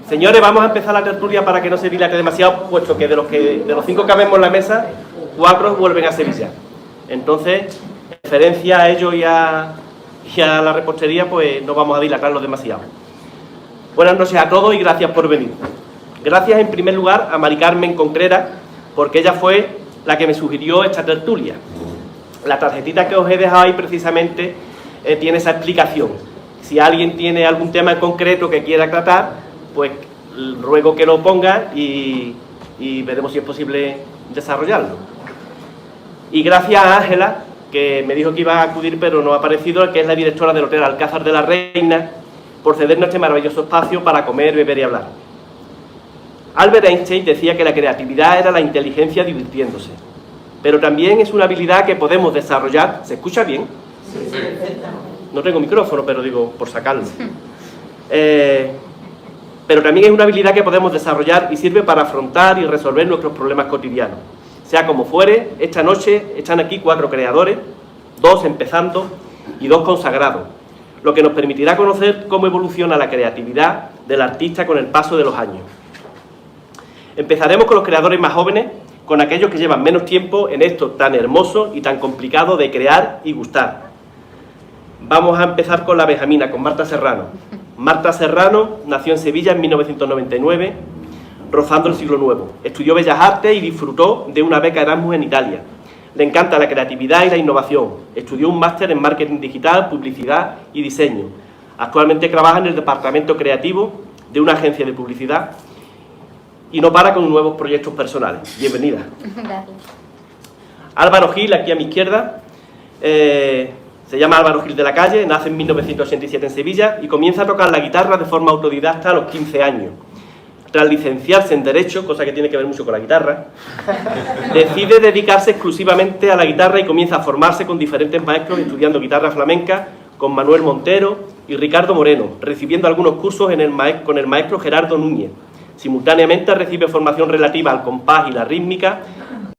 Señores, vamos a empezar la tertulia para que no se dilate demasiado, puesto que de los 5 que vemos en la mesa, 4 vuelven a Sevilla. Entonces, en referencia a ello y a la repostería, pues no vamos a dilatarlos demasiado. Buenas noches a todos y gracias por venir. Gracias en primer lugar a Mari Carmen Concrera, porque ella fue la que me sugirió esta tertulia. La tarjetita que os he dejado ahí precisamente tiene esa explicación. Si alguien tiene algún tema en concreto que quiera tratar, pues ruego que lo ponga y veremos si es posible desarrollarlo. Y gracias a Ángela, que me dijo que iba a acudir pero no ha aparecido, que es la directora del Hotel Alcázar de la Reina, por cedernos este maravilloso espacio para comer, beber y hablar. Albert Einstein decía que la creatividad era la inteligencia divirtiéndose, pero también es una habilidad que podemos desarrollar. ¿Se escucha bien? Sí, sí. No tengo micrófono, pero digo, por sacarlo. Pero también es una habilidad que podemos desarrollar y sirve para afrontar y resolver nuestros problemas cotidianos. Sea como fuere, esta noche están aquí 4 creadores, 2 empezando y 2 consagrados, lo que nos permitirá conocer cómo evoluciona la creatividad del artista con el paso de los años. Empezaremos con los creadores más jóvenes, con aquellos que llevan menos tiempo en esto tan hermoso y tan complicado de crear y gustar. Vamos a empezar con la benjamina, con Marta Serrano. Marta Serrano nació en Sevilla en 1999, rozando el siglo nuevo. Estudió Bellas Artes y disfrutó de una beca Erasmus en Italia. Le encanta la creatividad y la innovación. Estudió un máster en marketing digital, publicidad y diseño. Actualmente trabaja en el departamento creativo de una agencia de publicidad y no para con nuevos proyectos personales. Bienvenida. Gracias. Álvaro Gil, aquí a mi izquierda, se llama Álvaro Gil de la Calle, nace en 1987 en Sevilla y comienza a tocar la guitarra de forma autodidacta a los 15 años. Tras licenciarse en Derecho, cosa que tiene que ver mucho con la guitarra, decide dedicarse exclusivamente a la guitarra y comienza a formarse con diferentes maestros estudiando guitarra flamenca con Manuel Montero y Ricardo Moreno, recibiendo algunos cursos con el maestro Gerardo Núñez. Simultáneamente recibe formación relativa al compás y la rítmica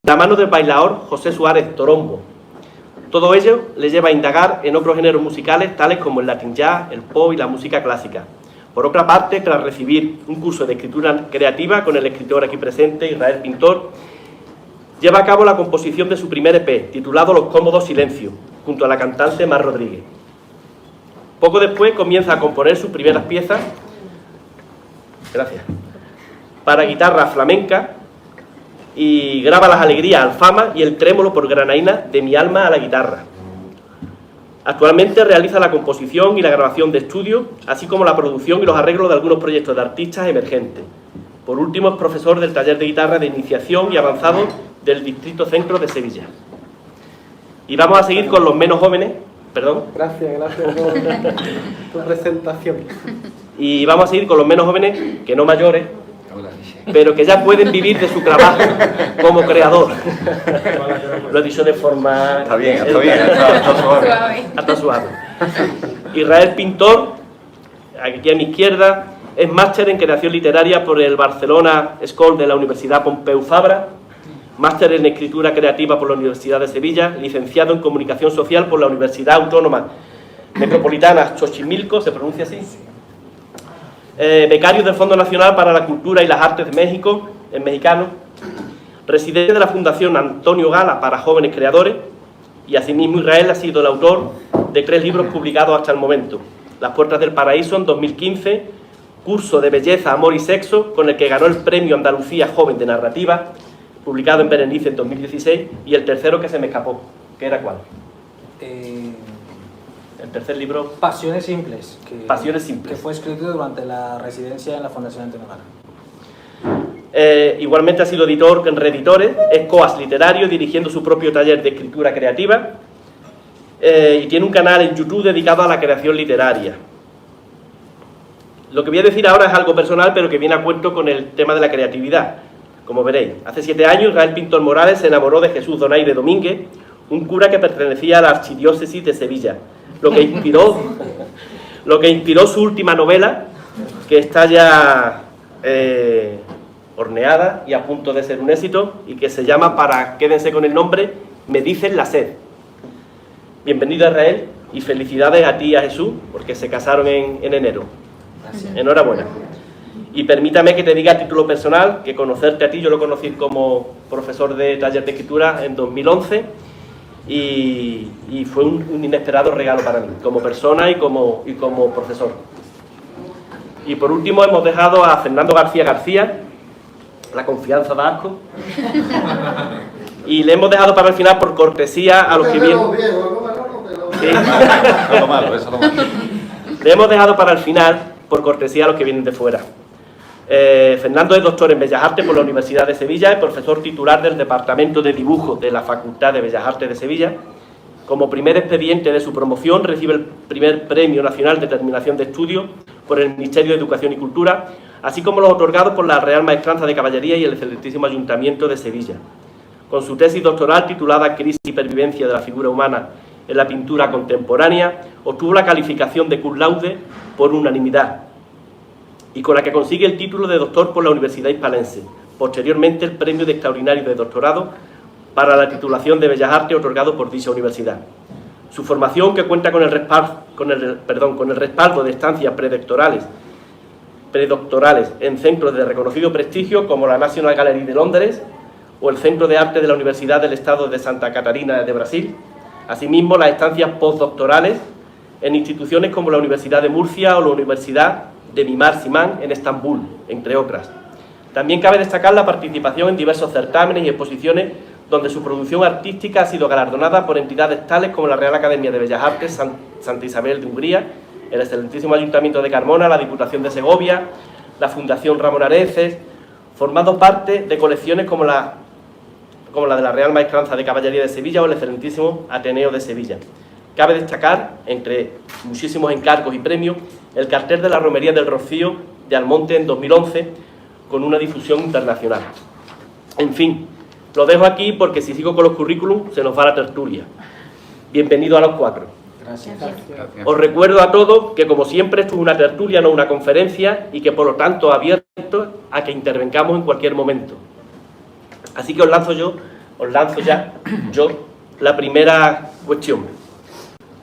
de la mano del bailaor José Suárez Torombo. Todo ello le lleva a indagar en otros géneros musicales tales como el latin jazz, el pop y la música clásica. Por otra parte, tras recibir un curso de escritura creativa con el escritor aquí presente, Israel Pintor, lleva a cabo la composición de su primer EP, titulado Los cómodos silencios, junto a la cantante Mar Rodríguez. Poco después comienza a componer sus primeras piezas, para guitarra flamenca, y graba Las alegrías Alfama y El trémolo por granaína de mi alma a la guitarra. Actualmente realiza la composición y la grabación de estudio, así como la producción y los arreglos de algunos proyectos de artistas emergentes. Por último, es profesor del taller de guitarra de iniciación y avanzado del Distrito Centro de Sevilla. Y vamos a seguir con los menos jóvenes, perdón. Gracias por tu presentación. Y vamos a seguir con los menos jóvenes, que no mayores, pero que ya pueden vivir de su trabajo como creador. Lo he dicho de forma... Está bien, está suave. Está suave. Israel Pintor, aquí a mi izquierda, es máster en creación literaria por el Barcelona School de la Universidad Pompeu Fabra, máster en escritura creativa por la Universidad de Sevilla, licenciado en comunicación social por la Universidad Autónoma Metropolitana Xochimilco, ¿se pronuncia así? Becario del Fondo Nacional para la Cultura y las Artes de México, en mexicano, residente de la Fundación Antonio Gala para Jóvenes Creadores, y asimismo Israel ha sido el autor de 3 libros publicados hasta el momento: Las puertas del paraíso en 2015, Curso de belleza, amor y sexo, con el que ganó el Premio Andalucía Joven de Narrativa, publicado en Berenice en 2016, y el tercero que se me escapó, ¿qué era cuál? El tercer libro... Pasiones Simples. Pasiones Simples. Que fue escrito durante la residencia en la Fundación Antonio Gala. Igualmente ha sido editor en Reeditores, es coas literario, dirigiendo su propio taller de escritura creativa, y tiene un canal en YouTube dedicado a la creación literaria. Lo que voy a decir ahora es algo personal, pero que viene a cuento con el tema de la creatividad. Como veréis, hace 7 años Israel Pintor Morales se enamoró de Jesús Donaire Domínguez, un cura que pertenecía a la archidiócesis de Sevilla, lo que inspiró su última novela, que está ya horneada y a punto de ser un éxito, y que se llama, quédense con el nombre, Me dicen la sed. Bienvenido, Israel, Y felicidades a ti y a Jesús, porque se casaron en enero. Gracias. Enhorabuena. Y permítame que te diga a título personal que conocerte a ti, yo lo conocí como profesor de taller de escritura en 2011 y fue un inesperado regalo para mí, como persona y como profesor. Y por último hemos dejado a Fernando García, la confianza da asco, y le hemos dejado para el final por cortesía a los que vienen. Sí. Eso es lo malo, eso es lo malo. Le hemos dejado para el final por cortesía a los que vienen de fuera. Fernando es doctor en Bellas Artes por la Universidad de Sevilla, es profesor titular del Departamento de Dibujo de la Facultad de Bellas Artes de Sevilla. Como primer expediente de su promoción recibe el primer Premio Nacional de Terminación de Estudios por el Ministerio de Educación y Cultura, así como los otorgados por la Real Maestranza de Caballería y el excelentísimo Ayuntamiento de Sevilla. Con su tesis doctoral titulada Crisis y pervivencia de la figura humana en la pintura contemporánea, obtuvo la calificación de cum laude por unanimidad y con la que consigue el título de doctor por la Universidad Hispalense. Posteriormente, el premio de extraordinario de doctorado para la titulación de Bellas Artes otorgado por dicha universidad. Su formación, que cuenta con el respaldo de estancias predoctorales en centros de reconocido prestigio como la National Gallery de Londres o el Centro de Arte de la Universidad del Estado de Santa Catarina de Brasil. Asimismo, las estancias postdoctorales en instituciones como la Universidad de Murcia o la Universidad de Mimar Sinan en Estambul, entre otras. También cabe destacar la participación en diversos certámenes y exposiciones donde su producción artística ha sido galardonada por entidades tales como la Real Academia de Bellas Artes Santa Isabel de Hungría, el excelentísimo Ayuntamiento de Carmona, la Diputación de Segovia, la Fundación Ramón Areces, formando parte de colecciones como la de la Real Maestranza de Caballería de Sevilla o el excelentísimo Ateneo de Sevilla. Cabe destacar, entre muchísimos encargos y premios, el cartel de la Romería del Rocío de Almonte en 2011, con una difusión internacional. En fin, lo dejo aquí porque si sigo con los currículums se nos va la tertulia. Bienvenido a los cuatro. Gracias. Os recuerdo a todos que, como siempre, esto es una tertulia, no una conferencia, y que por lo tanto abierto a que intervengamos en cualquier momento. Así que os lanzo ya la primera cuestión.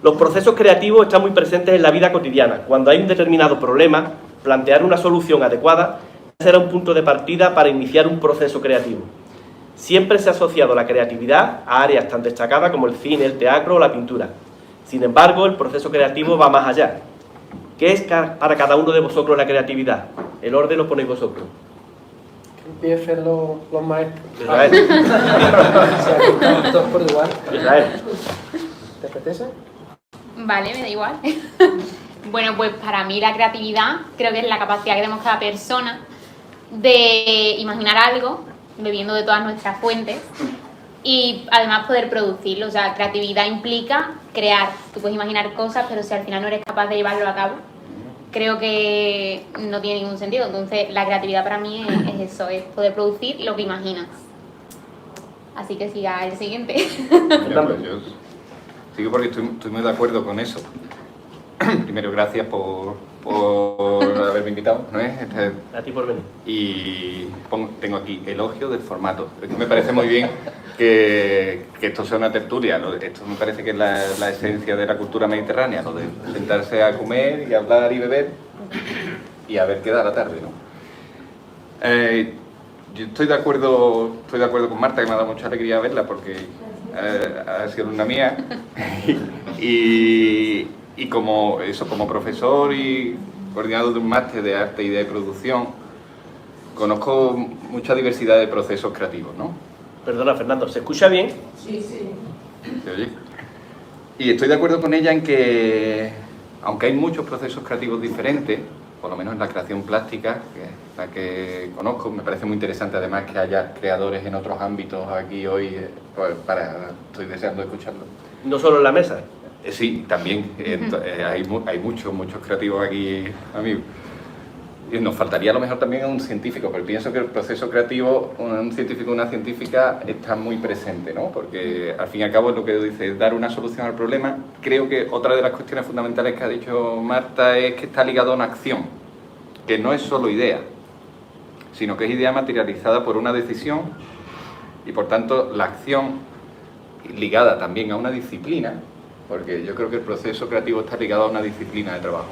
Los procesos creativos están muy presentes en la vida cotidiana. Cuando hay un determinado problema, plantear una solución adecuada será un punto de partida para iniciar un proceso creativo. Siempre se ha asociado la creatividad a áreas tan destacadas como el cine, el teatro o la pintura. Sin embargo, el proceso creativo va más allá. ¿Qué es para cada uno de vosotros la creatividad? El orden lo ponéis vosotros. Que empiecen los maestros. Israel. O sea, todos por igual. Israel. ¿Te apetece? Vale, me da igual. Bueno, pues para mí la creatividad creo que es la capacidad que tenemos cada persona de imaginar algo, bebiendo de todas nuestras fuentes, y además poder producirlo. O sea, creatividad implica crear. Tú puedes imaginar cosas, pero si al final no eres capaz de llevarlo a cabo, creo que no tiene ningún sentido. Entonces, la creatividad para mí es eso, es poder producir lo que imaginas. Así que siga el siguiente. Mira, pues yo sigo porque estoy muy de acuerdo con eso. Primero, gracias por haberme invitado, ¿no es? A ti por venir. Y tengo aquí elogio del formato. Me parece muy bien que esto sea una tertulia. Esto me parece que es la esencia de la cultura mediterránea, lo de sentarse a comer y hablar y beber y a ver qué da la tarde, ¿no? Yo estoy de acuerdo con Marta, que me ha dado mucha alegría verla porque ha sido una mía y como profesor y coordinador de un máster de arte y de producción, conozco mucha diversidad de procesos creativos, ¿no? Perdona, Fernando, ¿se escucha bien? ¿Se oye? Y estoy de acuerdo con ella en que, aunque hay muchos procesos creativos diferentes, por lo menos en la creación plástica, que es la que conozco, me parece muy interesante además que haya creadores en otros ámbitos aquí hoy, estoy deseando escucharlo. No solo en la mesa. Sí, también hay muchos creativos aquí, amigos. Y nos faltaría a lo mejor también un científico, pero pienso que el proceso creativo, un científico o una científica está muy presente, ¿no? Porque al fin y al cabo es lo que dice, dar una solución al problema. Creo que otra de las cuestiones fundamentales que ha dicho Marta es que está ligado a una acción, que no es solo idea, sino que es idea materializada por una decisión y por tanto la acción ligada también a una disciplina porque yo creo que el proceso creativo está ligado a una disciplina de trabajo,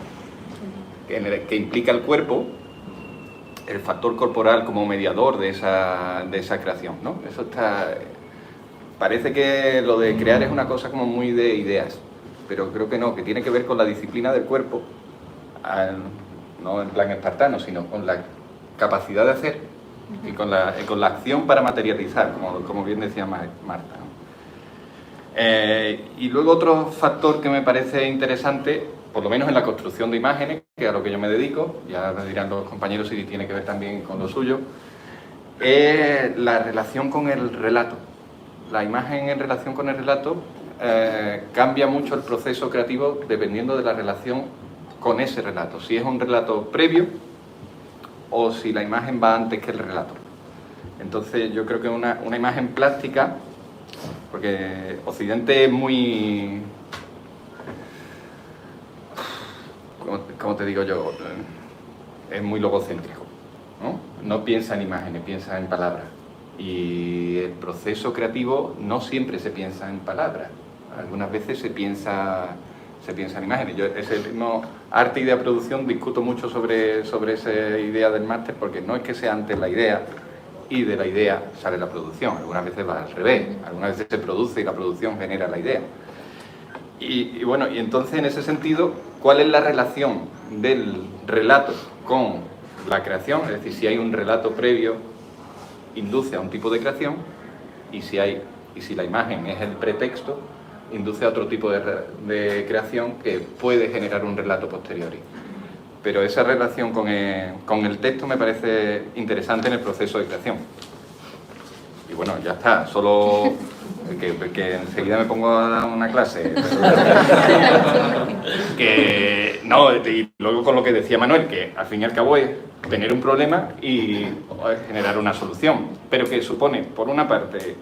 que implica el cuerpo, el factor corporal como mediador de esa creación, ¿no? Eso está... Parece que lo de crear es una cosa como muy de ideas, pero creo que no, que tiene que ver con la disciplina del cuerpo, no en plan espartano, sino con la capacidad de hacer y con la acción para materializar, como bien decía Marta, ¿no? Y luego otro factor que me parece interesante, por lo menos en la construcción de imágenes, que es a lo que yo me dedico, ya me dirán los compañeros si tiene que ver también con lo suyo, es la relación con el relato. La imagen en relación con el relato cambia mucho el proceso creativo dependiendo de la relación con ese relato. Si es un relato previo o si la imagen va antes que el relato. Entonces yo creo que una imagen plástica, porque Occidente es muy... ¿Cómo te digo yo? Es muy logocéntrico, ¿no? No piensa en imágenes, piensa en palabras. Y el proceso creativo no siempre se piensa en palabras. Algunas veces se piensa en imágenes. Yo ese mismo arte, idea, producción, discuto mucho sobre esa idea del máster, porque no es que sea antes la idea y de la idea sale la producción. Algunas veces va al revés. Algunas veces se produce y la producción genera la idea. Y bueno, y entonces en ese sentido, ¿cuál es la relación del relato con la creación? Es decir, si hay un relato previo, induce a un tipo de creación, y si la imagen es el pretexto, induce a otro tipo de creación que puede generar un relato posteriori. Pero esa relación con el texto me parece interesante en el proceso de creación. Y bueno, ya está, solo que enseguida me pongo a dar una clase. No, y luego con lo que decía Manuel, que al fin y al cabo es tener un problema y generar una solución, pero que supone, por una parte,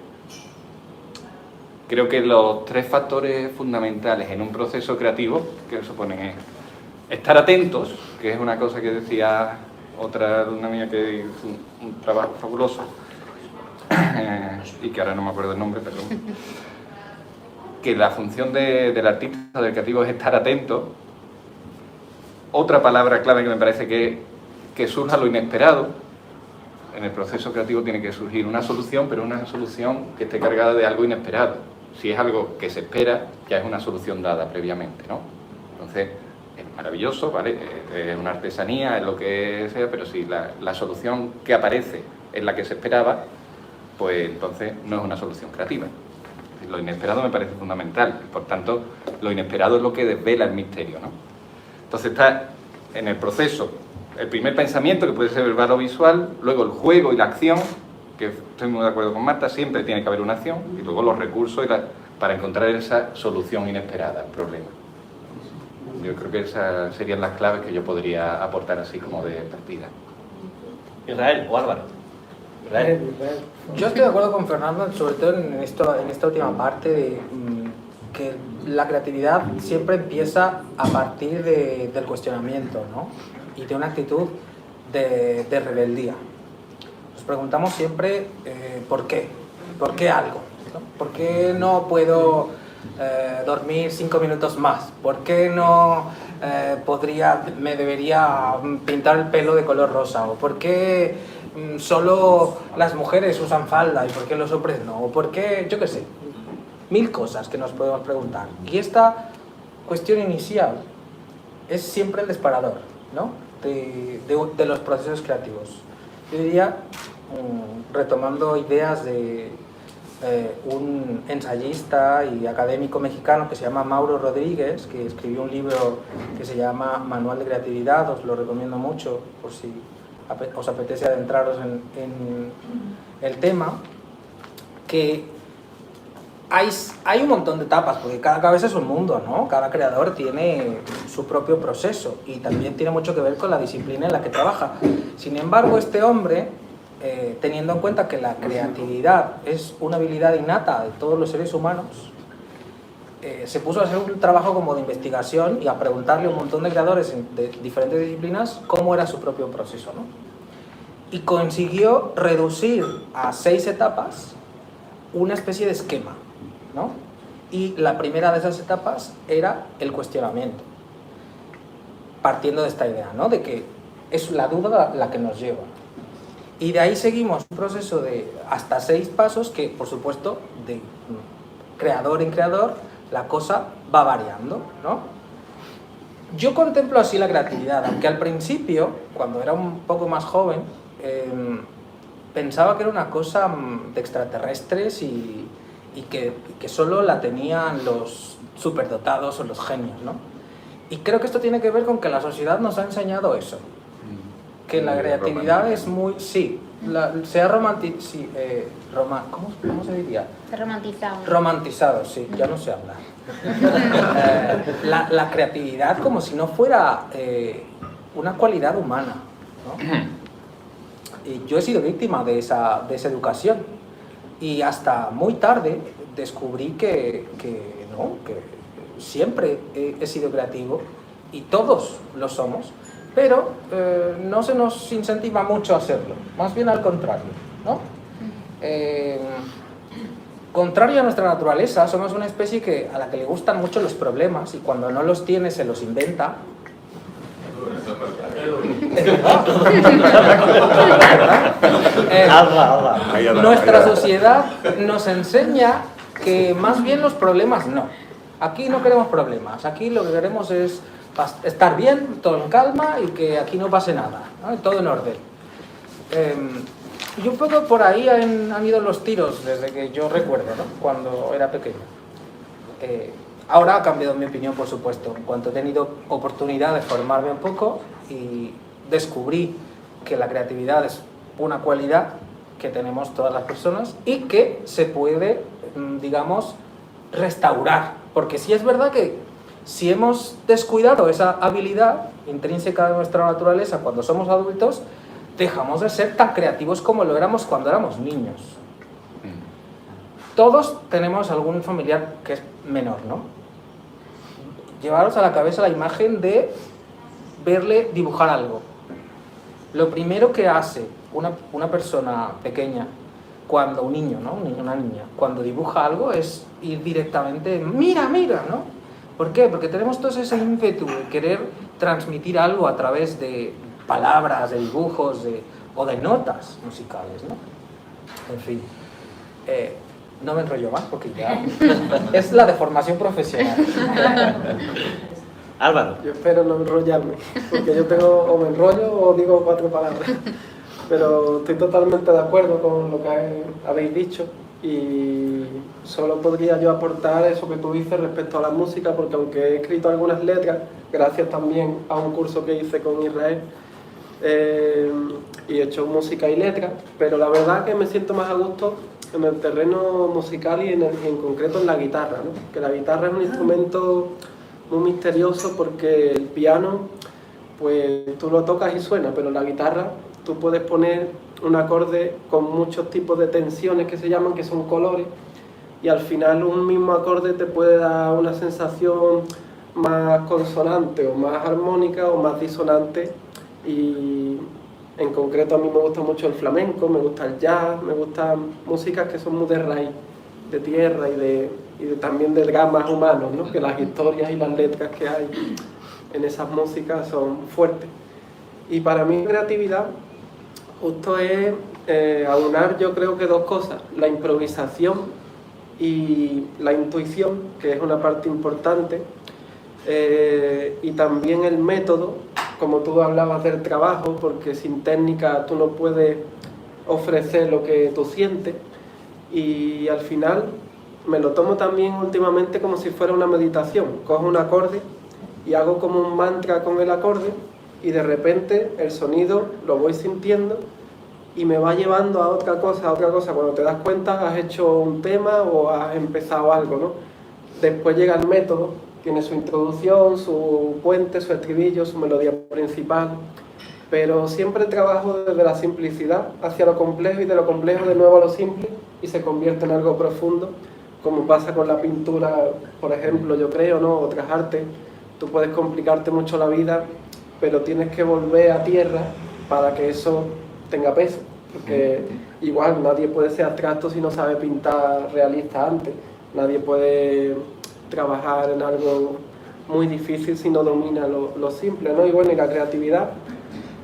creo que los tres factores fundamentales en un proceso creativo que suponen es estar atentos, que es una cosa que decía otra alumna mía que hizo un trabajo fabuloso, y que ahora no me acuerdo el nombre, perdón, que la función del artista, del creativo, es estar atento. Otra palabra clave que me parece que surja lo inesperado. En el proceso creativo tiene que surgir una solución, pero una solución que esté cargada de algo inesperado. Si es algo que se espera, ya es una solución dada previamente, ¿no? Entonces, es maravilloso, ¿vale? Es una artesanía, es lo que sea, pero si la solución que aparece es la que se esperaba, pues entonces no es una solución creativa. Lo inesperado me parece fundamental, por tanto, lo inesperado es lo que desvela el misterio, ¿no? Entonces está en el proceso el primer pensamiento, que puede ser verbal o visual, luego el juego y la acción, que estoy muy de acuerdo con Marta, siempre tiene que haber una acción, y luego los recursos para encontrar esa solución inesperada al problema. Yo creo que esas serían las claves que yo podría aportar así como de partida. Israel o Álvaro. Yo estoy de acuerdo con Fernando, sobre todo en esta última parte, de que la creatividad siempre empieza a partir del cuestionamiento, ¿no? Y de una actitud de rebeldía. Nos preguntamos siempre ¿por qué? ¿Por qué algo? ¿No? ¿Por qué no puedo dormir 5 minutos más? ¿Por qué no me debería pintar el pelo de color rosa? ¿O por qué solo las mujeres usan falda y por qué los hombres no? ¿O por qué, yo qué sé, 1000 cosas que nos podemos preguntar? Y esta cuestión inicial es siempre el disparador, ¿no? de los procesos creativos. Yo diría, retomando ideas de un ensayista y académico mexicano que se llama Mauro Rodríguez, que escribió un libro que se llama Manual de Creatividad, os lo recomiendo mucho por si os apetece adentraros en el tema, que hay un montón de etapas, porque cada cabeza es un mundo, ¿no? Cada creador tiene su propio proceso y también tiene mucho que ver con la disciplina en la que trabaja. Sin embargo, este hombre, teniendo en cuenta que la creatividad es una habilidad innata de todos los seres humanos, se puso a hacer un trabajo como de investigación y a preguntarle a un montón de creadores de diferentes disciplinas cómo era su propio proceso, ¿no? Y consiguió reducir a 6 etapas una especie de esquema, ¿no? Y la primera de esas etapas era el cuestionamiento, partiendo de esta idea, ¿no? De que es la duda la que nos lleva. Y de ahí seguimos un proceso de hasta 6 pasos que, por supuesto, de creador en creador, la cosa va variando, ¿no? Yo contemplo así la creatividad, aunque al principio, cuando era un poco más joven, pensaba que era una cosa de extraterrestres y que solo la tenían los superdotados o los genios, ¿no? Y creo que esto tiene que ver con que la sociedad nos ha enseñado eso. Que la creatividad es muy... Sí, se ha romantizado... Sí, ¿cómo se diría? Se ha romantizado. Romantizado, sí, ya no sé hablar. La creatividad como si no fuera una cualidad humana, ¿no? Y yo he sido víctima de esa educación y hasta muy tarde descubrí que siempre he sido creativo y todos lo somos, pero no se nos incentiva mucho a hacerlo, más bien al contrario, ¿no? Contrario a nuestra naturaleza, somos una especie a la que le gustan mucho los problemas y cuando no los tiene se los inventa. Nuestra sociedad nos enseña que más bien los problemas no. Aquí no queremos problemas, aquí lo que queremos es estar bien, todo en calma y que aquí no pase nada, ¿no? Todo en orden. Y un poco por ahí han ido los tiros desde que yo recuerdo, ¿no? Cuando era pequeño. Ahora ha cambiado mi opinión, por supuesto, en cuanto he tenido oportunidad de formarme un poco y descubrí que la creatividad es una cualidad que tenemos todas las personas y que se puede, digamos, restaurar. Porque sí es verdad que si hemos descuidado esa habilidad intrínseca de nuestra naturaleza cuando somos adultos, dejamos de ser tan creativos como lo éramos cuando éramos niños. Todos tenemos algún familiar que es menor, ¿no? Llevaros a la cabeza la imagen de verle dibujar algo. Lo primero que hace una persona pequeña, cuando un niño, ¿no? Una niña, cuando dibuja algo es ir directamente, mira, mira, ¿no? ¿Por qué? Porque tenemos todo ese ímpetu de querer transmitir algo a través de palabras, de dibujos o de notas musicales, ¿no? En fin, no me enrollo más porque ya es la deformación profesional. Álvaro. Yo espero no enrollarme, porque yo o me enrollo o digo 4 palabras. Pero estoy totalmente de acuerdo con lo que habéis dicho y solo podría yo aportar eso que tú dices respecto a la música, porque aunque he escrito algunas letras, gracias también a un curso que hice con Israel, y he hecho música y letras, pero la verdad que me siento más a gusto en el terreno musical y en concreto en la guitarra, ¿no? Que la guitarra es un instrumento muy misterioso porque el piano, pues tú lo tocas y suena, pero la guitarra tú puedes poner un acorde con muchos tipos de tensiones que se llaman, que son colores, y al final un mismo acorde te puede dar una sensación más consonante o más armónica o más disonante. Y en concreto a mí me gusta mucho el flamenco, me gusta el jazz, me gustan músicas que son muy de raíz, de tierra y también de dramas humanos, ¿no? Que las historias y las letras que hay en esas músicas son fuertes. Y para mí creatividad justo es aunar, yo creo que 2 cosas, la improvisación y la intuición, que es una parte importante, y también el método, como tú hablabas del trabajo, porque sin técnica tú no puedes ofrecer lo que tú sientes, y al final me lo tomo también últimamente como si fuera una meditación. Cojo un acorde y hago como un mantra con el acorde y de repente el sonido lo voy sintiendo y me va llevando a otra cosa, Cuando te das cuenta has hecho un tema o has empezado algo, ¿no? Después llega el método, tiene su introducción, su puente, su estribillo, su melodía principal, pero siempre trabajo desde la simplicidad hacia lo complejo y de lo complejo de nuevo a lo simple y se convierte en algo profundo, como pasa con la pintura, por ejemplo, yo creo, ¿no? Otras artes, tú puedes complicarte mucho la vida, pero tienes que volver a tierra para que eso tenga peso, porque igual nadie puede ser abstracto si no sabe pintar realista antes. Nadie puede trabajar en algo muy difícil si no domina lo simple, ¿no? Y bueno, y la creatividad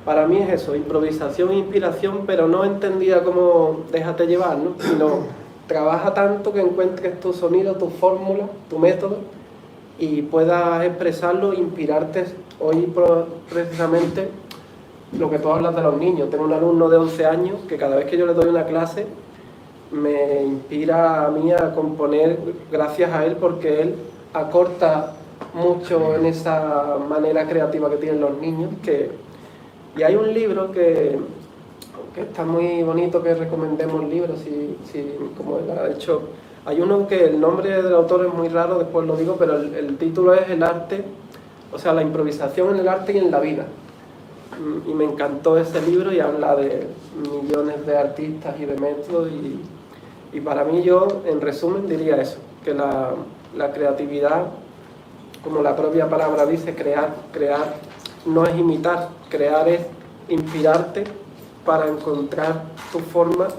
para mí es eso, improvisación e inspiración, pero no entendida como déjate llevar, ¿no? Sino trabaja tanto que encuentres tu sonido, tu fórmula, tu método y puedas expresarlo, inspirarte. Hoy precisamente lo que tú hablas de los niños, tengo un alumno de 11 años que cada vez que yo le doy una clase me inspira a mí a componer gracias a él, porque él acorta mucho en esa manera creativa que tienen los niños. Y hay un libro que está muy bonito, que recomendemos libros, como él ha hecho. Hay uno que el nombre del autor es muy raro, después lo digo, pero el título es El arte, o sea, la improvisación en el arte y en la vida. Y me encantó ese libro y habla de millones de artistas y de métodos. Y para mí, yo, en resumen, diría eso, que la creatividad, como la propia palabra dice, crear no es imitar, crear es inspirarte para encontrar tu forma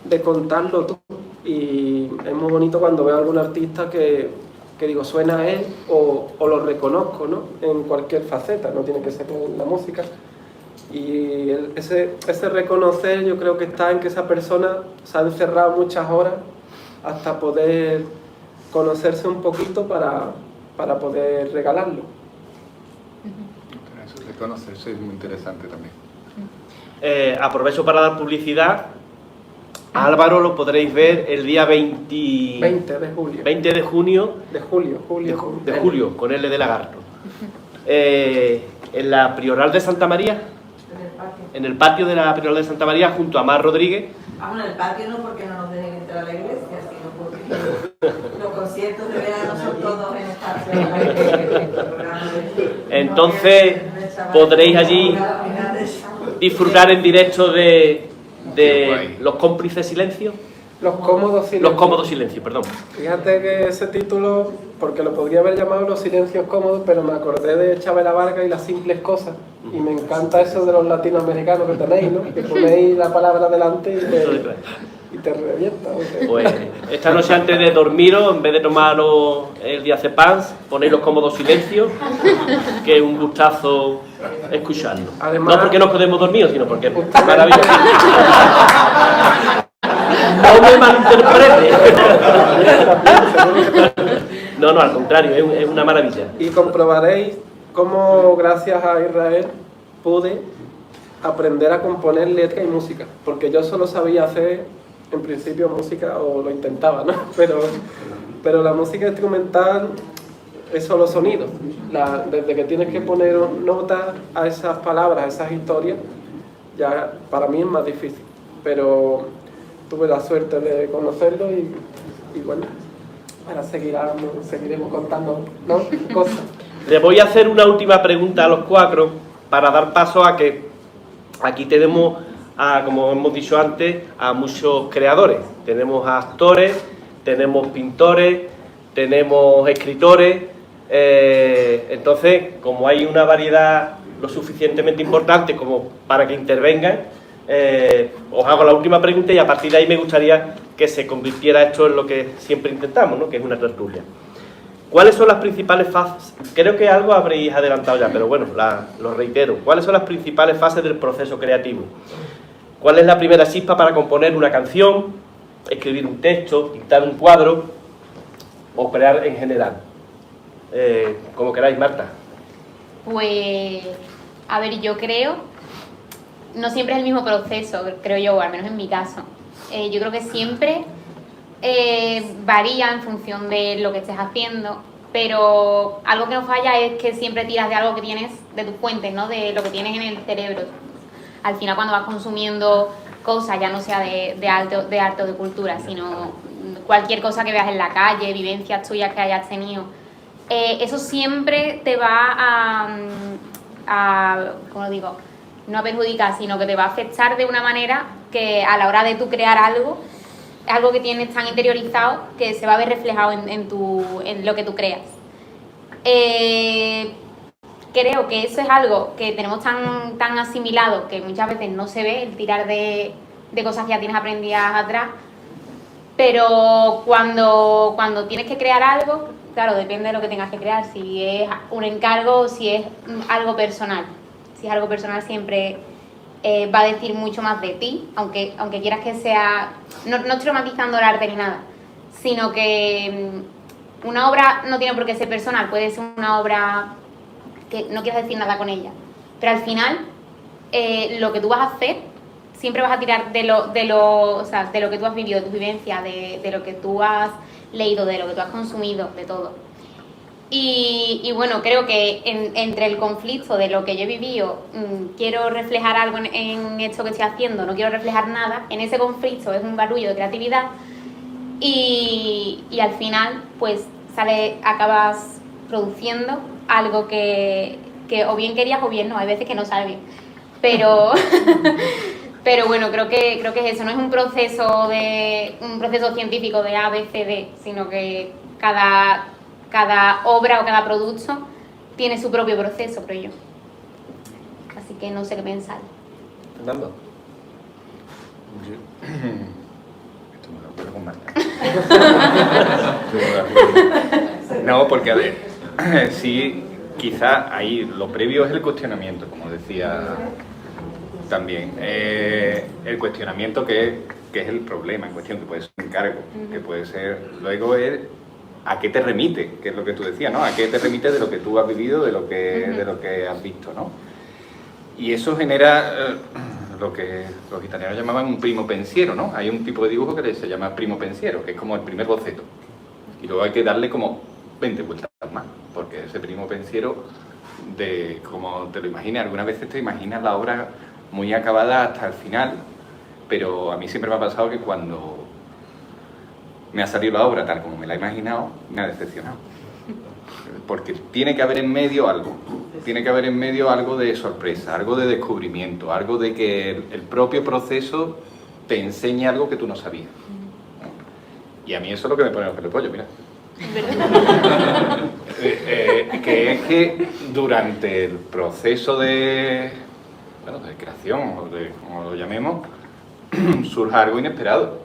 de contarlo tú. Y es muy bonito cuando veo a algún artista que digo, suena a él o lo reconozco, ¿no? En cualquier faceta, no tiene que ser en la música. Y ese reconocer, yo creo que está en que esa persona se ha encerrado muchas horas hasta poder conocerse un poquito para poder regalarlo. Eso de conocerse es muy interesante también. Aprovecho para dar publicidad. A Álvaro lo podréis ver el día 20 de julio. 20 de junio. De julio, con L de lagarto. En la Prioral de Santa María. En el patio de la Prioral de Santa María, junto a Mar Rodríguez. Vamos, en el patio no, porque no nos dejen entrar a la iglesia, sino porque los conciertos de verano son todos en el patio. Entonces podréis allí disfrutar en directo de Los cómplices silencios. Los cómodos silencios. Los cómodos silencios, perdón. Fíjate que ese título, porque lo podría haber llamado Los silencios cómodos, pero me acordé de Chabela Vargas y Las simples cosas. Y me encanta eso de los latinoamericanos que tenéis, ¿no? Que ponéis la palabra delante y te revienta. ¿Okay? Pues esta noche, antes de dormiros, en vez de tomaros el diazepams, ponéis Los cómodos silencios, que es un gustazo escucharlo. Además, no porque nos podemos dormir, sino porque es maravilloso. No me malinterprete. No, al contrario, es una maravilla. Y comprobaréis cómo gracias a Israel pude aprender a componer letra y música, porque yo solo sabía hacer en principio música, o lo intentaba, ¿no? Pero la música instrumental es solo sonido. Desde que tienes que poner notas a esas palabras, a esas historias, ya para mí es más difícil. Pero tuve la suerte de conocerlo y bueno, ahora seguiremos contando, ¿no? Cosas. Le voy a hacer una última pregunta a los cuatro para dar paso a que aquí tenemos, como hemos dicho antes, a muchos creadores. Tenemos a actores, tenemos pintores, tenemos escritores. Entonces, como hay una variedad lo suficientemente importante como para que intervengan, os hago la última pregunta y a partir de ahí me gustaría que se convirtiera esto en lo que siempre intentamos, ¿no? Que es una tertulia. ¿Cuáles son las principales fases? Creo que algo habréis adelantado ya, pero bueno, lo reitero. ¿Cuáles son las principales fases del proceso creativo? ¿Cuál es la primera chispa para componer una canción, escribir un texto, pintar un cuadro o crear en general? Como queráis, Marta. Pues, a ver, yo creo, no siempre es el mismo proceso, creo yo, o al menos en mi caso. Yo creo que siempre varía en función de lo que estés haciendo, pero algo que no falla es que siempre tiras de algo que tienes, de tus fuentes, ¿no? De lo que tienes en el cerebro. Al final, cuando vas consumiendo cosas, ya no sea de arte o de cultura, sino cualquier cosa que veas en la calle, vivencias tuyas que hayas tenido, eso siempre te va a ¿cómo lo digo? No a perjudicar, sino que te va a afectar de una manera que a la hora de tú crear algo, es algo que tienes tan interiorizado que se va a ver reflejado en lo que tú creas. Creo que eso es algo que tenemos tan asimilado que muchas veces no se ve, el tirar de cosas que ya tienes aprendidas atrás, Pero cuando tienes que crear algo, claro, depende de lo que tengas que crear, si es un encargo o si es algo personal. Si es algo personal siempre va a decir mucho más de ti, aunque quieras que sea... No estoy romantizando el arte ni nada, sino que una obra no tiene por qué ser personal, puede ser una obra que no quieras decir nada con ella. Pero al final, lo que tú vas a hacer, siempre vas a tirar de lo que tú has vivido, de tu vivencia, de lo que tú has leído, de lo que tú has consumido, de todo. Y bueno, creo que entre el conflicto de lo que yo he vivido, quiero reflejar algo en esto que estoy haciendo, no quiero reflejar nada, en ese conflicto es un barullo de creatividad y al final pues acabas produciendo algo que o bien querías o bien no, hay veces que no sale bien, pero bueno, creo que es eso, no es un proceso científico de A, B, C, D, sino que cada obra o cada producto tiene su propio proceso, creo yo. Así que no sé qué pensar. Fernando. Esto me lo acuerdo con Marta. No, porque a ver, sí, quizá ahí lo previo es el cuestionamiento, como decía también. El cuestionamiento que es el problema en cuestión, que puede ser un encargo, que puede ser... Luego es a qué te remite, que es lo que tú decías, ¿no? A qué te remite de lo que tú has vivido, de lo que has visto, ¿no? Y eso genera lo que los italianos llamaban un primo pensiero, ¿no? Hay un tipo de dibujo que se llama primo pensiero, que es como el primer boceto. Y luego hay que darle como 20 vueltas más, porque ese primo pensiero, como te lo imaginas, algunas veces te imaginas la obra muy acabada hasta el final, pero a mí siempre me ha pasado que cuando me ha salido la obra tal como me la he imaginado, me ha decepcionado. Porque tiene que haber en medio algo. Tiene que haber en medio algo de sorpresa, algo de descubrimiento, algo de que el propio proceso te enseñe algo que tú no sabías. Y a mí eso es lo que me pone los pelos de pollo, mira. Que es que durante el proceso de creación, o de como lo llamemos, surja algo inesperado.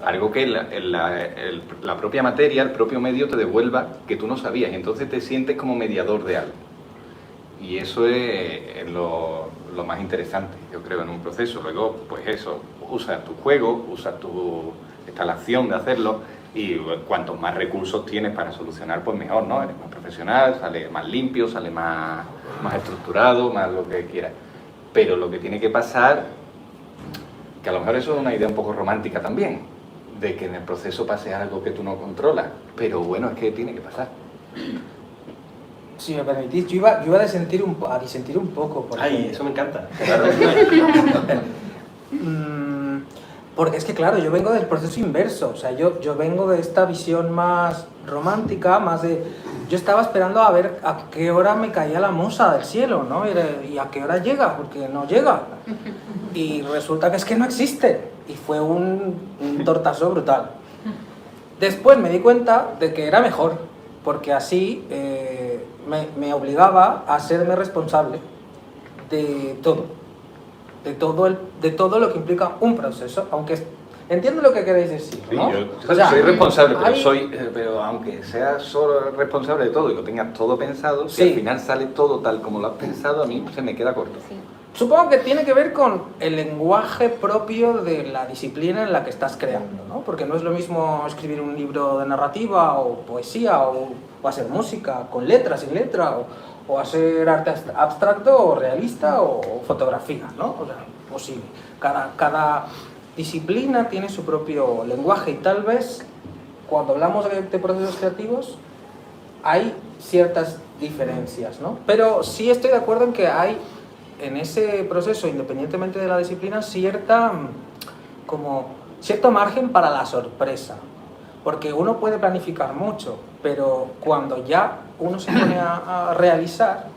Algo que la propia materia, el propio medio te devuelva que tú no sabías, y entonces te sientes como mediador de algo. Y eso es lo más interesante, yo creo, en un proceso. Luego, pues eso, usas tu juego, usas está la acción de hacerlo, y cuantos más recursos tienes para solucionar, pues mejor, ¿no? Eres más profesional, sale más limpio, sale más estructurado, más lo que quieras. Pero lo que tiene que pasar, que a lo mejor eso es una idea un poco romántica también, de que en el proceso pase algo que tú no controlas, pero bueno, es que tiene que pasar. Si me permitís, yo iba a disentir un poco. Porque... Ay, eso me encanta. Porque es que, claro, yo vengo del proceso inverso, o sea, yo vengo de esta visión más romántica, más de... Yo estaba esperando a ver a qué hora me caía la musa del cielo, ¿no? Y a qué hora llega, porque no llega. Y resulta que es que no existe. Y fue un tortazo brutal. Después me di cuenta de que era mejor, porque así me obligaba a serme responsable de todo. De todo lo que implica un proceso, aunque entiendo lo que queréis decir, ¿no? Sí, yo o sea, soy responsable, hay... pero aunque seas solo responsable de todo y lo tengas todo pensado, Sí. si al final sale todo tal como lo has pensado, a mí se me queda corto. Sí. Supongo que tiene que ver con el lenguaje propio de la disciplina en la que estás creando, ¿no? Porque no es lo mismo escribir un libro de narrativa o poesía o hacer música con letra, sin letra, o hacer arte abstracto o realista o fotografía, ¿no? O sea, posible. Cada disciplina tiene su propio lenguaje y tal vez cuando hablamos de procesos creativos hay ciertas diferencias, ¿no? Pero sí estoy de acuerdo en que hay en ese proceso, independientemente de la disciplina, cierto margen para la sorpresa. Porque uno puede planificar mucho, pero cuando ya uno se pone a realizar,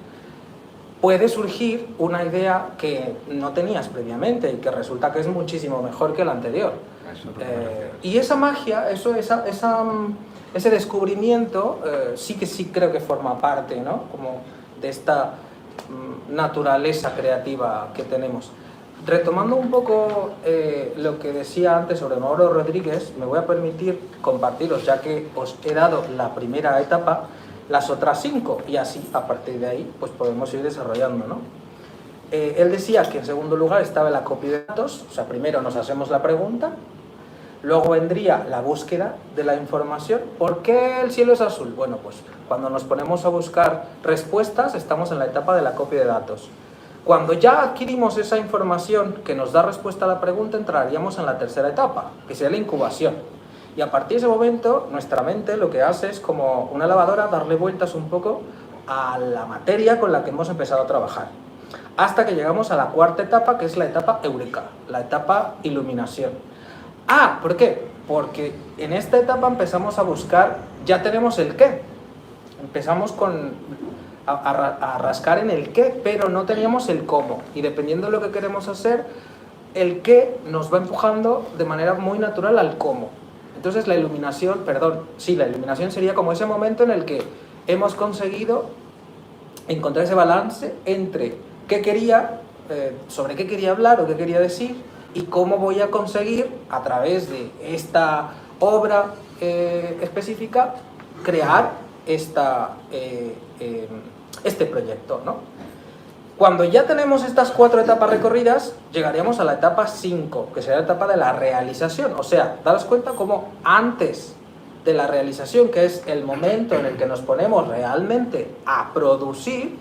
puede surgir una idea que no tenías previamente y que resulta que es muchísimo mejor que la anterior. Y esa magia, ese descubrimiento, sí creo que forma parte, ¿no? Como de esta naturaleza creativa que tenemos. retomando un poco lo que decía antes sobre Mauro Rodríguez, me voy a permitir compartiros, ya que os he dado la primera etapa, las otras 5, y así a partir de ahí pues podemos ir desarrollando, ¿no? Él decía que en segundo lugar estaba el acopio de datos, o sea, primero nos hacemos la pregunta, luego vendría la búsqueda de la información. ¿Por qué el cielo es azul? Bueno, pues cuando nos ponemos a buscar respuestas estamos en la etapa del acopio de datos. Cuando ya adquirimos esa información que nos da respuesta a la pregunta, entraríamos en la tercera etapa, que sería la incubación. Y a partir de ese momento, nuestra mente lo que hace es como una lavadora, darle vueltas un poco a la materia con la que hemos empezado a trabajar. Hasta que llegamos a la cuarta etapa, que es la etapa eureka, la etapa iluminación. Ah, ¿por qué? Porque en esta etapa empezamos a buscar, ya tenemos el qué. Empezamos a rascar en el qué, pero no teníamos el cómo. Y dependiendo de lo que queremos hacer, el qué nos va empujando de manera muy natural al cómo. Entonces la iluminación sería como ese momento en el que hemos conseguido encontrar ese balance entre qué quería, sobre qué quería hablar o qué quería decir, y cómo voy a conseguir, a través de esta obra específica, crear este proyecto, ¿no? Cuando ya tenemos estas 4 etapas recorridas, llegaríamos a la etapa 5, que sería la etapa de la realización. O sea, daros cuenta cómo antes de la realización, que es el momento en el que nos ponemos realmente a producir,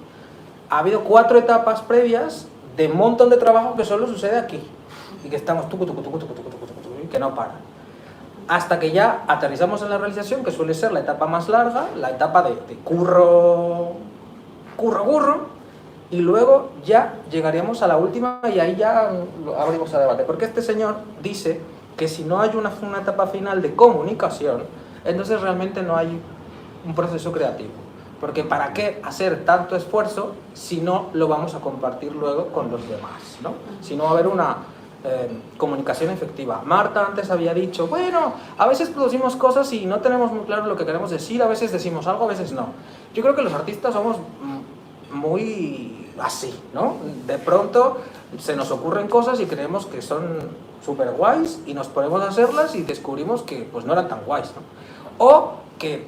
ha habido 4 etapas previas de un montón de trabajo que solo sucede aquí. Y que estamos y que no para. Hasta que ya aterrizamos en la realización, que suele ser la etapa más larga, la etapa de curro, y luego ya llegaríamos a la última, y ahí ya lo abrimos a debate. Porque este señor dice que si no hay una etapa final de comunicación, entonces realmente no hay un proceso creativo. Porque ¿para qué hacer tanto esfuerzo si no lo vamos a compartir luego con los demás, ¿no? Si no va a haber una comunicación efectiva. Marta antes había dicho, bueno, a veces producimos cosas y no tenemos muy claro lo que queremos decir, a veces decimos algo, a veces no. Yo creo que los artistas somos muy así, ¿no? De pronto se nos ocurren cosas y creemos que son súper guays y nos ponemos a hacerlas y descubrimos que pues no eran tan guays, ¿no? O que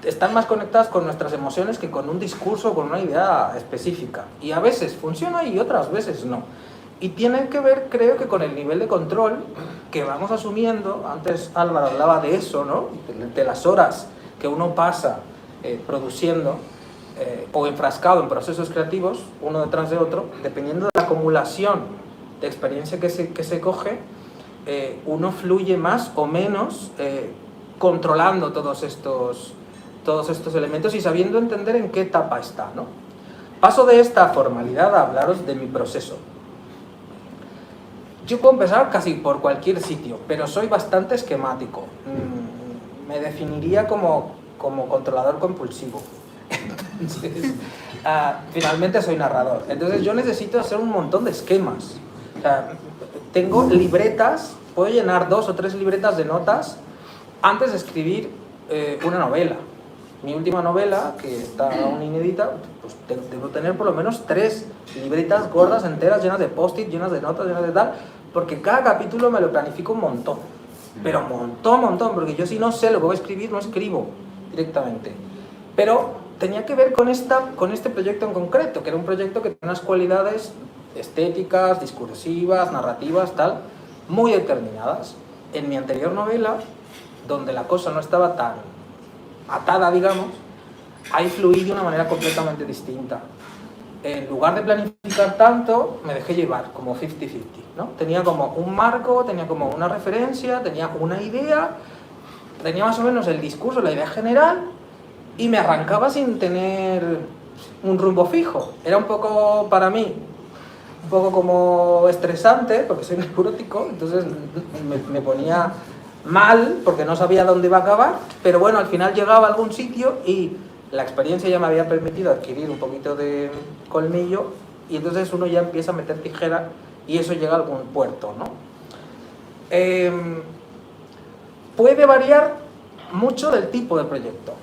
están más conectadas con nuestras emociones que con un discurso o con una idea específica. Y a veces funciona y otras veces no. Y tiene que ver, creo que, con el nivel de control que vamos asumiendo. Antes Álvaro hablaba de eso, ¿no? De las horas que uno pasa produciendo o enfrascado en procesos creativos, uno detrás de otro, dependiendo de la acumulación de experiencia que se coge, uno fluye más o menos controlando todos estos elementos y sabiendo entender en qué etapa está, ¿no? Paso de esta formalidad a hablaros de mi proceso. Yo puedo empezar casi por cualquier sitio, pero soy bastante esquemático. Me definiría como controlador compulsivo. Entonces, finalmente soy narrador. Entonces yo necesito hacer un montón de esquemas. O sea, tengo libretas, puedo llenar 2 o 3 libretas de notas antes de escribir una novela. Mi última novela, que está aún inédita, pues debo tener por lo menos 3 libretas gordas, enteras, llenas de post-it, llenas de notas, llenas de tal, porque cada capítulo me lo planifico un montón. Pero un montón, porque yo si no sé lo que voy a escribir, no escribo directamente. Pero tenía que ver con este proyecto en concreto, que era un proyecto que tenía unas cualidades estéticas, discursivas, narrativas, tal, muy determinadas. En mi anterior novela, donde la cosa no estaba tan atada, digamos, ahí fluí de una manera completamente distinta. En lugar de planificar tanto, me dejé llevar, como 50-50, ¿no? Tenía como un marco, tenía como una referencia, tenía una idea, tenía más o menos el discurso, la idea general, y me arrancaba sin tener un rumbo fijo. Era un poco, para mí, un poco como estresante, porque soy neurótico, entonces me ponía mal, porque no sabía dónde iba a acabar, pero bueno, al final llegaba a algún sitio y la experiencia ya me había permitido adquirir un poquito de colmillo, y entonces uno ya empieza a meter tijera y eso llega a algún puerto, ¿no? Puede variar mucho del tipo de proyecto.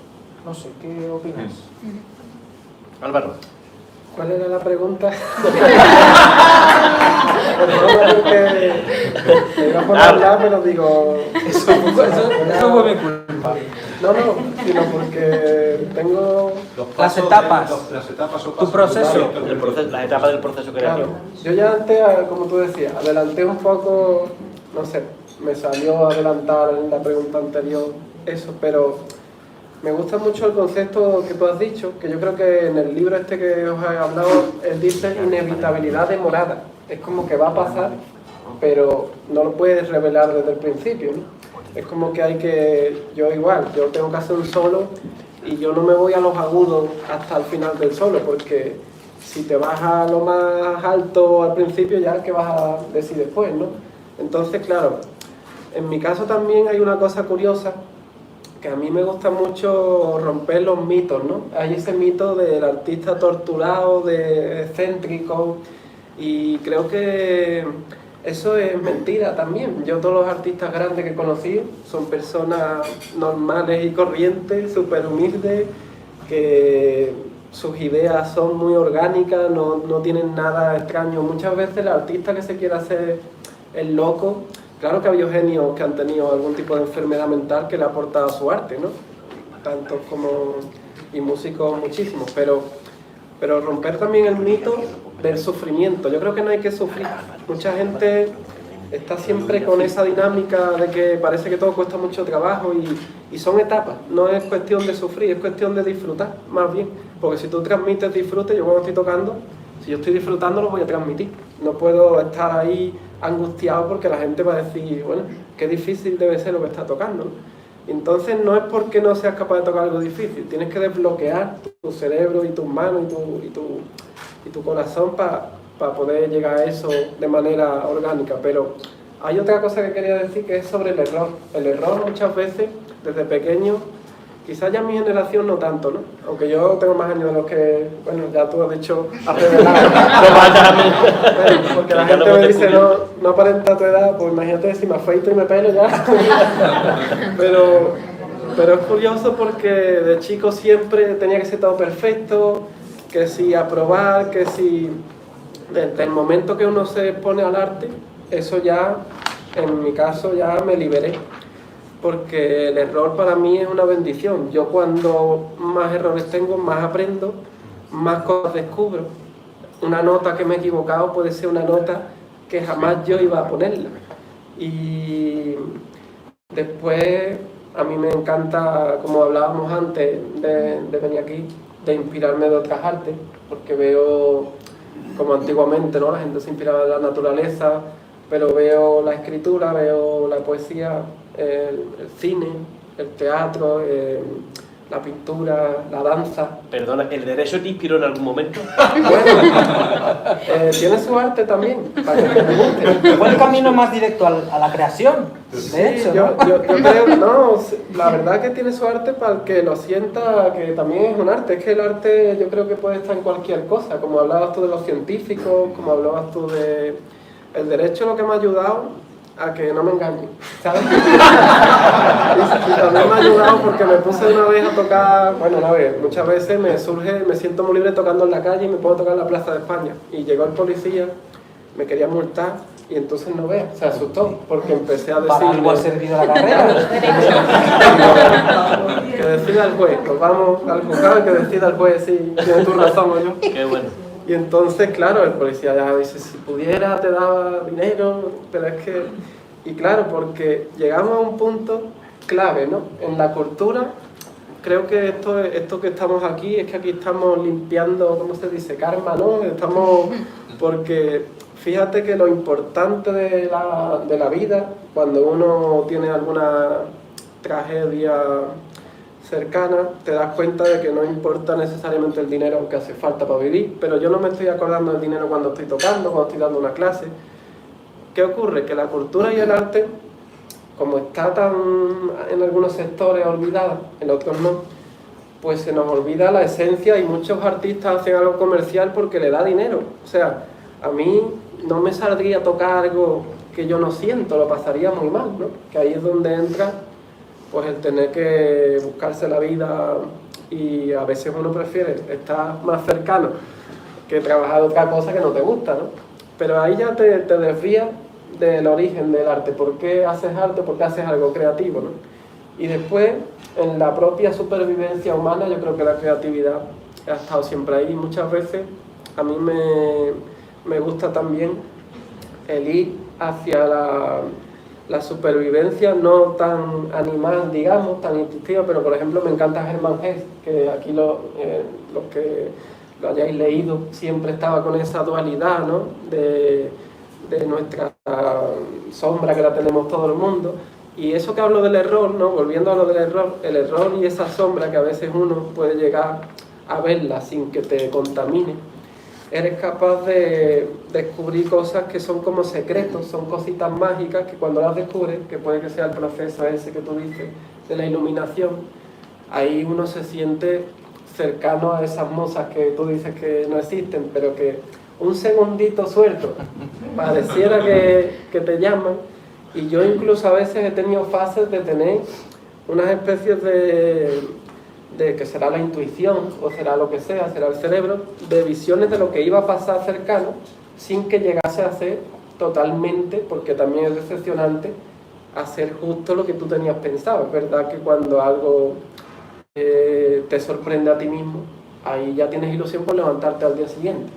No sé, ¿qué opinas? Álvaro. ¿Cuál era la pregunta? Perdón, porque me iba a poner a hablar, pero digo... Eso fue mi culpa. No, sino porque tengo... Las etapas. Las etapas son Tu proceso. La etapa del proceso creativo. Claro, yo ya antes, como tú decías, adelanté un poco, no sé, me salió adelantar en la pregunta anterior eso, pero me gusta mucho el concepto que tú has dicho, que yo creo que en el libro este que os he hablado, él dice inevitabilidad demorada. Es como que va a pasar, pero no lo puedes revelar desde el principio, ¿no? Es como que hay que, yo tengo que hacer un solo y yo no me voy a los agudos hasta el final del solo, porque si te vas a lo más alto al principio, ya es que vas a decir después, ¿no? Entonces, claro, en mi caso también hay una cosa curiosa, que a mí me gusta mucho romper los mitos, ¿no? Hay ese mito del artista torturado, de excéntrico, y creo que eso es mentira también. Yo todos los artistas grandes que he conocido son personas normales y corrientes, súper humildes, que sus ideas son muy orgánicas, no tienen nada extraño. Muchas veces el artista que se quiere hacer el loco, claro que ha habido genios que han tenido algún tipo de enfermedad mental que le ha aportado a su arte, ¿no? Tantos como... y músicos muchísimos, pero romper también el mito del sufrimiento. Yo creo que no hay que sufrir. Mucha gente está siempre con esa dinámica de que parece que todo cuesta mucho trabajo y son etapas. No es cuestión de sufrir, es cuestión de disfrutar, más bien. Porque si tú transmites disfrute, yo cuando estoy tocando, si yo estoy disfrutando lo voy a transmitir. No puedo estar ahí angustiado porque la gente va a decir, bueno, qué difícil debe ser lo que está tocando, ¿no? Entonces no es porque no seas capaz de tocar algo difícil, tienes que desbloquear tu cerebro y tus manos y tu corazón para poder llegar a eso de manera orgánica. Pero hay otra cosa que quería decir, que es sobre el error. El error muchas veces, desde pequeño, quizás ya en mi generación no tanto, ¿no? Aunque yo tengo más años de los que, bueno, ya tú has dicho, has revelado. Porque la gente me dice, no aparenta tu edad, pues imagínate si me afeito y me pelo ya. Pero es curioso porque de chico siempre tenía que ser todo perfecto, que si aprobar, que si... Desde el momento que uno se expone al arte, eso ya, en mi caso, ya me liberé. Porque el error para mí es una bendición. Yo cuando más errores tengo, más aprendo, más cosas descubro. Una nota que me he equivocado puede ser una nota que jamás yo iba a ponerla. Y después a mí me encanta, como hablábamos antes de venir aquí, de inspirarme de otras artes, porque veo, como antiguamente, ¿no? La gente se inspiraba en la naturaleza, pero veo la escritura, veo la poesía, el cine, el teatro, la pintura, la danza. Perdona, ¿el derecho te inspiró en algún momento? Bueno, tiene su arte también, para que me guste. Fue el camino más directo a la creación, de hecho, ¿no? Yo creo, no, la verdad que tiene su arte para el que lo sienta, que también es un arte. Es que el arte yo creo que puede estar en cualquier cosa, como hablabas tú de los científicos, como hablabas tú de... El derecho lo que me ha ayudado a que no me engañen, ¿sabes? Y también me ha ayudado porque me puse una vez a tocar, bueno, una vez, muchas veces me siento muy libre tocando en la calle y me puedo tocar en la Plaza de España. Y llegó el policía, me quería multar y entonces no veas, se asustó porque empecé a decir... Para algo ha servido la carrera. Que decida el juez, nos vamos al juzgado y que decida el juez si tiene tu razón o yo. Qué bueno. Y entonces, claro, el policía ya dice, si pudiera te daba dinero, pero es que... Y claro, porque llegamos a un punto clave, ¿no? En la cultura, creo que esto que estamos aquí, es que aquí estamos limpiando, ¿cómo se dice? Karma, ¿no? Estamos... Porque fíjate que lo importante de la vida, cuando uno tiene alguna tragedia cercana, te das cuenta de que no importa necesariamente el dinero, aunque hace falta para vivir, pero yo no me estoy acordando del dinero cuando estoy tocando, cuando estoy dando una clase. ¿Qué ocurre? Que la cultura y el arte, como está tan en algunos sectores olvidada, en otros no, pues se nos olvida la esencia y muchos artistas hacen algo comercial porque le da dinero. O sea, a mí no me saldría a tocar algo que yo no siento, lo pasaría muy mal, ¿no? Que ahí es donde entra pues el tener que buscarse la vida y a veces uno prefiere estar más cercano que trabajar otra cosa que no te gusta, ¿no? Pero ahí ya te desvías del origen del arte, por qué haces arte, por qué haces algo creativo, ¿no? Y después, en la propia supervivencia humana, yo creo que la creatividad ha estado siempre ahí. Muchas veces a mí me gusta también el ir hacia la supervivencia no tan animal, digamos, tan instintiva, pero por ejemplo me encanta Hermann Hesse, que aquí los que lo hayáis leído siempre estaba con esa dualidad, ¿no? de nuestra sombra, que la tenemos todo el mundo. Y eso que hablo del error, ¿no? Volviendo a lo del error, el error y esa sombra que a veces uno puede llegar a verla sin que te contamine, eres capaz de descubrir cosas que son como secretos, son cositas mágicas que cuando las descubres, que puede que sea el proceso ese que tú dices de la iluminación, ahí uno se siente cercano a esas musas que tú dices que no existen, pero que un segundito suelto pareciera que te llaman. Y yo incluso a veces he tenido fases de tener unas especies de que será la intuición o será lo que sea, será el cerebro, de visiones de lo que iba a pasar cercano sin que llegase a ser totalmente, porque también es decepcionante, hacer justo lo que tú tenías pensado. Es verdad que cuando algo te sorprende a ti mismo, ahí ya tienes ilusión por levantarte al día siguiente.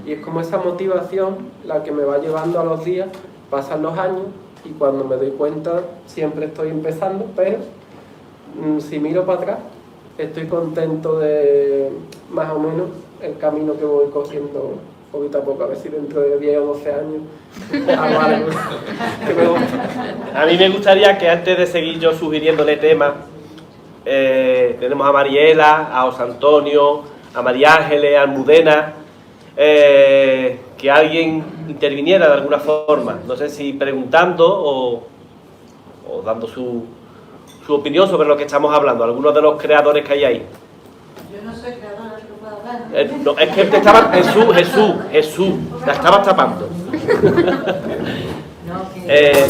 Y es como esa motivación la que me va llevando a los días, pasan los años y cuando me doy cuenta siempre estoy empezando, pero si miro para atrás estoy contento de más o menos el camino que voy cogiendo poquito a poco, a ver si dentro de 10 o 12 años hago algo que me gusta. A mí me gustaría que antes de seguir yo sugiriéndole temas, tenemos a Mariela, a José Antonio, a María Ángeles, a Almudena, que alguien interviniera de alguna forma, no sé si preguntando o dando su opinión sobre lo que estamos hablando, algunos de los creadores que hay ahí. Yo no soy creadora, no puedo hablar. No, es que te estaba, Jesús, la estabas tapando. No, que...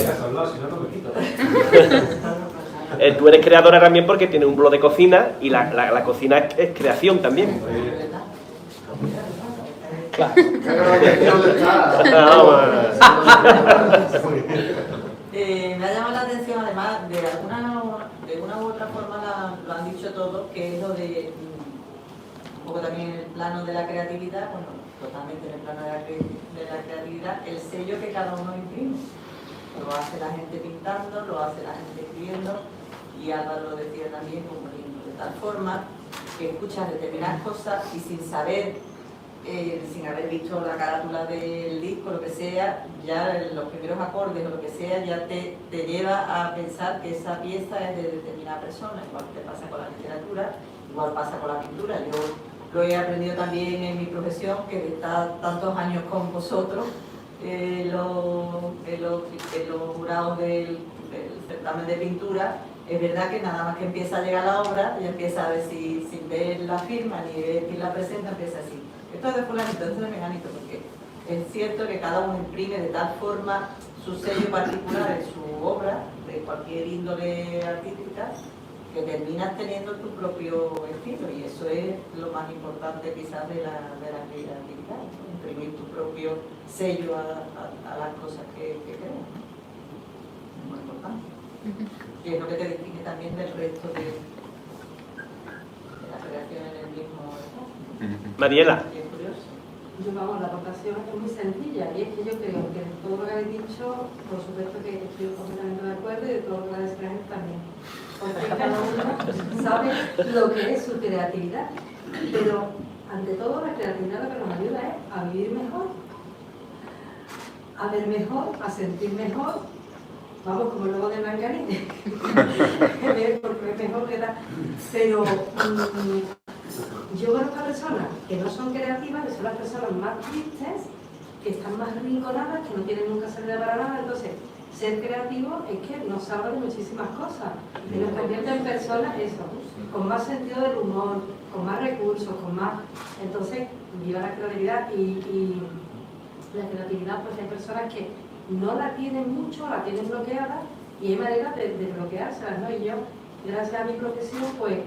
Tú eres creadora también porque tienes un blog de cocina y la cocina es creación también. Claro. Me ha llamado la atención, además, de una u otra forma lo han dicho todos, que es lo de, un poco también en el plano de la creatividad, bueno, totalmente en el plano de la creatividad, el sello que cada uno imprime. Lo hace la gente pintando, lo hace la gente escribiendo, y Álvaro lo decía también como lindo, de tal forma que escuchas determinadas cosas y sin saber, sin haber visto la carátula del disco, lo que sea, ya los primeros acordes o lo que sea, ya te lleva a pensar que esa pieza es de determinada persona. Igual te pasa con la literatura, igual pasa con la pintura. Yo lo he aprendido también en mi profesión, que está tantos años con vosotros, en los jurados del certamen de pintura. Es verdad que nada más que empieza a llegar la obra, ya empieza a decir, sin ver la firma ni ver quién la presenta, empieza así. Esto es de fulanito, esto es de menganito, porque es cierto que cada uno imprime de tal forma su sello particular en su obra, de cualquier índole artística, que terminas teniendo tu propio estilo, y eso es lo más importante quizás de la creatividad, ¿no? Imprimir tu propio sello a las cosas que creas. Es muy importante. Y es lo que te distingue también del resto de la creación en el mismo estado. Mariela. Es curioso. Yo, vamos, la aportación es muy sencilla, y es que yo creo que todo lo que habéis dicho, por supuesto que estoy completamente de acuerdo, y de todo lo que habéis dicho también. Porque cada uno sabe lo que es su creatividad, pero ante todo la creatividad lo que nos ayuda es a vivir mejor, a ver mejor, a sentir mejor, vamos, como luego de Margarita, porque es mejor que da, pero yo conozco a personas que no son creativas, que son las personas más tristes, que están más rinconadas, que no tienen nunca salida para nada. Entonces, ser creativo es que nos salva de muchísimas cosas, y nos convierte en personas, eso, con más sentido del humor, con más recursos, con más... Entonces, viva la creatividad, y la creatividad, pues hay personas que no la tienen mucho, la tienen bloqueada, y hay maneras de bloqueárselas, ¿no? Y yo, gracias a mi profesión, pues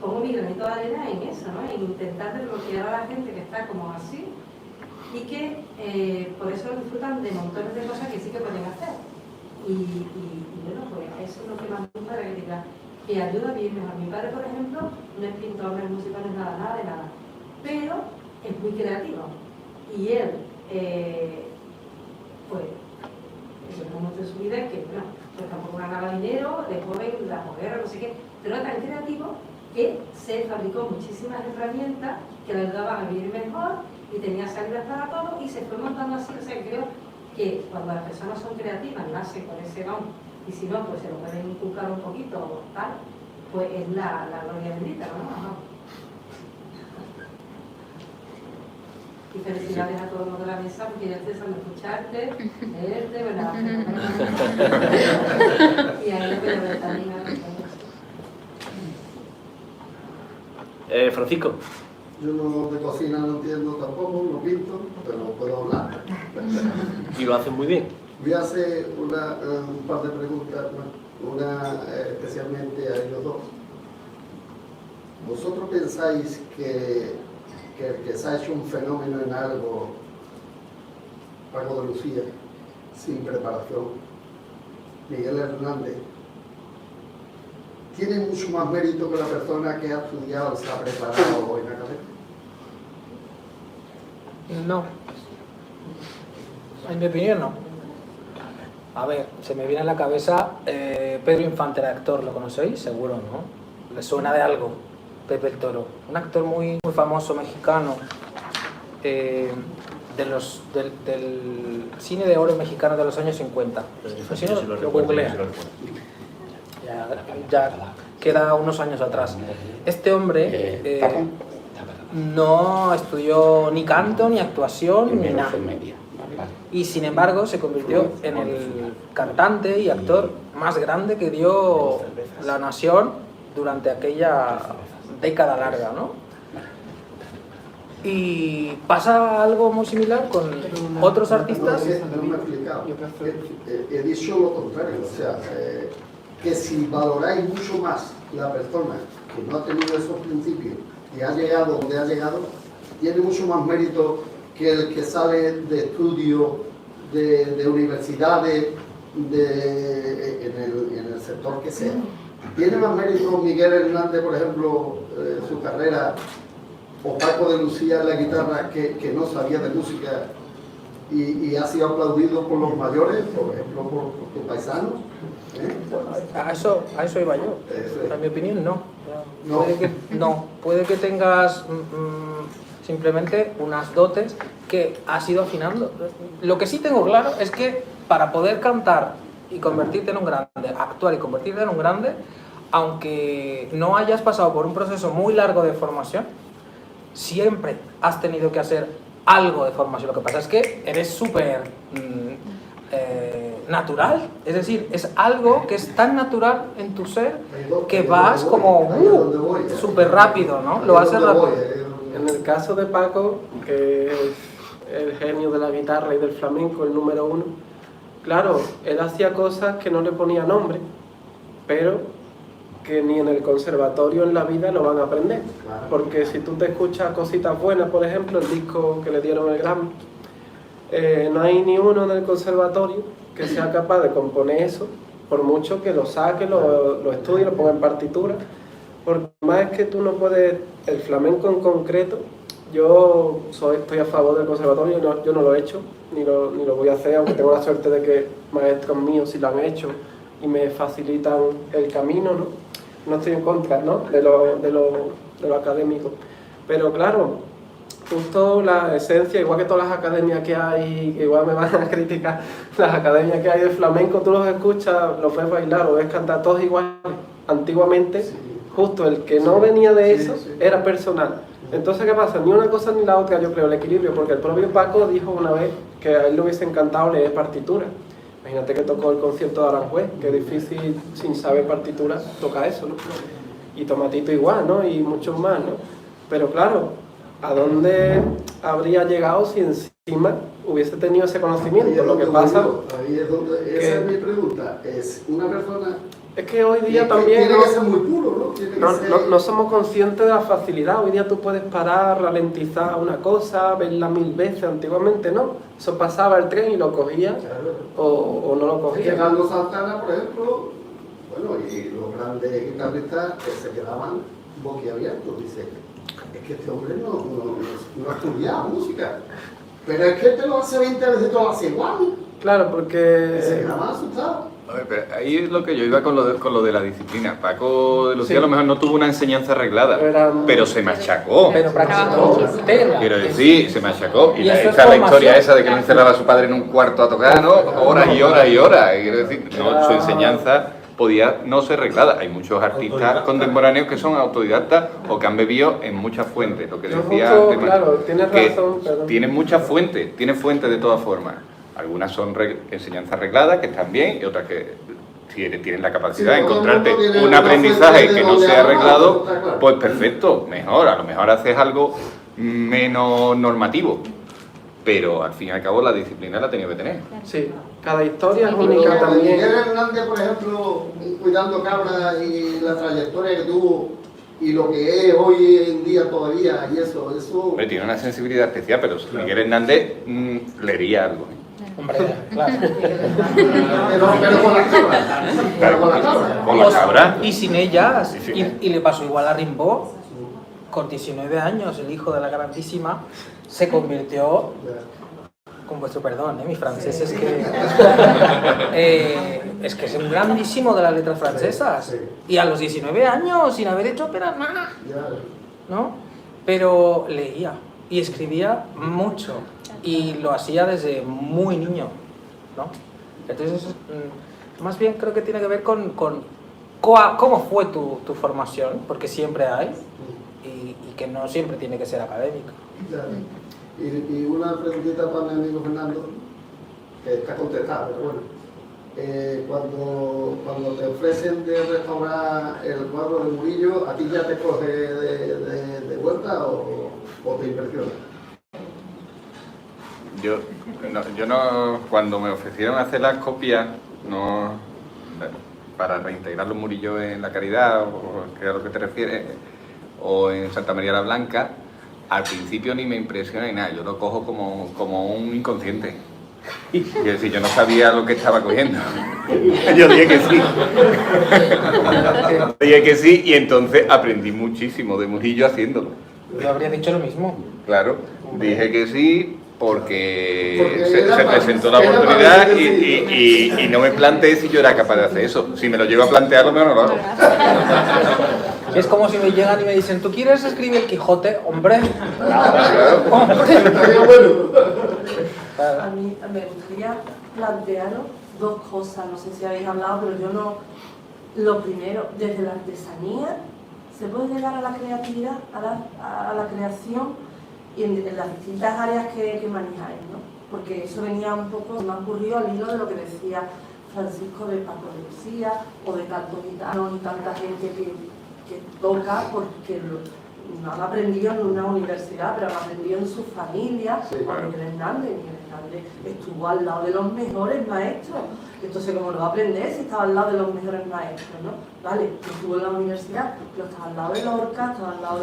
pongo mi granito de arena en eso, ¿no? En intentar desbloquear a la gente que está como así y que por eso disfrutan de montones de cosas que sí que pueden hacer. Y bueno, pues eso es lo que más me gusta de la crítica, que ayuda a vivir mejor. Mi padre, por ejemplo, no es pintor, no es músico, no es nada de nada, pero es muy creativo. Y él, pues, eso es mucho en su vida, que bueno, pues tampoco ganaba dinero, de joven, la guerra, no sé qué, pero era tan creativo que se fabricó muchísimas herramientas que le ayudaban a vivir mejor y tenía salidas para todo y se fue montando así. O sea, creo que cuando las personas son creativas, nacen con ese don, y si no, pues se lo pueden inculcar un poquito o tal, pues es la gloria bendita, ¿no? Y felicidades a todo el mundo de la mesa, porque ya estoy deseando escucharte, leerte, ¿verdad? Y a él, pero también a Francisco. Yo no de cocina no entiendo tampoco, no pinto, pero puedo hablar. Y lo hacen muy bien. Voy a hacer un par de preguntas, una especialmente a ellos dos. ¿Vosotros pensáis que el que se ha hecho un fenómeno en algo, Paco de Lucía, sin preparación, Miguel Hernández, tiene mucho más mérito que la persona que ha estudiado, se ha preparado en la cabeza? No. En mi opinión, no. A ver, se me viene a la cabeza Pedro Infante, el actor, ¿lo conocéis? Seguro, ¿no? ¿Le suena de algo? Pepe el Toro. Un actor muy famoso mexicano del cine de oro mexicano de los años 50. Si no, lo googlea. Ya queda unos años atrás. Este hombre no estudió ni canto, ni actuación, ni nada. Y sin embargo se convirtió en el cantante y actor más grande que dio la nación durante aquella década larga, ¿no? Y pasa algo muy similar con otros artistas. No me he explicado. He dicho lo contrario, o sea, que si valoráis mucho más la persona que no ha tenido esos principios y ha llegado donde ha llegado, tiene mucho más mérito que el que sale de estudio, de universidades, en el sector que sea. ¿Tiene más mérito Miguel Hernández, por ejemplo, su carrera, o Paco de Lucía en la guitarra, que no sabía de música y ha sido aplaudido por los mayores, por ejemplo, por tus paisanos? A eso iba yo. En mi opinión, no. No. Puede que tengas simplemente unas dotes que has ido afinando. Lo que sí tengo claro es que para poder cantar y convertirte en un grande, actuar y convertirte en un grande, aunque no hayas pasado por un proceso muy largo de formación, siempre has tenido que hacer algo de formación. Lo que pasa es que eres súper natural, es decir, es algo que es tan natural en tu ser que vas como súper rápido, ¿no? Lo haces rápido. En el caso de Paco, que es el genio de la guitarra y del flamenco, el número uno, claro, él hacía cosas que no le ponía nombre, pero que ni en el conservatorio en la vida lo van a aprender. Porque si tú te escuchas cositas buenas, por ejemplo, el disco que le dieron el Grammy, no hay ni uno en el conservatorio que sea capaz de componer eso, por mucho que lo saque, lo estudie, lo ponga en partitura, porque más es que tú no puedes, el flamenco en concreto, yo estoy a favor del conservatorio, yo no lo he hecho, ni lo voy a hacer, aunque tengo la suerte de que maestros míos sí lo han hecho y me facilitan el camino, ¿no? No estoy en contra, ¿no? de lo académico, pero claro, justo la esencia, igual que todas las academias que hay, igual me van a criticar, las academias que hay de flamenco, tú los escuchas, los ves bailar, los ves cantar todos iguales. Antiguamente, justo el que no venía de eso era personal. Entonces, ¿qué pasa? Ni una cosa ni la otra, yo creo, el equilibrio, porque el propio Paco dijo una vez que a él le hubiese encantado leer partitura. Imagínate que tocó el concierto de Aranjuez, que es difícil, sin saber partitura, toca eso, ¿no? Y Tomatito igual, ¿no? Y muchos más, ¿no? Pero claro, ¿a dónde habría llegado si encima hubiese tenido ese conocimiento? Lo que pasa... Ahí es donde, esa es mi pregunta. Es una persona Es que hoy día también tiene que ser muy puro, ¿no? Tiene que ser... no somos conscientes de la facilidad. Hoy día tú puedes parar, ralentizar una cosa, verla 1000 veces. Antiguamente no. Eso pasaba el tren y lo cogía o no lo cogía. Carlos Santana, por ejemplo, bueno, y los grandes guitarristas que se quedaban boquiabiertos. Dice, es que este hombre no ha estudiado música. Pero es que te lo hace 20 veces, todo lo hace igual. Claro, porque... Se quedaban asustados. A ver, pero ahí es lo que yo iba con lo de la disciplina. Paco de Lucía a lo mejor no tuvo una enseñanza arreglada, pero se machacó. Pero practicó. Quiero decir, se machacó. Y eso es está la historia formación. esa de que lo encerraba a su padre en un cuarto a tocar, ¿no? Horas y horas y horas. Quiero decir, no, su enseñanza podía no ser reglada. Hay muchos artistas contemporáneos que son autodidactas o que han bebido en muchas fuentes. Lo que decía antes, claro, tienes que razón, pero... tienen muchas fuentes, tienen fuentes de todas formas. Algunas son enseñanzas regladas, que están bien, y otras que tienen la capacidad de encontrarte un aprendizaje que no sea arreglado, pues perfecto, mejor. A lo mejor haces algo menos normativo, pero al fin y al cabo la disciplina la ha tenido que tener. Sí, cada historia es Pero única también. Miguel Hernández, por ejemplo, cuidando cabras y la trayectoria que tuvo y lo que es hoy en día todavía, y eso... Hombre, tiene una sensibilidad especial, pero Miguel Hernández leería algo. Hombre, claro. Pero con las cabras. Pero con las cabras. Con la cabra. Y sin ellas. Sí. Y le pasó igual a Rimbaud. Con 19 años, el hijo de la grandísima, se convirtió, con vuestro perdón, mi francés es que es un grandísimo de las letras francesas. Y a los 19 años, sin haber hecho apenas nada, ¿no? Pero leía y escribía mucho. Y lo hacía desde muy niño, ¿no? Entonces, más bien creo que tiene que ver con cómo fue tu formación, porque siempre hay, y que no siempre tiene que ser académico. Y una preguntita para mi amigo Fernando, que está contestada, pero bueno. Cuando te ofrecen de restaurar el cuadro de Murillo, ¿a ti ya te coge de vuelta o te impresiona? Yo no, cuando me ofrecieron hacer las copias, no, para reintegrar los Murillo en La Caridad, o que a lo que te refieres, o en Santa María la Blanca, al principio ni me impresiona ni nada, yo lo cojo como un inconsciente. Es decir, yo no sabía lo que estaba cogiendo. Yo dije que sí. Dije que sí, y entonces aprendí muchísimo de Murillo haciéndolo. Yo habría dicho lo mismo. Claro, dije que sí porque se presentó la oportunidad y no me planteé si yo era capaz de hacer eso. Si me lo llego a plantear, a lo mejor no lo hago. Es como si me llegan y me dicen, ¿tú quieres escribir el Quijote? Hombre. A mí me gustaría plantearos dos cosas, no sé si habéis hablado, pero yo no... Lo primero, desde la artesanía se puede llegar a la creatividad, a la creación y en las distintas áreas que manejáis, ¿no? Porque eso venía un poco, me ha ocurrido al hilo de lo que decía Francisco de Paco de Lucía o de tantos gitanos y tanta gente que toca porque no han aprendido en una universidad, pero han aprendido en su familia, a Miguel Hernández. Miguel Hernández estuvo al lado de los mejores maestros. Entonces, ¿cómo lo va a aprender si estaba al lado de los mejores maestros, no? Vale, no estuvo en la universidad, pero estaba al lado de Lorca, estaba al lado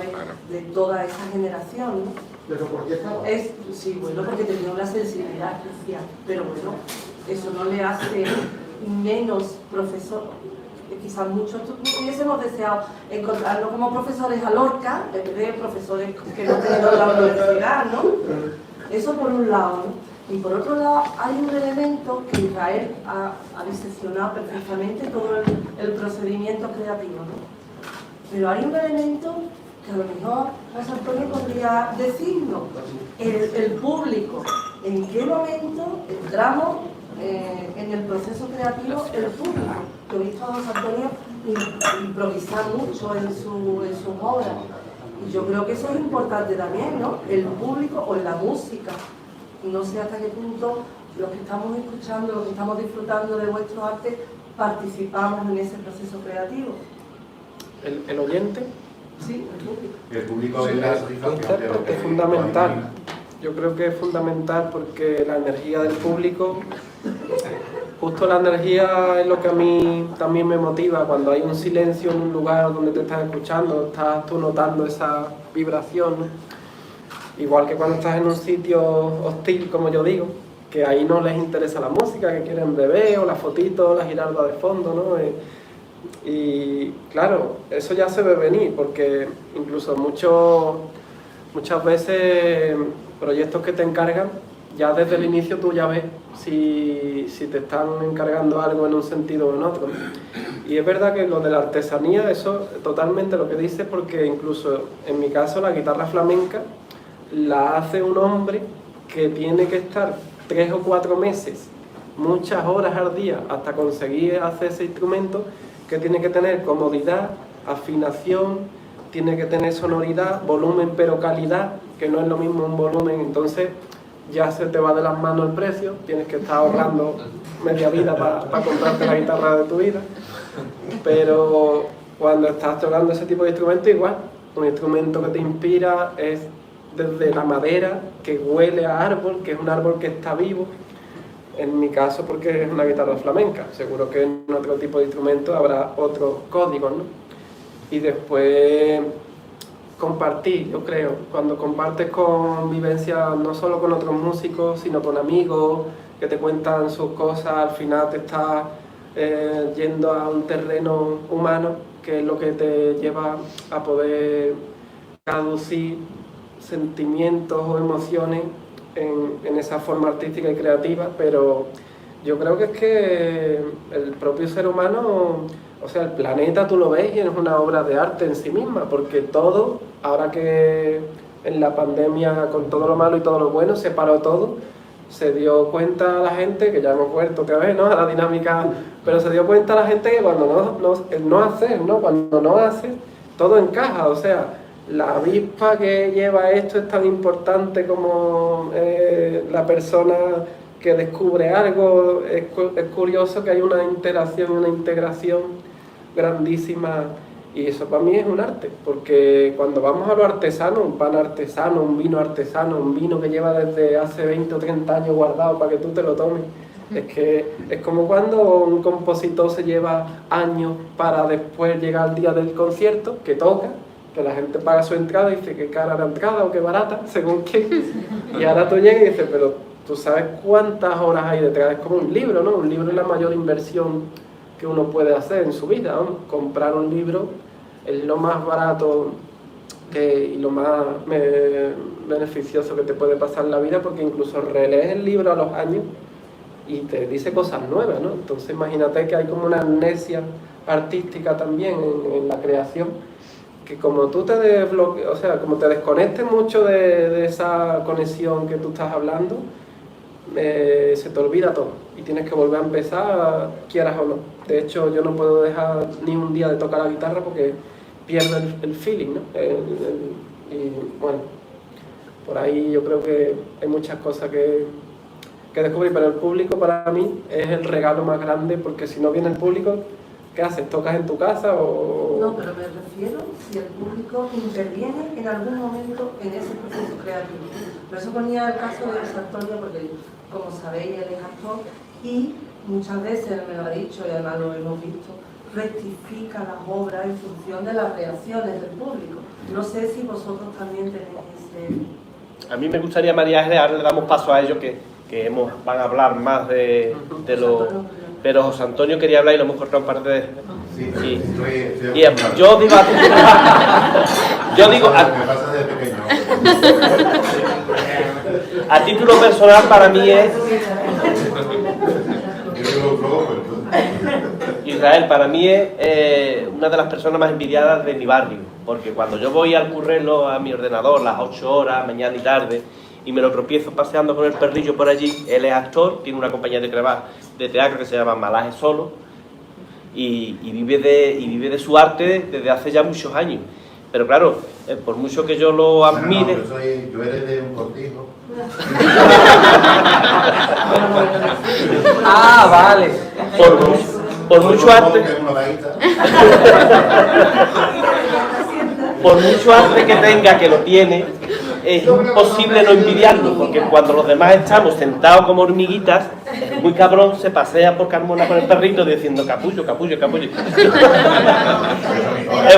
de toda esa generación, ¿no? ¿Pero por qué estaba? Sí, bueno, porque tenía una sensibilidad especial, pero bueno, eso no le hace menos profesor. Quizás muchos hubiésemos deseado encontrarlo como profesores a Lorca, en vez de profesores que no tenían en la universidad, ¿no? Eso por un lado, ¿no? Y por otro lado, hay un elemento que Israel ha diseccionado perfectamente todo el procedimiento creativo, ¿no? Pero hay un elemento que a lo mejor José Antonio podría decirnos, el público. ¿En qué momento entramos en el proceso creativo el público? Que he visto a José Antonio improvisar mucho en sus obras. Y yo creo que eso es importante también, ¿no? El público o la música. No sé hasta qué punto los que estamos escuchando, los que estamos disfrutando de vuestro arte, participamos en ese proceso creativo. ¿El oyente? Sí, el público. El público es la satisfacción de lo que Es fundamental. Yo creo que es fundamental porque la energía del público justo la energía es lo que a mí también me motiva. Cuando hay un silencio en un lugar donde te estás escuchando, estás tú notando esa vibración, ¿no? Igual que cuando estás en un sitio hostil, como yo digo, que ahí no les interesa la música, que quieren beber, o la fotito, la giralda de fondo, ¿no? Y claro, eso ya se ve venir, porque incluso muchas veces proyectos que te encargan, ya desde el inicio tú ya ves si te están encargando algo en un sentido o en otro. Y es verdad que lo de la artesanía, eso totalmente lo que dices, porque incluso en mi caso la guitarra flamenca la hace un hombre que tiene que estar 3 o 4 meses, muchas horas al día, hasta conseguir hacer ese instrumento, que tiene que tener comodidad, afinación, tiene que tener sonoridad, volumen pero calidad, que no es lo mismo un volumen. Entonces ya se te va de las manos el precio, tienes que estar ahorrando media vida para comprarte la guitarra de tu vida. Pero cuando estás tocando ese tipo de instrumento, igual, un instrumento que te inspira es desde la madera, que huele a árbol, que es un árbol que está vivo. En mi caso, porque es una guitarra flamenca, seguro que en otro tipo de instrumento habrá otros códigos, ¿no? Y después compartir, yo creo, cuando compartes con vivencias no solo con otros músicos, sino con amigos que te cuentan sus cosas, al final te estás yendo a un terreno humano, que es lo que te lleva a poder traducir sentimientos o emociones en esa forma artística y creativa. Pero yo creo que es que el propio ser humano, o sea, el planeta tú lo ves y es una obra de arte en sí misma, porque todo, ahora que en la pandemia con todo lo malo y todo lo bueno se paró todo, se dio cuenta la gente, que ya hemos vuelto otra vez, ¿no?, a la dinámica, pero se dio cuenta la gente que cuando no haces, ¿no?, cuando no haces, todo encaja. O sea, la avispa que lleva esto es tan importante como la persona que descubre algo. Es curioso que hay una interacción, una integración grandísima, y eso para mí es un arte, porque cuando vamos a lo artesano, un pan artesano, un vino artesano, un vino que lleva desde hace 20 o 30 años guardado para que tú te lo tomes, es que es como cuando un compositor se lleva años para después llegar al día del concierto, que toca, que la gente paga su entrada y dice que cara la entrada o que barata, según quién, y ahora tú llegas y dices, pero tú sabes cuántas horas hay detrás. Es como un libro, ¿no? Un libro es la mayor inversión que uno puede hacer en su vida, ¿no? Comprar un libro es lo más barato y lo más beneficioso que te puede pasar en la vida, porque incluso relees el libro a los años y te dice cosas nuevas, ¿no? Entonces imagínate que hay como una amnesia artística también en la creación, que como tú te desbloqueas, o sea, como te desconectes mucho de esa conexión que tú estás hablando, se te olvida todo y tienes que volver a empezar, quieras o no. De hecho, yo no puedo dejar ni un día de tocar la guitarra porque pierdo el feeling, ¿no? Y bueno, por ahí yo creo que hay muchas cosas que descubrir, pero el público para mí es el regalo más grande, porque si no viene el público, ¿qué haces? ¿Tocas en tu casa o...? No, pero me refiero si el público interviene en algún momento en ese proceso creativo. Por eso ponía el caso de José Antonio, porque como sabéis él es actor y muchas veces, me lo ha dicho y además lo hemos visto, rectifica las obras en función de las reacciones del público. No sé si vosotros también tenéis ese... A mí me gustaría, María Ángeles, ahora le damos paso a ellos que van a hablar más de lo... Pero José Antonio quería hablar y lo hemos cortado un par de veces. Sí, estoy y yo digo me pasa desde pequeño. a título personal, para mí es... Israel, para mí es una de las personas más envidiadas de mi barrio, porque cuando yo voy al currelo a mi ordenador las 8 horas, mañana y tarde, y me lo tropiezo paseando con el perrillo por allí, él es actor, tiene una compañía de teatro que se llama Malaje Solo, y vive de su arte desde hace ya muchos años. Pero claro, por mucho que yo lo admire... No, yo heredé un cortijo. Ah, vale. Por mucho arte... Por mucho arte que tenga, que lo tiene, es imposible no envidiarlo, porque cuando los demás estamos sentados como hormiguitas, muy cabrón se pasea por Carmona con el perrito diciendo capullo, capullo, capullo. Es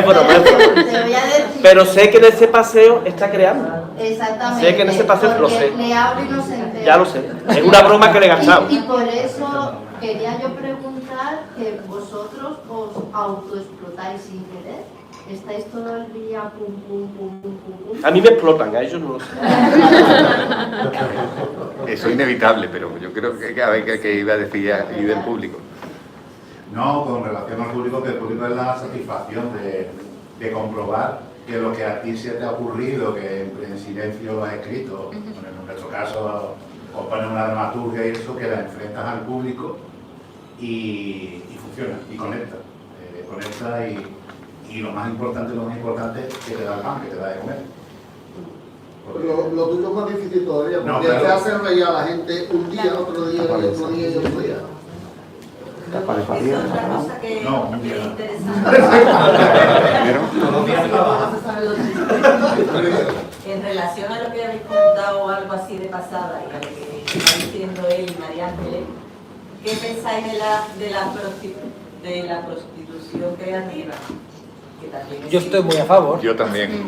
broma, es broma. Te voy a decir. Pero sé que en ese paseo está creando. Exactamente. Sé que en ese paseo lo porque sé. le hablo y no se entera. Ya lo sé. Es una broma que le he gastado. Y por eso quería yo preguntar que vosotros os autoexplotáis sin querer. ¿Estáis todo el día pum, pum, pum, pum, pum, pum? A mí me explotan, a ellos no lo sé. Eso es inevitable, pero yo creo que iba a decir ya, y del público. No, con relación al público, que el público es la satisfacción de comprobar que lo que a ti se te ha ocurrido, que en silencio lo has escrito, bueno, en nuestro caso, os pones una dramaturgia y eso, que la enfrentas al público y funciona, y conecta. Conecta y lo más importante, que te da el pan, que te da de comer. Lo tuyo es más difícil todavía, porque No, te claro. hace reír a la gente un día, otro día, y otro día, y otro día. Eso es otra cosa que No, que es no. interesante. En relación a lo que habéis contado, algo así de pasada, y a lo que está diciendo él y María Ángeles, ¿qué pensáis de la prostitución creativa? Que también Yo estoy muy a favor. Yo también.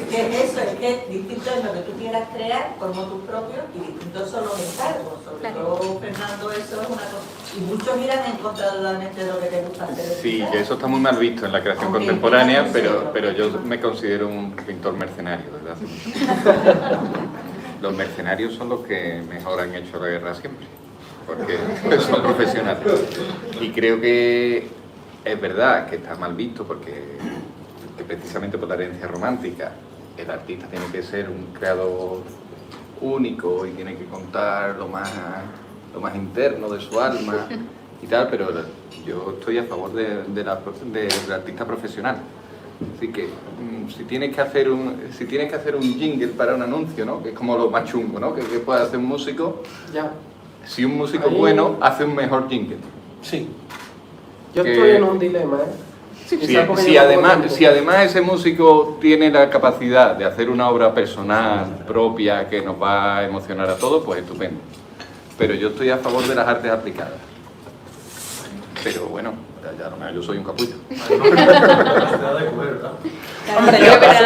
que eso es que distinto es lo que tú quieras crear como tus propios y distintos son los encargos. Sobre todo, Fernando, eso es una cosa. Y muchos irán en contra totalmente de lo que te gusta hacer. Sí, que eso está muy mal visto en la creación Aunque contemporánea, quieras pero yo me considero un pintor mercenario desde hace mucho. Los mercenarios son los que mejor han hecho la guerra siempre, porque son profesionales. Y creo que es verdad que está mal visto porque que precisamente por la herencia romántica el artista tiene que ser un creador único y tiene que contar lo más interno de su alma y tal, pero yo estoy a favor del artista profesional. Así que si tienes que hacer un jingle para un anuncio, ¿no? Que es como lo más chungo, ¿no? Que puede hacer un músico. Ya. Si un músico Ahí- bueno hace un mejor jingle. Sí. Yo Que- estoy en un dilema, ¿eh? Quizá porque Si llevo poco tiempo. además ese músico tiene la capacidad de hacer una obra personal, propia, que nos va a emocionar a todos, pues estupendo. Pero yo estoy a favor de las artes aplicadas. Pero bueno, ya lo mejor yo soy un capullo.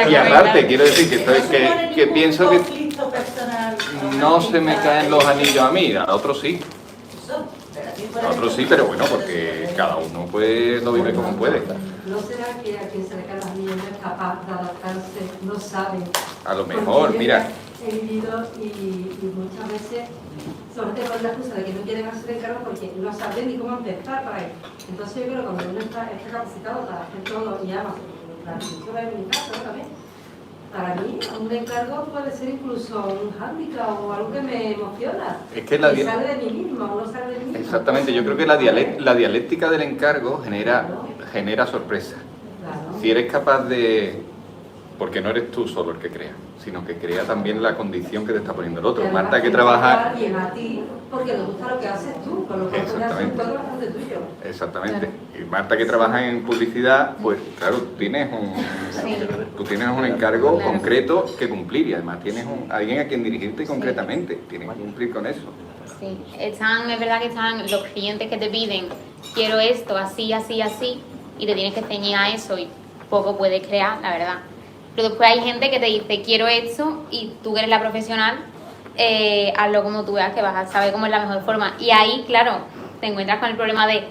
Y aparte, quiero decir que pienso que no se me caen los anillos a mí, a otros sí. A otros sí, pero bueno, porque cada uno pues lo vive como puede. ¿No será que a quien se le caen las niñas no es capaz de adaptarse, no sabe? A lo mejor, Porque mira. He vivido y muchas veces, sobre todo con la excusa de que no quieren hacer encargo porque no saben ni cómo empezar para él. Entonces yo creo que cuando uno está capacitado para hacer todo y además la atención de mi caso también, para mí un encargo puede ser incluso un hándicap o algo que me emociona. Es que la que sale de mí misma o no sale de mí misma. Exactamente, yo creo que la dialéctica del encargo genera sorpresa. Claro. Si eres capaz de... Porque no eres tú solo el que crea, sino que crea también la condición que te está poniendo el otro. Y Marta, además que trabaja... bien a ti, porque te gusta lo que haces tú, con lo que puedes hacer todo bastante tuyo. Exactamente. Y Marta, que trabaja en publicidad, pues claro, tú tienes un encargo concreto que cumplir y además tienes alguien a quien dirigirte concretamente. Tienes que cumplir con eso. Sí, es verdad que están los clientes que te piden, quiero esto, así, así, así, y te tienes que ceñir a eso y poco puedes crear, la verdad. Pero después hay gente que te dice, quiero esto, y tú que eres la profesional, hazlo como tú veas, que vas a saber cómo es la mejor forma. Y ahí, claro, te encuentras con el problema de,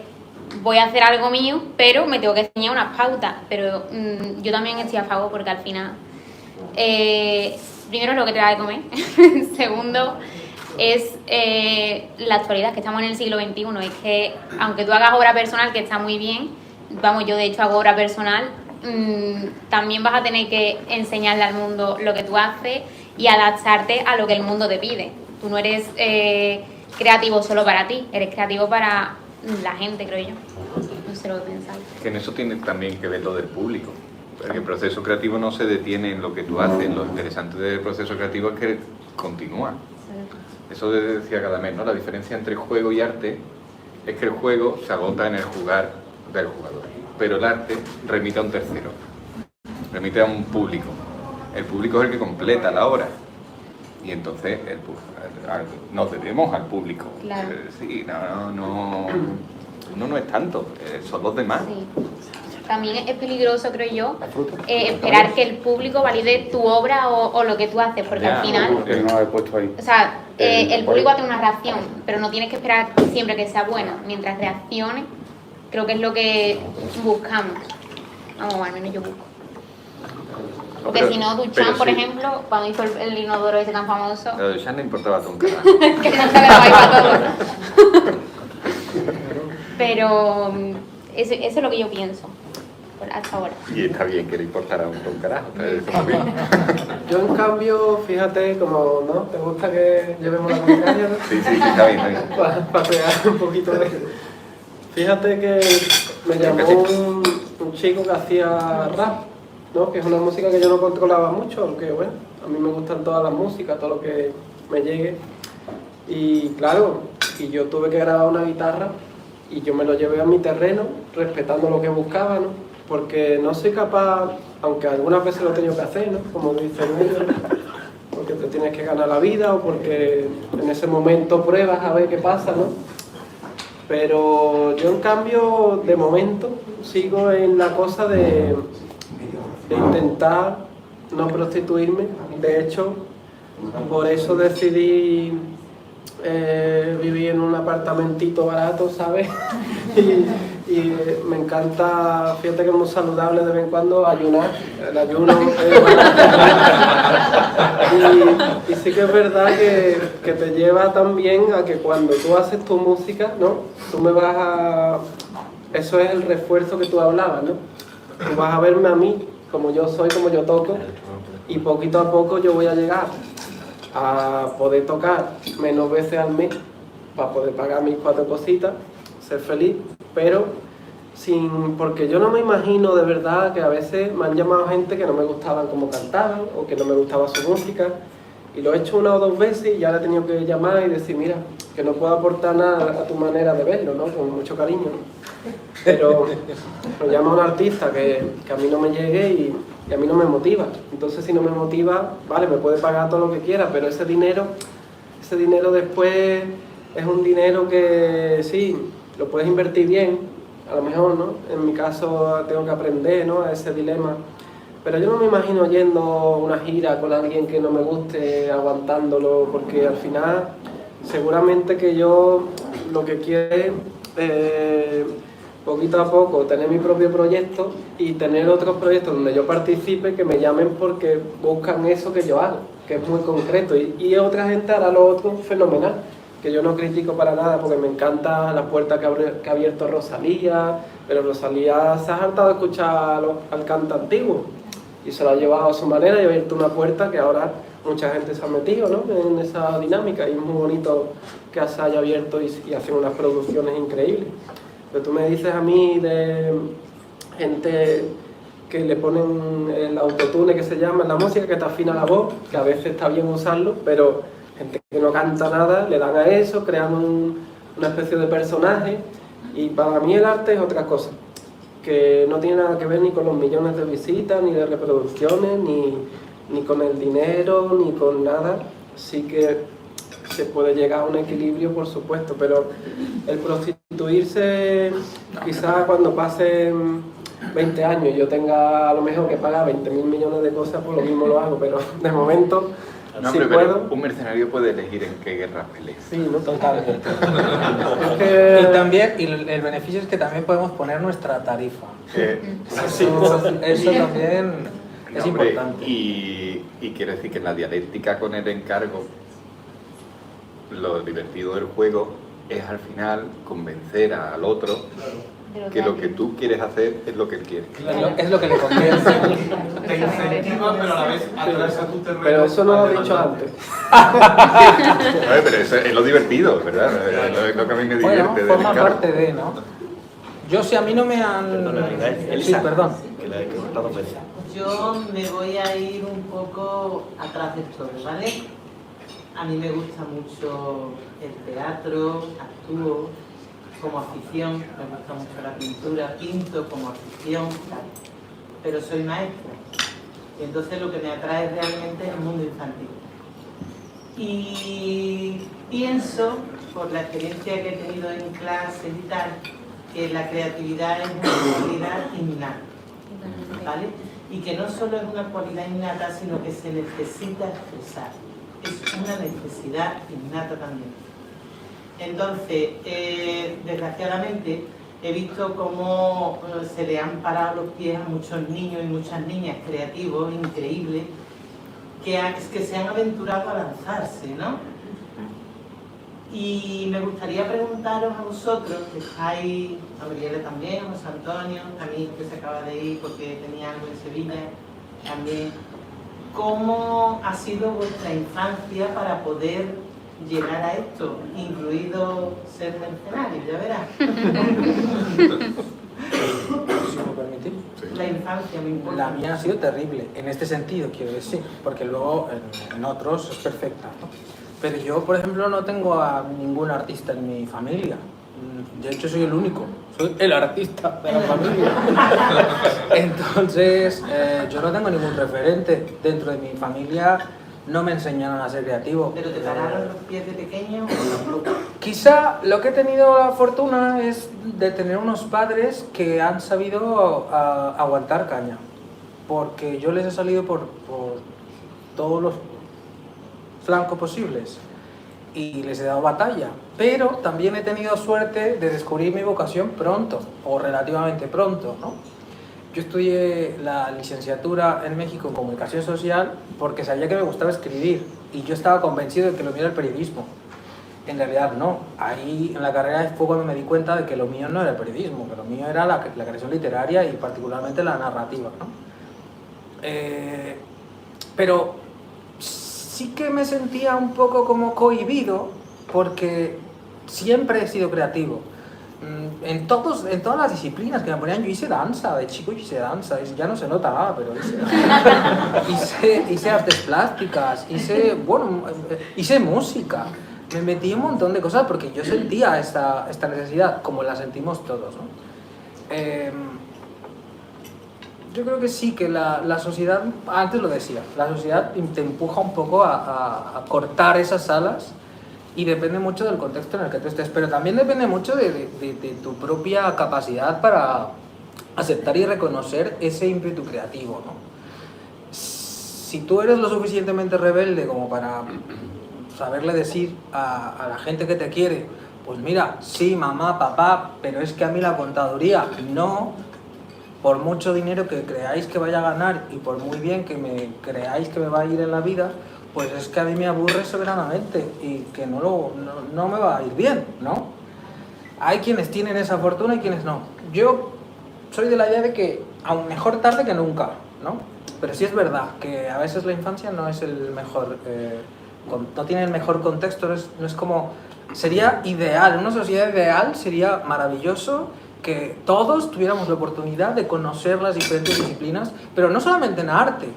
voy a hacer algo mío, pero me tengo que ceñir unas pautas. Pero yo también estoy a favor porque al final, primero es lo que te da de comer, segundo es la actualidad, que estamos en el siglo XXI. Es que aunque tú hagas obra personal, que está muy bien, vamos, yo de hecho hago obra personal, también vas a tener que enseñarle al mundo lo que tú haces y adaptarte a lo que el mundo te pide. Tú no eres creativo solo para ti, eres creativo para la gente, creo yo. No sé lo que pensáis. Que en eso tiene también que ver lo del público. Porque el proceso creativo no se detiene en lo que tú haces. Lo interesante del proceso creativo es que continúa. Eso decía Gadamer, ¿no? La diferencia entre juego y arte es que el juego se agota en el jugar del jugador, pero el arte remite a un tercero, remite a un público. El público es el que completa la obra Y entonces nos debemos al público. Claro. Sí, uno no es tanto, son los demás. Sí. También es peligroso, creo yo, esperar que el público valide tu obra o lo que tú haces, porque Ya, al final, no lo he puesto ahí. o sea, el público hace una reacción, pero no tienes que esperar siempre que sea buena. Mientras reaccione, creo que es lo que buscamos. Vamos, al menos yo busco. Porque Pero- si no, pero Duchamp, por sí. ejemplo, cuando hizo el inodoro ese tan famoso, Lo de Chan no importaba todo un carajo. que no se le daba igual todo. Pero eso es lo que yo pienso, hasta ahora. Y está bien que le importara un carajo. Está muy bien. Yo en cambio, fíjate, como no, ¿te gusta que llevemos la contraria? Sí, está bien, está bien. Para pegar un poquito de... Fíjate que me llamó un chico que hacía rap, ¿no? Que es una música que yo no controlaba mucho, aunque bueno, a mí me gustan todas las músicas, todo lo que me llegue. Y claro, y yo tuve que grabar una guitarra y yo me lo llevé a mi terreno, respetando lo que buscaba, ¿no? Porque no soy capaz, aunque algunas veces lo he tenido que hacer, ¿no? Como dice el libro, porque te tienes que ganar la vida o porque en ese momento pruebas a ver qué pasa, ¿no? Pero yo en cambio, de momento, sigo en la cosa de intentar no prostituirme. De hecho, por eso decidí vivir en un apartamentito barato, ¿sabes? y me encanta, fíjate que es muy saludable de vez en cuando ayunar, el ayuno. Y sí que es verdad que te lleva también a que cuando tú haces tu música, ¿no? Tú me vas a... Eso es el refuerzo que tú hablabas, ¿no? Tú vas a verme a mí, como yo soy, como yo toco, y poquito a poco yo voy a llegar a poder tocar menos veces al mes para poder pagar mis 4 cositas, ser feliz, pero porque yo no me imagino de verdad que a veces me han llamado gente que no me gustaban como cantaban o que no me gustaba su música y lo he hecho 1 o 2 veces y ya le he tenido que llamar y decir, mira, que no puedo aportar nada a tu manera de verlo, ¿no? Con mucho cariño, ¿no? Pero me llama un artista que a mí no me llegue y a mí no me motiva. Entonces si no me motiva, vale, me puede pagar todo lo que quiera, pero ese dinero después es un dinero que sí, lo puedes invertir bien, a lo mejor, ¿no? En mi caso tengo que aprender, ¿no? A ese dilema. Pero yo no me imagino yendo una gira con alguien que no me guste, aguantándolo, porque al final seguramente que yo lo que quiero es poquito a poco tener mi propio proyecto y tener otros proyectos donde yo participe que me llamen porque buscan eso que yo hago, que es muy concreto. Y otra gente hará lo otro fenomenal, que yo no critico para nada porque me encanta la puerta que ha abierto Rosalía, pero Rosalía se ha hartado de escuchar al cante antiguo y se lo ha llevado a su manera y ha abierto una puerta que ahora mucha gente se ha metido, ¿no? En esa dinámica y es muy bonito que se haya abierto y hacen unas producciones increíbles. Pero tú me dices a mí de gente que le ponen el autotune que se llama en la música, que te afina la voz, que a veces está bien usarlo, pero gente que no canta nada, le dan a eso, crean una especie de personaje y para mí el arte es otra cosa, que no tiene nada que ver ni con los millones de visitas, ni de reproducciones, ni con el dinero, ni con nada. Sí que se puede llegar a un equilibrio, por supuesto, pero el prostituirse, quizás cuando pasen 20 años y yo tenga a lo mejor que pagar 20.000 millones de cosas, pues lo mismo lo hago, pero de momento, No, si pero puedo... un mercenario puede elegir en qué guerra pelea. Sí, no, totalmente. Y también, y el beneficio es que también podemos poner nuestra tarifa. Eso también es Hombre, importante. y quiero decir que en la dialéctica con el encargo, lo divertido del juego es al final convencer al otro que lo que tú quieres hacer es lo que él quiere. Es lo que le conviene. Te incentiva, pero a la vez atraviesa tu terreno. Pero eso no lo he dicho antes. Oye, pero eso es lo divertido, ¿verdad? Es lo que a mí me divierte Bueno, del forma encargo. parte de, ¿no? Yo si a mí no me han... Perdona, Sí, Elisa, perdón. que la he cortado 2 veces. Yo me voy a ir un poco atrás de todo, ¿vale? A mí me gusta mucho el teatro, actúo como afición, me gusta mucho la pintura, pinto como afición, pero soy maestra. Y entonces lo que me atrae realmente es el mundo infantil. Y pienso, por la experiencia que he tenido en clases y tal, que la creatividad es una cualidad innata, ¿vale? Y que no solo es una cualidad innata, sino que se necesita expresar. Es una necesidad innata también. Entonces, desgraciadamente, he visto cómo se le han parado los pies a muchos niños y muchas niñas creativos, increíbles, que se han aventurado a lanzarse, ¿no? Y me gustaría preguntaros a vosotros, que estáis, a Gabriela también, a José Antonio, a mí que se acaba de ir porque tenía algo en Sevilla, también, ¿cómo ha sido vuestra infancia para poder llegar a esto, incluido ser mercenario, ya verás? Si me permitís. La infancia me importa. La mía ha sido terrible, en este sentido, quiero decir, porque luego en otros es perfecta, ¿no? Pero yo, por ejemplo, no tengo a ningún artista en mi familia. De hecho, soy el único. Soy el artista de la familia. Entonces, yo no tengo ningún referente. Dentro de mi familia no me enseñaron a ser creativo. ¿Pero te pararon los pies de pequeño? Quizá lo que he tenido la fortuna es de tener unos padres que han sabido aguantar caña. Porque yo les he salido por todos los flancos posibles y les he dado batalla, pero también he tenido suerte de descubrir mi vocación pronto, o relativamente pronto, ¿no? Yo estudié la licenciatura en México en Comunicación Social porque sabía que me gustaba escribir y yo estaba convencido de que lo mío era el periodismo. En realidad no, ahí en la carrera fue cuando me di cuenta de que lo mío no era el periodismo, que lo mío era la creación literaria y particularmente la narrativa, ¿no? Pero sí que me sentía un poco como cohibido porque siempre he sido creativo. En todas las disciplinas que me ponían, yo hice danza, de chico hice danza, ya no se nota nada, pero hice artes plásticas, hice música, me metí un montón de cosas porque yo sentía esta necesidad, como la sentimos todos, ¿no? Yo creo que sí, que la sociedad, antes lo decía, la sociedad te empuja un poco a cortar esas alas y depende mucho del contexto en el que tú estés, pero también depende mucho de tu propia capacidad para aceptar y reconocer ese ímpetu creativo, ¿no? Si tú eres lo suficientemente rebelde como para saberle decir a la gente que te quiere, pues mira, sí, mamá, papá, pero es que a mí la contaduría no... Por mucho dinero que creáis que vaya a ganar y por muy bien que me creáis que me va a ir en la vida, pues es que a mí me aburre soberanamente y que no me va a ir bien, ¿no? Hay quienes tienen esa fortuna y quienes no. Yo soy de la idea de que aún mejor tarde que nunca, ¿no? Pero sí es verdad que a veces la infancia no es el mejor, no tiene el mejor contexto, no es como... Sería ideal, una sociedad ideal sería maravilloso que todos tuviéramos la oportunidad de conocer las diferentes disciplinas, pero no solamente en arte,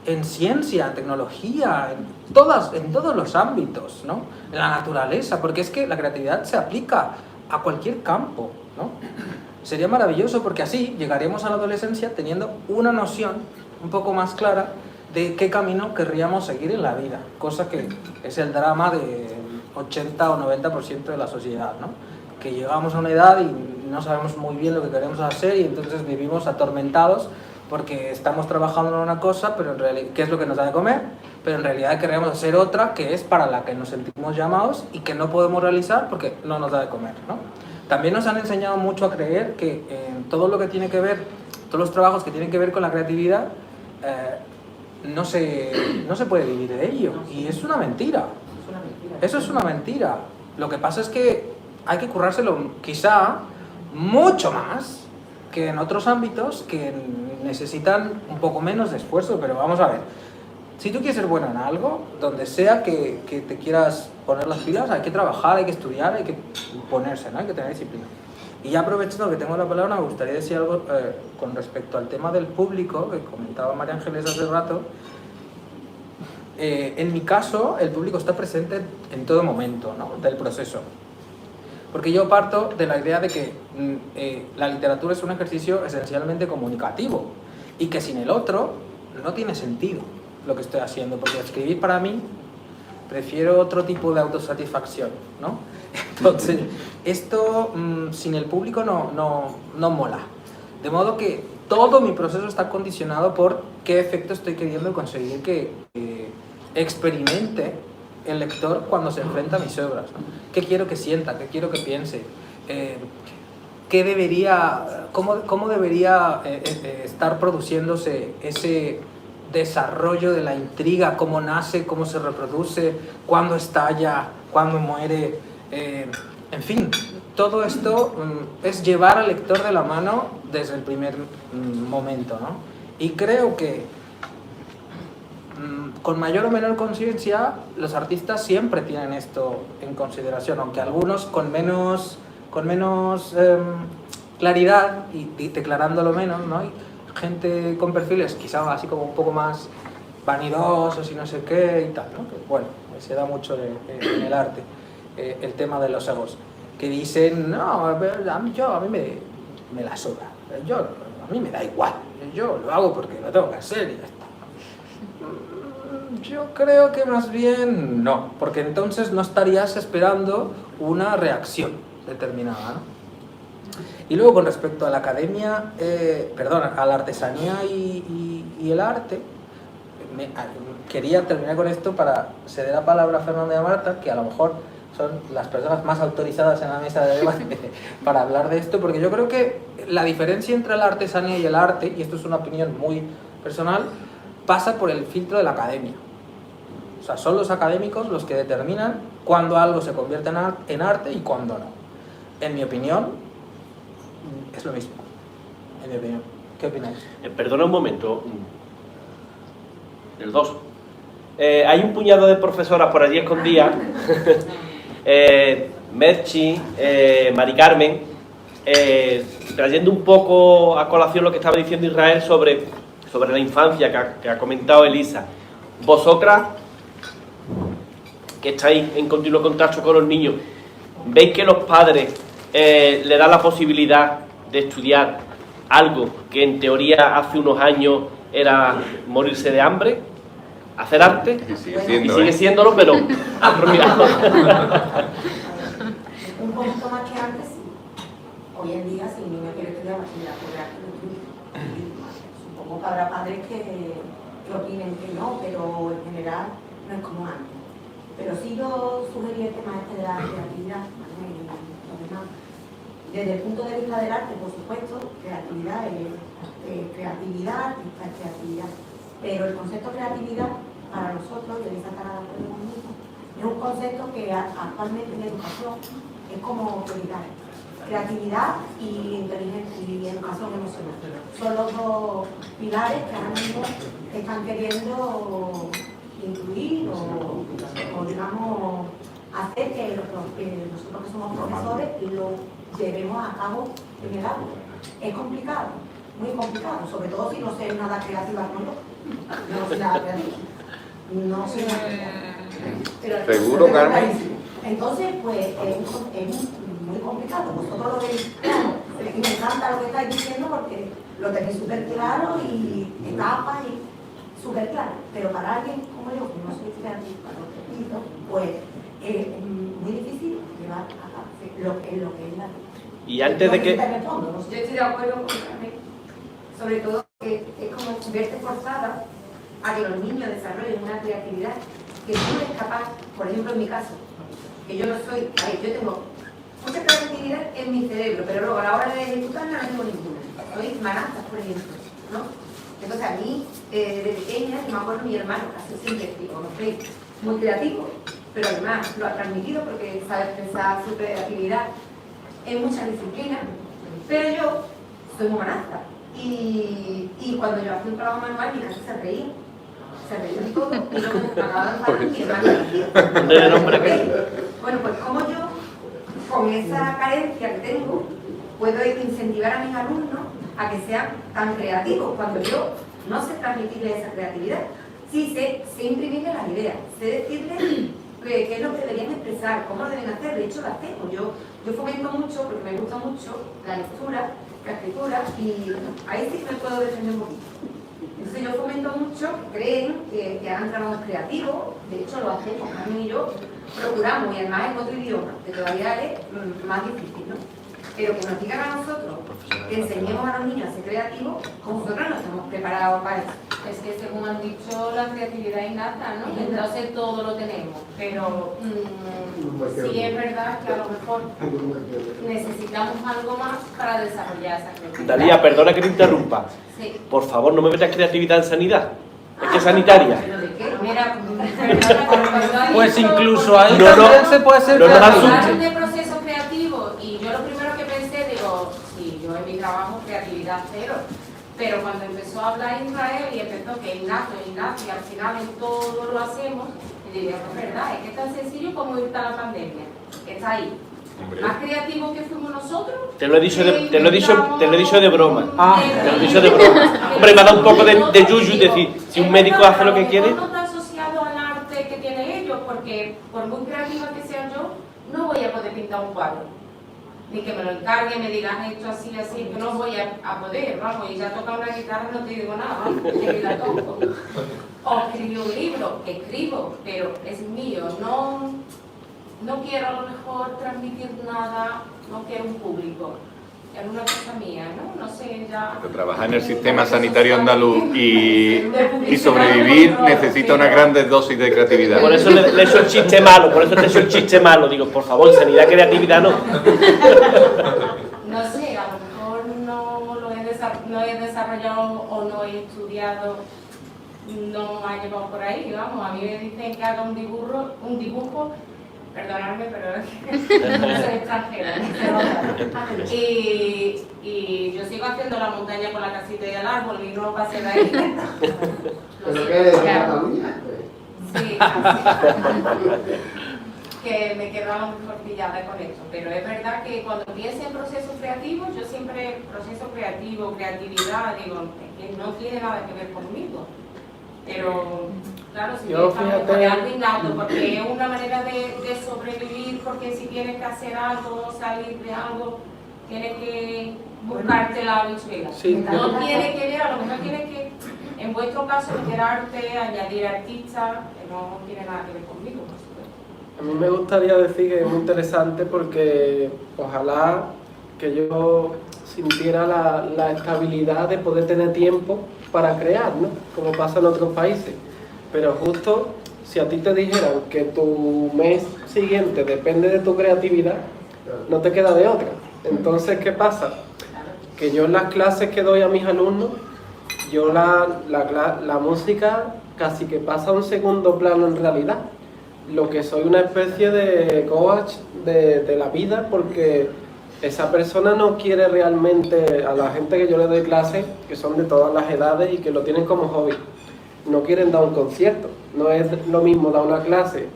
en ciencia, en tecnología, en todos los ámbitos, ¿no? En la naturaleza, porque es que la creatividad se aplica a cualquier campo, ¿no? Sería maravilloso porque así llegaríamos a la adolescencia teniendo una noción un poco más clara de qué camino querríamos seguir en la vida, cosa que es el drama del 80 o 90% de la sociedad, ¿no? Que llegamos a una edad y no sabemos muy bien lo que queremos hacer y entonces vivimos atormentados porque estamos trabajando en una cosa, pero en realidad, que es lo que nos da de comer, pero en realidad queremos hacer otra que es para la que nos sentimos llamados y que no podemos realizar porque no nos da de comer, ¿no? También nos han enseñado mucho a creer que en todo lo que tiene que ver, todos los trabajos que tienen que ver con la creatividad, no se puede vivir de ello, y es una mentira. Eso es una mentira. Lo que pasa es que hay que currárselo quizá mucho más que en otros ámbitos que necesitan un poco menos de esfuerzo, pero vamos a ver. Si tú quieres ser bueno en algo, donde sea que te quieras poner las pilas, hay que trabajar, hay que estudiar, hay que ponerse, ¿no? Hay que tener disciplina. Y ya aprovechando que tengo la palabra, me gustaría decir algo con respecto al tema del público, que comentaba María Ángeles hace rato. En mi caso, el público está presente en todo momento, ¿no? Del proceso. Porque yo parto de la idea de que la literatura es un ejercicio esencialmente comunicativo y que sin el otro no tiene sentido lo que estoy haciendo, porque escribir para mí, prefiero otro tipo de autosatisfacción, ¿no? Entonces, esto sin el público no mola. De modo que todo mi proceso está condicionado por qué efecto estoy queriendo conseguir que experimente el lector cuando se enfrenta a mis obras, ¿no? ¿Qué quiero que sienta? ¿Qué quiero que piense? ¿Cómo debería estar produciéndose ese desarrollo de la intriga? ¿Cómo nace? ¿Cómo se reproduce? ¿Cuándo estalla? ¿Cuándo muere? En fin, todo esto es llevar al lector de la mano desde el primer momento, ¿no? Y creo que con mayor o menor conciencia los artistas siempre tienen esto en consideración, aunque algunos con menos claridad y declarándolo menos, ¿no? Hay gente con perfiles quizá así como un poco más vanidosos y no sé qué y tal, ¿no? Que, bueno, se da mucho en el arte el tema de los egos, que dicen, no, a mí me la sobra, a mí me da igual, yo lo hago porque lo tengo que hacer y ya está. Yo creo que más bien no, porque entonces no estarías esperando una reacción determinada, ¿no? Y luego con respecto a la academia, a la artesanía y el arte, quería terminar con esto para ceder la palabra a Fernando y a Marta, que a lo mejor son las personas más autorizadas en la mesa de debate para hablar de esto, porque yo creo que la diferencia entre la artesanía y el arte, y esto es una opinión muy personal, pasa por el filtro de la academia. O sea, son los académicos los que determinan cuándo algo se convierte en arte y cuándo no. En mi opinión, es lo mismo. En mi opinión. ¿Qué opináis? Perdona un momento. El 2. Hay un puñado de profesoras por allí escondidas. Merchi, Mari Carmen, trayendo un poco a colación lo que estaba diciendo Israel sobre la infancia que ha comentado Elisa. Vosotras, que estáis en continuo contacto con los niños, ¿veis que los padres le dan la posibilidad de estudiar algo que en teoría hace unos años era morirse de hambre? ¿Hacer arte? Y sigue siéndolo, pero mira. Un poquito más que antes, sí. Hoy en día, si un niño quiere estudiar bachillerato de arte, lo estudia. Supongo que habrá padres que opinen que no, pero en general no es como antes. Pero sí yo sugería el tema este de la creatividad, desde el punto de vista del arte, por supuesto, creatividad es creatividad, creatividad. Pero el concepto creatividad, para nosotros, y Elisa estará de acuerdo conmigo, es un concepto que actualmente en educación es como prioritario. Creatividad y inteligencia y educación emocional. Son los dos pilares que ahora mismo están queriendo incluir o digamos, hacer que nosotros que somos profesores lo llevemos a cabo en el aula. Es complicado, muy complicado, sobre todo si no sé nada creativa como yo. No soy nada creativa. No soy nada creativa. ¿Seguro, Carmen? Entonces, pues, es muy complicado. Vosotros lo veis claro, y me encanta lo que estáis diciendo porque lo tenéis súper claro y etapas y súper claro. Pero para alguien como yo, que no soy creativa, pues es muy difícil llevar a cabo lo que es la vida. Y antes de que... Yo estoy de acuerdo con Carmen, sobre todo que es como verte forzada a que los niños desarrollen una creatividad que tú eres capaz, por ejemplo en mi caso, que yo no soy, yo tengo mucha creatividad en mi cerebro, pero luego a la hora de ejecutarla no tengo ninguna. Soy maranta, por ejemplo, ¿no? Entonces a mí, de pequeña, me acuerdo mi hermano, casi siempre, como soy muy creativo, pero además lo ha transmitido porque sabe expresar su creatividad en muchas disciplinas, pero yo soy muy maranta. Y cuando yo hacía un trabajo manual, mi casa se reía de todo, y luego me acababa de enfadar mi hermano. Bueno, pues como yo, con esa carencia que tengo, puedo incentivar a mis alumnos a que sean tan creativos, cuando yo no sé transmitirles esa creatividad. Sí sé imprimirles las ideas, sé decirles qué es lo que deberían expresar, cómo lo deben hacer, de hecho lo hacemos. Yo fomento mucho, porque me gusta mucho la lectura, la escritura, y ahí sí que me puedo defender un poquito. Entonces yo fomento mucho que creen que hagan trabajos creativos, de hecho lo hacemos, Carmen y yo procuramos, y además en otro idioma, que todavía es más difícil, ¿no? Pero que nos digan a nosotros, que enseñemos a los niños a ser creativos, como nosotros no estamos preparados para eso. Es que según han dicho, la creatividad es innata, ¿no? Entonces todo lo tenemos, pero sí es verdad que a lo mejor necesitamos algo más para desarrollar esa creatividad. Dalía, perdona que te interrumpa. Sí. Por favor, no me metas creatividad en sanidad. Es que sanitaria. Mira, perdona, cuando ha Pues dicho- incluso ahí No, también no, se puede ser no nos creativo. hablaron de proceso creativo y yo lo primero que pensé, digo, sí, yo en mi trabajo creatividad cero, pero cuando empezó a hablar Israel y empezó que innato, y al final en todo lo hacemos, y digo, es verdad, es que es tan sencillo como irte a la pandemia, está ahí. Más creativos que fuimos nosotros. Te lo he dicho de broma. Ah. Te lo he dicho de broma. Hombre, me ha dado un poco de yuyu decir, si un médico hace lo que quiere. No está asociado al arte que tienen ellos, porque por muy creativa que sea yo, no voy a poder pintar un cuadro. Ni que me lo encargue, me digas esto así, así, que no voy a poder, vamos, y ya toca una guitarra, no te digo nada, vamos, que la toco. O escribir un libro, escribo, pero es mío, no quiero a lo mejor transmitir nada, no quiero un público. Es una cosa mía, ¿no? No sé, ya... Trabajar en el sistema sanitario andaluz y sobrevivir necesita una gran dosis de creatividad. Por eso le he hecho el chiste malo, por eso te he hecho el chiste malo. Digo, por favor, sanidad, creatividad no. No sé, a lo mejor no he desarrollado o no he estudiado, no me ha llevado por ahí, vamos. A mí me dicen que haga un dibujo, perdonadme, pero soy extranjera. Y yo sigo haciendo la montaña con la casita y el árbol y no pasé de ahí. ¿Pero qué es? ¿Cataluña? Sí, así. Que me quedo a lo mejor pillada con esto, pero es verdad que cuando pienso en procesos creativos, yo siempre, proceso creativo, creatividad, digo, es que no tiene nada que ver conmigo, pero claro, si Yo, tienes fíjate, algo innato, porque es una manera de sobrevivir, porque si tienes que hacer algo, salir de algo, tienes que buscarte la habichuela. Sí, No tiene que ver, a lo mejor tiene que, en vuestro caso, meter arte, añadir artista, que no tiene nada que ver conmigo, por supuesto. A mí me gustaría decir que es muy interesante porque ojalá que yo sintiera la estabilidad de poder tener tiempo para crear, ¿no? Como pasa en otros países. Pero justo si a ti te dijeran que tu mes siguiente depende de tu creatividad, no te queda de otra. Entonces, ¿qué pasa? Que yo en las clases que doy a mis alumnos, yo la música casi que pasa a un segundo plano en realidad. Lo que soy una especie de coach de la vida, porque esa persona no quiere realmente, a la gente que yo le doy clases, que son de todas las edades y que lo tienen como hobby, no quieren dar un concierto. No es lo mismo dar una clase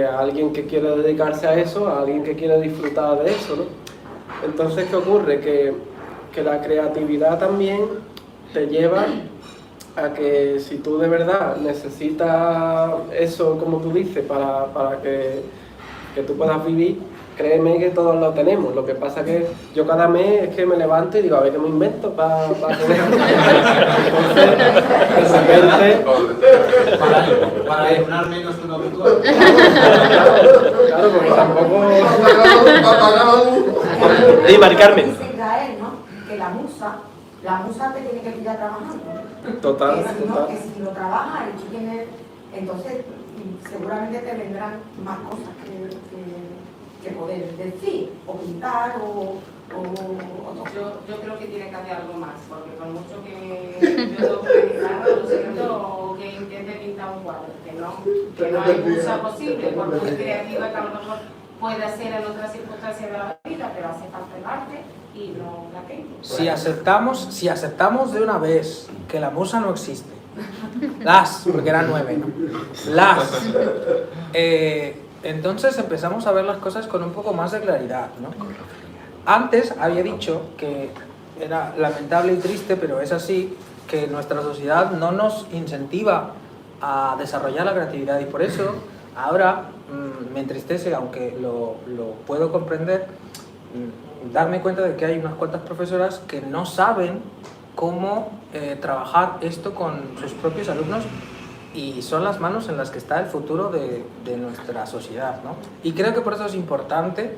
a alguien que quiere dedicarse a eso, a alguien que quiere disfrutar de eso, ¿no? Entonces, ¿qué ocurre? Que la creatividad también te lleva a que si tú de verdad necesitas eso, como tú dices, para que tú puedas vivir, créeme que todos lo tenemos. Lo que pasa que yo cada mes es que me levanto y digo, a ver qué me invento para poder... Entonces, de repente... Para ayunar menos que lo habitual. Claro, porque tampoco... Ey, Mari Carmen. Dice Israel, ¿no? Que la musa te tiene que pillar trabajando. Total, Que si, total. que si lo trabajas y tú tienes, entonces seguramente te vendrán más cosas que poder decir, o pintar, o Yo creo que tiene que hacer algo más, porque por mucho que yo toque guitarra, lo siento, o que intente pintar un cuadro, que no hay musa posible, por muy creativa que a lo mejor puede hacer en otras circunstancias de la vida, pero hace falta el arte y no la tengo. Si aceptamos de una vez que la musa no existe, porque eran 9, entonces empezamos a ver las cosas con un poco más de claridad, ¿no? Antes había dicho que era lamentable y triste, pero es así, que nuestra sociedad no nos incentiva a desarrollar la creatividad, y por eso ahora me entristece, aunque lo puedo comprender, darme cuenta de que hay unas cuantas profesoras que no saben cómo trabajar esto con sus propios alumnos, y son las manos en las que está el futuro de nuestra sociedad, ¿no? Y creo que por eso es importante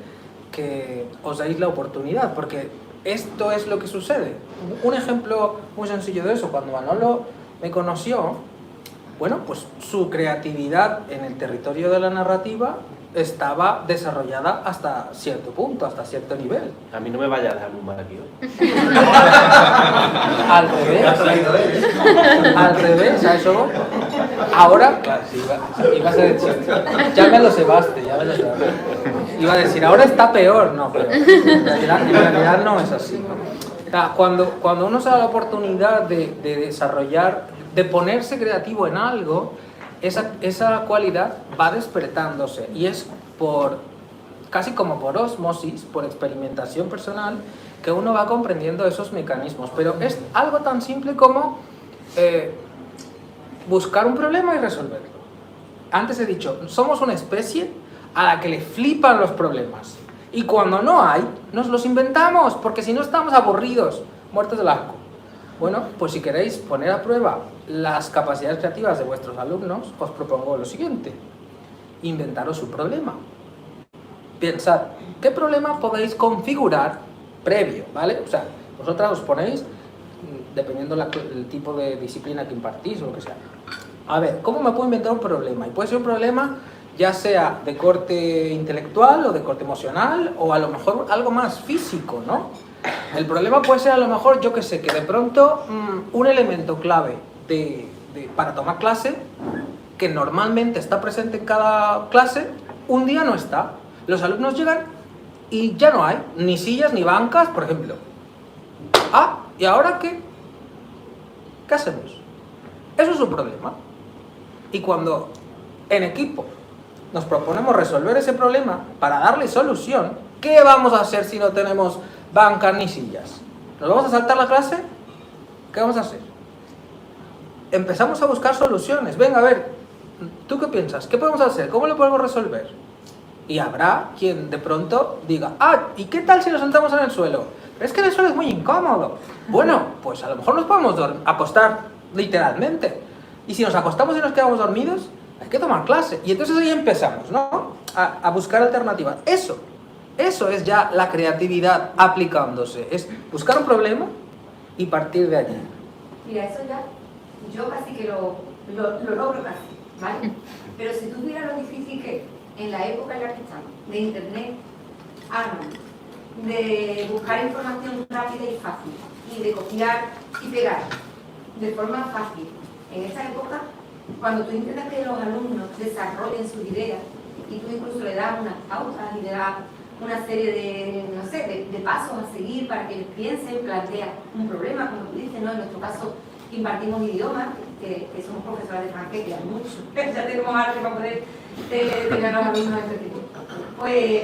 que os dais la oportunidad, porque esto es lo que sucede. Un ejemplo muy sencillo de eso: cuando Manolo me conoció, bueno, pues su creatividad en el territorio de la narrativa estaba desarrollada hasta cierto punto, hasta cierto nivel. A mí no me vaya a dejar muy mal aquí hoy. Al revés. Al revés, a eso. Ahora, claro, sí, ibas a decir, ya me lo cebaste, ya me lo cebaste. Iba a decir, ahora está peor, no, pero en realidad no es así, ¿no? O sea, cuando uno se da la oportunidad de desarrollar, de ponerse creativo en algo, esa cualidad va despertándose, y es casi como por ósmosis, por experimentación personal, que uno va comprendiendo esos mecanismos. Pero es algo tan simple como buscar un problema y resolverlo. Antes he dicho, somos una especie a la que le flipan los problemas, y cuando no hay, nos los inventamos, porque si no estamos aburridos, muertos del asco. Bueno, pues si queréis poner a prueba las capacidades creativas de vuestros alumnos, os propongo lo siguiente: inventaros un problema. Pensad, ¿qué problema podéis configurar previo? ¿Vale? O sea, vosotras os ponéis, dependiendo del tipo de disciplina que impartís o lo que sea. A ver, ¿cómo me puedo inventar un problema? Y puede ser un problema ya sea de corte intelectual o de corte emocional, o a lo mejor algo más físico, ¿no? El problema puede ser a lo mejor, yo que sé, que de pronto un elemento clave para tomar clase, que normalmente está presente en cada clase, un día no está. Los alumnos llegan y ya no hay ni sillas ni bancas, por ejemplo. Ah, ¿y ahora qué? ¿Qué hacemos? Eso es un problema. Y cuando en equipo nos proponemos resolver ese problema para darle solución, ¿qué vamos a hacer si no tenemos bancas ni sillas? ¿Nos vamos a saltar la clase? ¿Qué vamos a hacer? Empezamos a buscar soluciones. Venga, a ver, ¿tú qué piensas? ¿Qué podemos hacer? ¿Cómo lo podemos resolver? Y habrá quien de pronto diga, ah, ¿y qué tal si nos sentamos en el suelo? Pero es que en el suelo es muy incómodo. Bueno, pues a lo mejor nos podemos acostar literalmente. Y si nos acostamos y nos quedamos dormidos, hay que tomar clase. Y entonces ahí empezamos, ¿no? A buscar alternativas. Eso es ya la creatividad aplicándose. Es buscar un problema y partir de allí. Mira, eso ya, yo casi que lo logro casi, ¿vale? Pero si tú miras lo difícil que es, en la época en la que estamos, de internet, de buscar información rápida y fácil, y de copiar y pegar de forma fácil, en esta época, cuando tú intentas que los alumnos desarrollen sus ideas, y tú incluso le das unas pautas y le das una serie de, no sé, de pasos a seguir para que ellos piensen, planteen un problema, como tú dices, ¿no? En nuestro caso, impartimos idiomas, que somos profesores de francés, que hay mucho, ya tenemos arte para poder tener a los alumnos de este tipo. Pues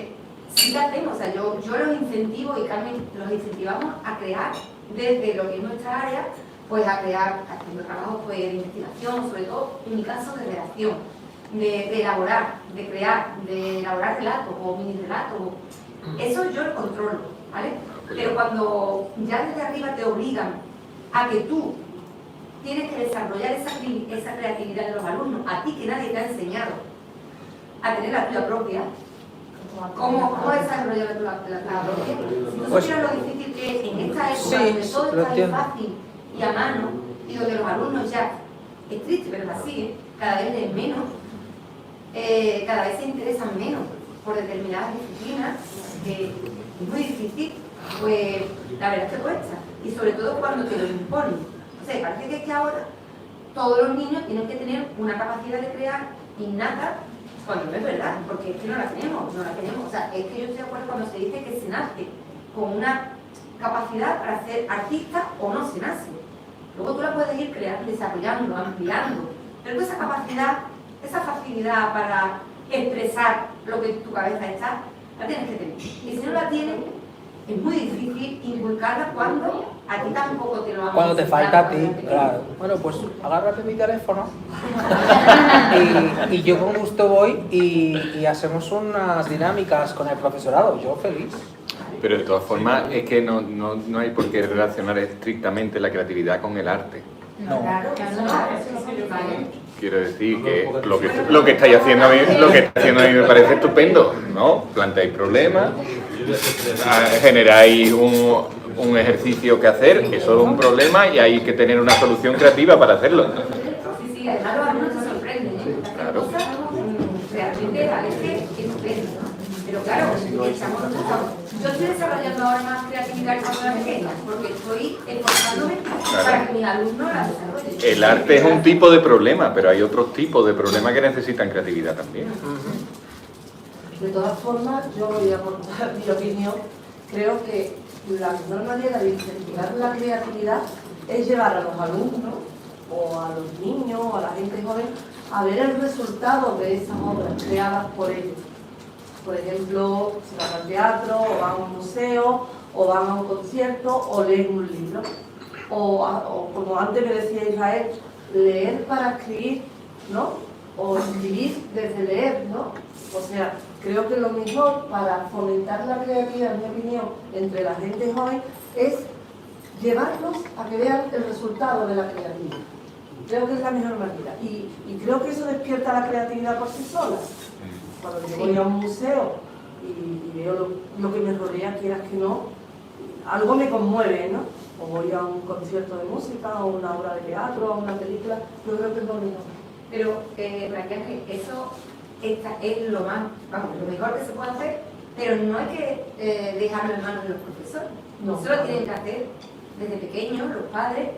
sí lo hacemos, o sea, yo los incentivo, y Carmen, los incentivamos a crear desde lo que es nuestra área, pues a crear, haciendo trabajos pues, de investigación, sobre todo en mi caso de redacción, de elaborar, de crear, de elaborar relatos o mini relatos. Eso yo lo controlo, ¿vale? Pero cuando ya desde arriba te obligan a que tú tienes que desarrollar esa creatividad de los alumnos, a ti que nadie te ha enseñado a tener la tuya propia, ¿cómo desarrollar la propia? Si tú supieras lo difícil que es en esta época, donde todo está bien fácil y a mano, y donde los alumnos ya, es triste pero es así, cada vez leen menos, cada vez se interesan menos por determinadas disciplinas, es muy difícil, pues la verdad es que cuesta, y sobre todo cuando te lo imponen. O sea, parece que ahora todos los niños tienen que tener una capacidad de crear innata, cuando no es verdad, porque es que no la tenemos. O sea, es que yo estoy de acuerdo cuando se dice que se nace con una capacidad para ser artista o no se nace. Luego tú la puedes ir creando, desarrollando, ampliando, pero esa capacidad, esa facilidad para expresar lo que en tu cabeza está, la tienes que tener. Y si no la tienes, es muy difícil inculcarla cuando a ti tampoco te lo han Cuando te falta a ti, claro. Bueno, pues agárrate mi teléfono y yo con gusto voy y hacemos unas dinámicas con el profesorado. Yo feliz. Pero de todas formas es que no hay por qué relacionar estrictamente la creatividad con el arte. No. Claro, Quiero decir que lo que estáis haciendo a mí, me parece estupendo, ¿no? Planteáis problemas, generáis un ejercicio que hacer, eso es un problema y hay que tener una solución creativa para hacerlo. Sí, además los alumnos se sorprenden, ¿eh? Claro. Cosas realmente a veces estupendas, ¿no? Pero claro, yo estoy desarrollando ahora más creatividad cuando era pequeña, porque estoy esforzándome para que mis alumnos la desarrollen. El arte es un tipo de problema, pero hay otros tipos de problemas que necesitan creatividad también. De todas formas, yo voy a aportar mi opinión. Creo que la mejor manera de incentivar la creatividad es llevar a los alumnos o a los niños o a la gente joven a ver el resultado de esas obras creadas por ellos. Por ejemplo, si van al teatro, o van a un museo, o van a un concierto, o leen un libro. O como antes me decía Israel, leer para escribir, ¿no? O escribir desde leer, ¿no? O sea, creo que lo mejor para fomentar la creatividad, en mi opinión, entre la gente joven, es llevarlos a que vean el resultado de la creatividad. Creo que es la mejor manera. Y creo que eso despierta la creatividad por sí sola. Cuando yo voy a un museo y veo lo que me rodea, quieras que no, algo me conmueve, ¿no? O voy a un concierto de música, o una obra de teatro, o una película, yo creo que es lo mejor. Pero, María Ángel, eso es lo mejor que se puede hacer, pero no hay que dejarlo en manos de los profesores. No. Eso lo tienen que hacer desde pequeños los padres,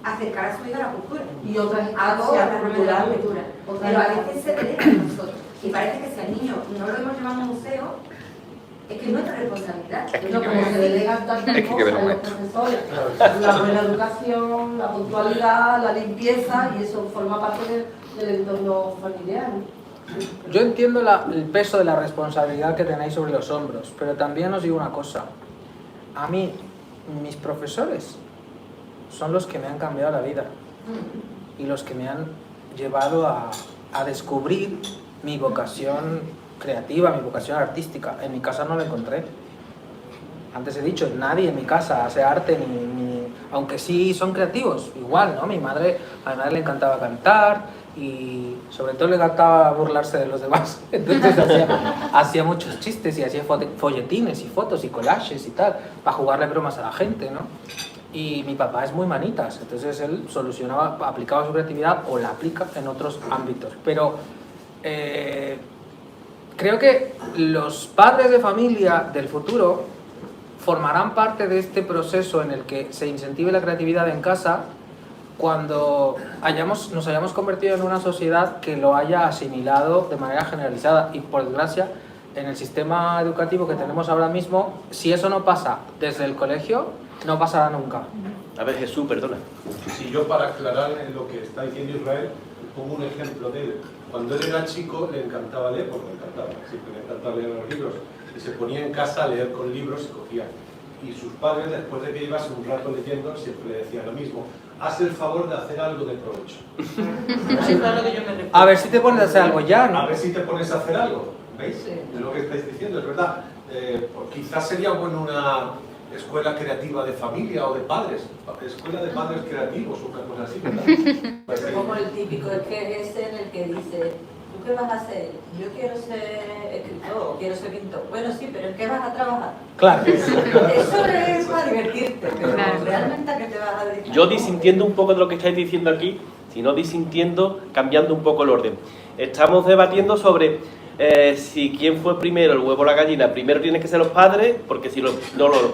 acercar a su hijo a la cultura. Y otras instancias culturales. Otras Pero a veces se deja de nosotros. Y parece que si al niño no lo hemos llevado a un museo, es que es nuestra responsabilidad. No, como se delegan tantas cosas a los profesores, la buena educación, la puntualidad, la limpieza, y eso forma parte del entorno familiar. Yo entiendo el peso de la responsabilidad que tenéis sobre los hombros, pero también os digo una cosa. A mí, mis profesores son los que me han cambiado la vida y los que me han llevado a descubrir mi vocación creativa, mi vocación artística. En mi casa no la encontré. Antes he dicho, nadie en mi casa hace arte, aunque sí son creativos, igual, ¿no? A mi madre le encantaba cantar y sobre todo le encantaba burlarse de los demás. Entonces hacía muchos chistes y hacía folletines y fotos y collages y tal, para jugarle bromas a la gente, ¿no? Y mi papá es muy manitas, entonces él aplicaba su creatividad o la aplica en otros ámbitos. Pero creo que los padres de familia del futuro formarán parte de este proceso en el que se incentive la creatividad en casa cuando nos hayamos convertido en una sociedad que lo haya asimilado de manera generalizada. Y por desgracia, en el sistema educativo que tenemos ahora mismo, si eso no pasa desde el colegio, no pasará nunca. A ver, Jesús, perdona. Si yo, para aclarar lo que está diciendo Israel, pongo un ejemplo de él. Cuando él era chico le encantaba leer, porque le encantaba, siempre le encantaba leer los libros, y se ponía en casa a leer con libros y cogía. Y sus padres, después de que llevase un rato leyendo, siempre le decían lo mismo: haz el favor de hacer algo de provecho. A ver si te pones a hacer algo ya, ¿no? A ver si te pones a hacer algo, ¿veis? Sí. Es lo que estáis diciendo, es verdad. Quizás sería bueno una escuela creativa de familia o de padres, escuela de padres creativos o una cosa así, ¿verdad? Como el típico, es que es en el que dice: ¿tú qué vas a hacer? Yo quiero ser escritor o quiero ser pintor. Bueno, sí, pero ¿en qué vas a trabajar? Claro. Eso es para divertirte, pero realmente ¿a qué te vas a dedicar? Yo disintiendo un poco de lo que estáis diciendo aquí, sino disintiendo, cambiando un poco el orden. Estamos debatiendo sobre si quién fue primero, el huevo o la gallina. Primero tienen que ser los padres, porque si los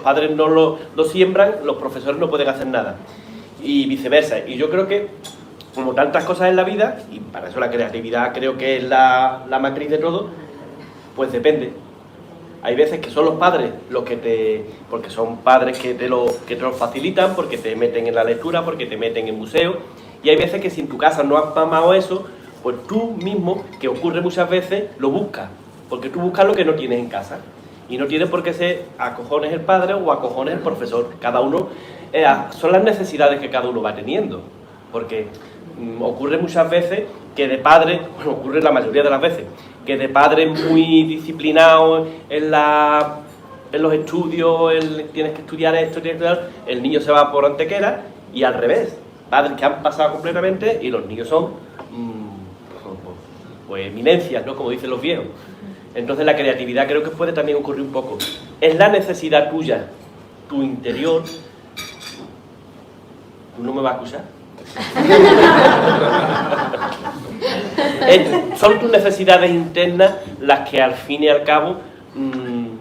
padres no lo siembran, los profesores no pueden hacer nada. Y viceversa. Y yo creo que, como tantas cosas en la vida, y para eso la creatividad creo que es la matriz de todo, pues depende. Hay veces que son los padres los que porque son padres que te lo facilitan, porque te meten en la lectura, porque te meten en museo, y hay veces que si en tu casa no has mamado eso, pues tú mismo, que ocurre muchas veces, lo buscas, porque tú buscas lo que no tienes en casa. Y no tiene por qué ser a cojones el padre o a cojones el profesor. Cada uno, son las necesidades que cada uno va teniendo. Porque ocurre muchas veces que de padre, ocurre la mayoría de las veces, que de padre muy disciplinado en la en los estudios, tienes que estudiar esto, tienes que estudiar, el niño se va por Antequera y al revés, padres que han pasado completamente y los niños son pues eminencias, ¿no? Como dicen los viejos. Entonces la creatividad creo que puede también ocurrir un poco. Es la necesidad tuya, tu interior. ¿Tú no me vas a escuchar? Son tus necesidades internas las que al fin y al cabo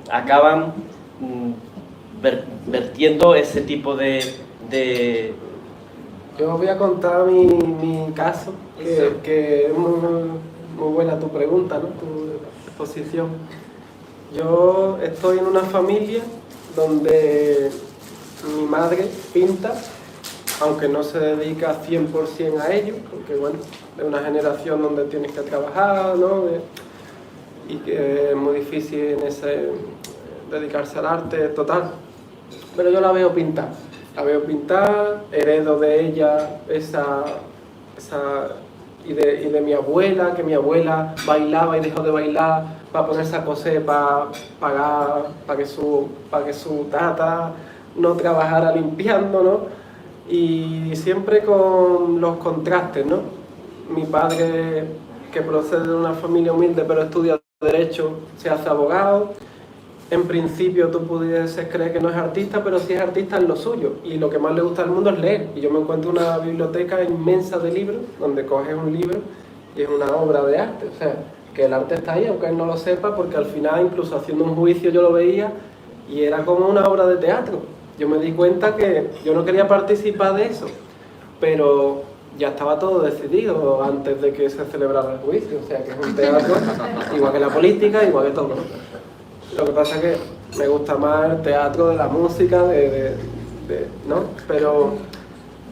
acaban vertiendo ese tipo de... Yo voy a contar mi caso, que es muy buena tu pregunta, ¿no? Tu exposición. Yo estoy en una familia donde mi madre pinta, aunque no se dedica 100% a ello, porque bueno, es una generación donde tienes que trabajar, ¿no? Y que es muy difícil dedicarse al arte total. Pero yo la veo pintar. La veo pintar, heredo de ella y de mi abuela, que mi abuela bailaba y dejó de bailar para ponerse a coser, para que su tata no trabajara limpiando, ¿no? Y siempre con los contrastes, ¿no? Mi padre, que procede de una familia humilde pero estudia Derecho, se hace abogado. En principio tú pudieses creer que no es artista, pero sí es artista en lo suyo. Y lo que más le gusta al mundo es leer. Y yo me encuentro una biblioteca inmensa de libros, donde coges un libro y es una obra de arte. O sea, que el arte está ahí, aunque él no lo sepa, porque al final, incluso haciendo un juicio, yo lo veía y era como una obra de teatro. Yo me di cuenta que yo no quería participar de eso, pero ya estaba todo decidido antes de que se celebrara el juicio. O sea, que es un teatro, igual que la política, igual que todo, ¿no? Lo que pasa es que me gusta más el teatro de la música, ¿no? Pero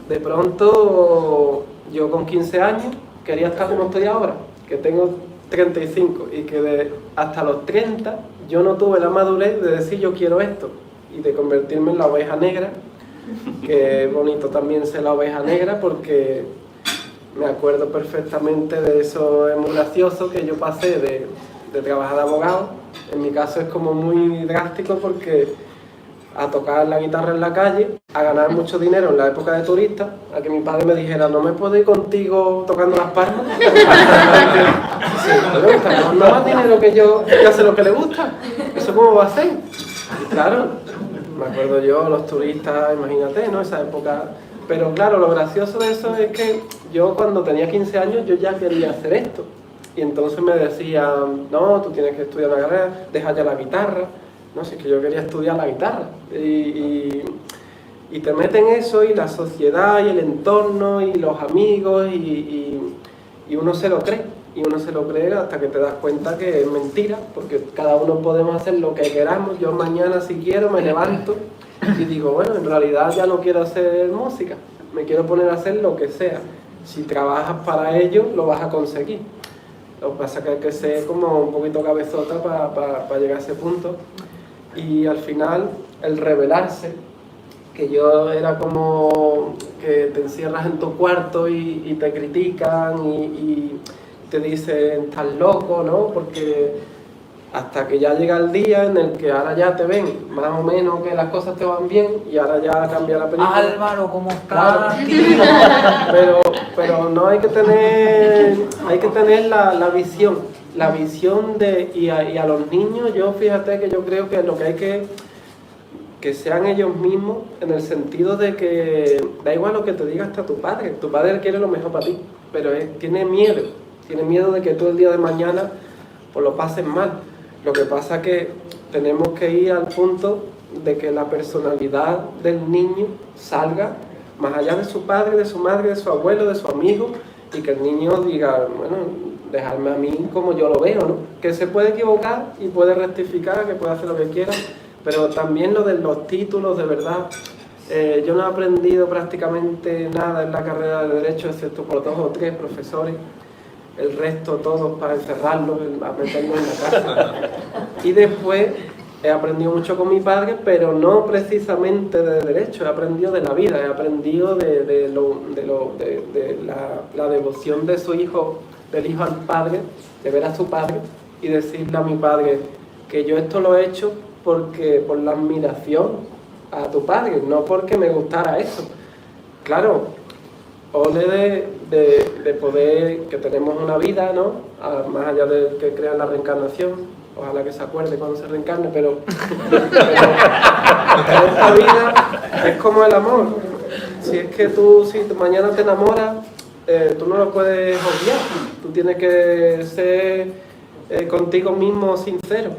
de pronto yo con 15 años quería estar como estoy ahora, que tengo 35, y que hasta los 30 yo no tuve la madurez de decir yo quiero esto y de convertirme en la oveja negra, que es bonito también ser la oveja negra porque me acuerdo perfectamente de eso, es muy gracioso que yo pasé de trabajar de abogado. En mi caso es como muy drástico porque a tocar la guitarra en la calle, a ganar mucho dinero en la época de turista, a que mi padre me dijera, ¿no me puedo ir contigo tocando las palmas? Sí, me gusta, ganando más dinero que yo, que hace lo que le gusta. ¿Eso cómo va a ser? Y claro, me acuerdo yo, los turistas, imagínate, ¿no? Esa época. Pero claro, lo gracioso de eso es que yo cuando tenía 15 años yo ya quería hacer esto. Y entonces me decían, no, tú tienes que estudiar una carrera, deja ya la guitarra. No, si es que yo quería estudiar la guitarra. Y te meten eso y la sociedad y el entorno y los amigos y uno se lo cree. Y uno se lo cree hasta que te das cuenta que es mentira, porque cada uno podemos hacer lo que queramos. Yo mañana si quiero me levanto y digo, bueno, en realidad ya no quiero hacer música, me quiero poner a hacer lo que sea. Si trabajas para ello, lo vas a conseguir. Lo que pasa es que hay que ser como un poquito cabezota para llegar a ese punto. Y al final, el rebelarse, que yo era como que te encierras en tu cuarto y te critican y te dicen, estás loco, ¿no? Porque hasta que ya llega el día en el que ahora ya te ven más o menos que las cosas te van bien y ahora ya cambia la película. Álvaro, ¿cómo estás? Claro. Pero no hay que tener la visión y a los niños. Yo fíjate que yo creo que lo que hay que sean ellos mismos, en el sentido de que da igual lo que te diga hasta tu padre quiere lo mejor para ti, pero tiene miedo de que tú el día de mañana pues lo pases mal. Lo que pasa es que tenemos que ir al punto de que la personalidad del niño salga más allá de su padre, de su madre, de su abuelo, de su amigo, y que el niño diga, bueno, dejarme a mí como yo lo veo, ¿no? Que se puede equivocar y puede rectificar, que puede hacer lo que quiera, pero también lo de los títulos, de verdad, yo no he aprendido prácticamente nada en la carrera de Derecho, excepto por 2 o 3 profesores. El resto todos para encerrarlos, a meterlos en la casa. Y después he aprendido mucho con mi padre, pero no precisamente de derecho, he aprendido de la vida, he aprendido de la devoción de su hijo, del hijo al padre, de ver a su padre y decirle a mi padre que yo esto lo he hecho por la admiración a tu padre, no porque me gustara eso. Claro, ole de poder, que tenemos una vida, ¿no? Más allá de que crea la reencarnación, ojalá que se acuerde cuando se reencarne, pero esta vida es como el amor. Si es que si mañana te enamoras, tú no lo puedes obviar, tú tienes que ser contigo mismo sincero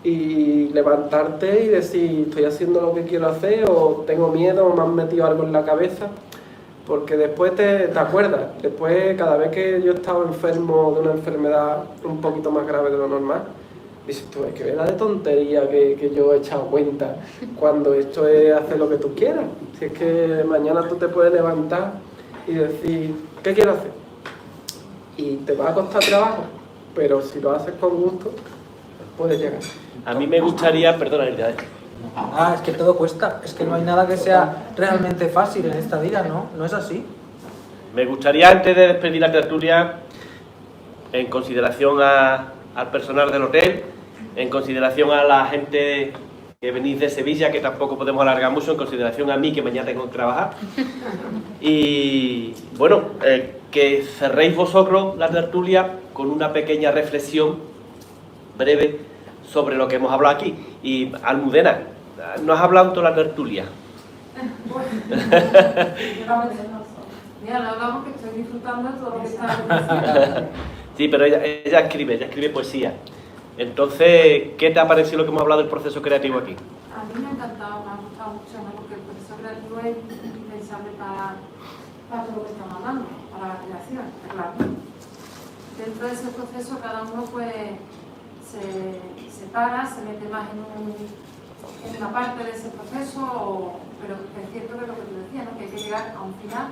y levantarte y decir, estoy haciendo lo que quiero hacer, o tengo miedo, o me han metido algo en la cabeza, porque después te acuerdas. Después, cada vez que yo he estado enfermo de una enfermedad un poquito más grave de lo normal, dices tú, es que verá de tontería que yo he echado cuenta, cuando esto es hacer lo que tú quieras. Si es que mañana tú te puedes levantar y decir, ¿qué quiero hacer? Y te va a costar trabajo, pero si lo haces con gusto, puedes llegar. A mí me gustaría, perdona, Elda, es que todo cuesta, es que no hay nada que sea realmente fácil en esta vida, ¿no? No es así. me gustaría, antes de despedir la tertulia, en consideración al personal del hotel, en consideración a la gente que venís de Sevilla, que tampoco podemos alargar mucho, en consideración a mí, que mañana tengo que trabajar, y bueno, que cerréis vosotros la tertulia con una pequeña reflexión breve sobre lo que hemos hablado aquí. Y Almudena, ¿no has hablado en toda la tertulia? Mira, no hablamos, que estoy disfrutando de todo lo que está diciendo. Sí, pero ella escribe poesía. Entonces, ¿qué te ha parecido lo que hemos hablado del proceso creativo aquí? A mí me ha encantado, me ha gustado mucho, ¿no? Porque el proceso creativo es indispensable para todo lo que estamos hablando, para la creación, claro. Dentro de ese proceso cada uno pues se para, se mete más en una parte de ese proceso, pero es cierto que lo que tú decías, ¿no? Que hay que llegar a un final,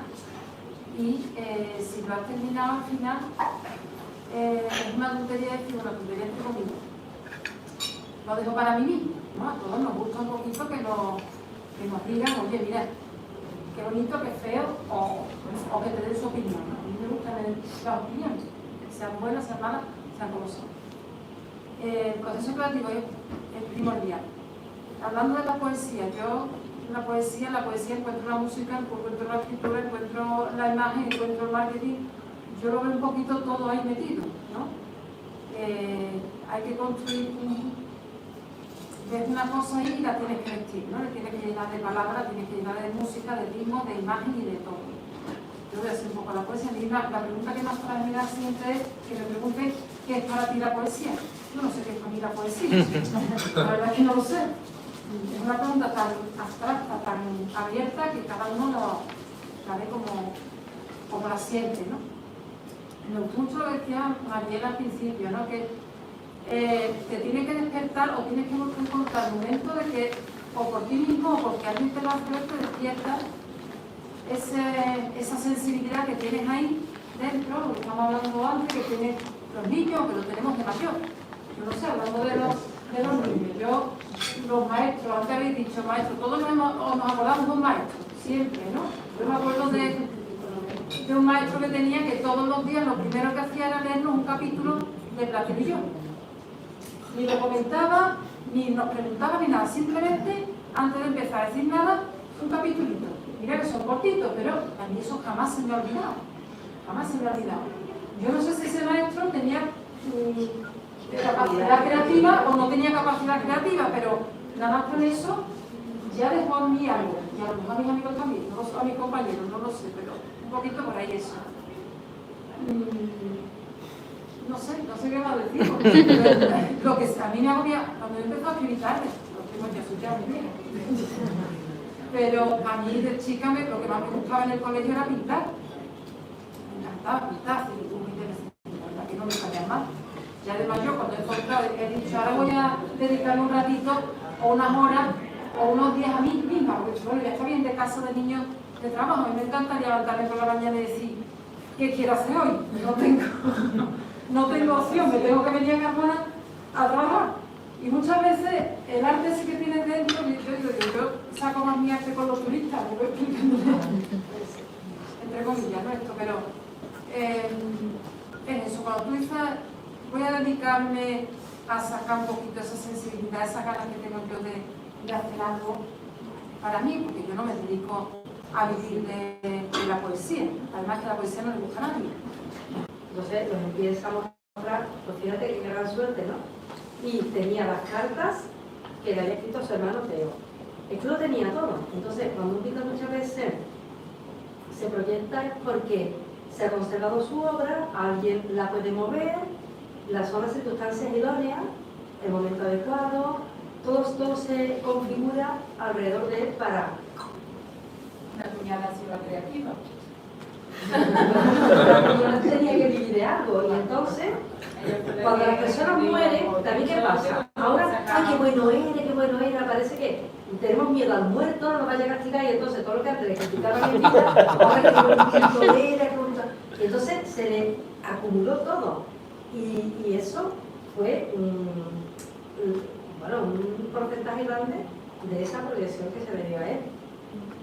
y si lo has terminado al final, es una tontería decir, una tontería entre comillas. Lo dejo para mí mismo, ¿no? A todos nos gusta un poquito que nos digan, oye, mira, qué bonito, qué feo, o que te den su opinión, ¿no? A mí me gustan las opiniones, sean buenas, sean malas, sean como son. El proceso creativo es primordial. Hablando de la poesía, yo en la poesía encuentro la música, encuentro la escritura, encuentro la imagen, encuentro el marketing. Yo lo veo un poquito todo ahí metido, ¿no? Hay que construir ves una cosa ahí y la tienes que vestir, ¿no? Le tienes que llenar de palabras, tienes que llenar de música, de ritmo, de imagen y de todo. Yo voy a hacer un poco la poesía. La pregunta que más para mí da siempre es que me pregunten qué es para ti la poesía. Yo no sé qué es para mí la poesía. La verdad es que no lo sé. Es una pregunta tan abstracta, tan abierta, que cada uno la ve como la siente, ¿no? Me gustó mucho lo que decía Mariela al principio, ¿no? Que te tiene que despertar o tienes que encontrar el momento de que, o por ti mismo o porque alguien te lo hace, te despierta esa sensibilidad que tienes ahí dentro, lo que estamos hablando antes, que tienen los niños, que lo tenemos de mayor. Yo no sé, hablando de los niños, los maestros, antes habéis dicho maestros, todos nos acordamos de un maestro, siempre, ¿no? Yo me acuerdo de un maestro que tenía que todos los días lo primero que hacía era leernos un capítulo de Platero y yo. Ni lo comentaba, ni nos preguntaba, ni nada, simplemente, antes de empezar a decir nada, un capítulito. Mira que son cortitos, pero a mí eso jamás se me ha olvidado. Jamás se me ha olvidado. Yo no sé si ese maestro tenía capacidad creativa o no tenía capacidad creativa, pero nada más con eso ya dejó en mí algo. Y a lo mejor a mis amigos también, a mis compañeros, no lo sé, pero un poquito por ahí eso. No sé qué va a decir, porque lo que a mí me agobia, cuando yo empecé a escribir tarde, lo tengo que asociar muy bien. Pero a mí de chica lo que más me gustaba en el colegio era pintar. Me encantaba pintar, y muy interesante, la verdad que no me salía mal. Ya de mayor, cuando he encontrado, he dicho, ahora voy a dedicarme un ratito, o unas horas, o unos días a mí misma, porque bueno, ya está bien de casa de niños de trabajo. A mí me encanta levantarme por la mañana y decir, ¿qué quiero hacer hoy? No tengo opción, me tengo que venir a Carmona a trabajar. Y muchas veces el arte sí que tienes dentro, yo saco más mi arte con los turistas, me voy explicándole, entre comillas, ¿no? Esto, pero es eso, cuando tú dices, voy a dedicarme a sacar un poquito esa sensibilidad, esa ganas que tengo yo de hacer algo para mí, porque yo no me dedico a vivir de la poesía, además que la poesía no le gusta a nadie. Entonces los empieza a mostrar, pues fíjate qué gran suerte, ¿no? Y tenía las cartas que le había escrito su hermano Teo. Esto lo tenía todo. Entonces, cuando un pintor muchas veces se proyecta es porque se ha conservado su obra, alguien la puede mover, son las circunstancias idóneas, el momento adecuado, todo se configura alrededor de él para... La cuñada ha sido la creativa. La cuñada tenía que vivir de algo, y entonces, cuando las personas mueren, también ¿qué pasa? Ahora, ¡ay, qué bueno era! Parece que tenemos miedo al muerto, no nos vaya a castigar, y entonces todo lo que antes le criticaban en vida, ahora que bonito era, qué bonito... Y entonces se le acumuló todo. Y eso fue un porcentaje grande de esa proyección que se le dio a él.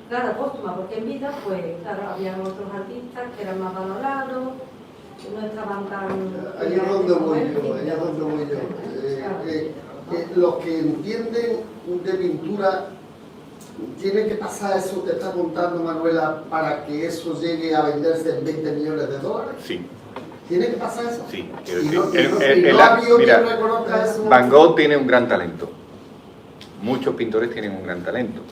Claro, póstuma, porque en vida, pues, claro, había otros artistas que eran más valorados, que no estaban tan... Ahí es donde voy yo, los que entienden de pintura, tiene que pasar eso que está contando Manuela para que eso llegue a venderse en 20 millones de dólares. Sí. ¿Tiene que pasar eso? Sí. Mira, Van Gogh tiene un gran talento. Muchos pintores tienen un gran talento.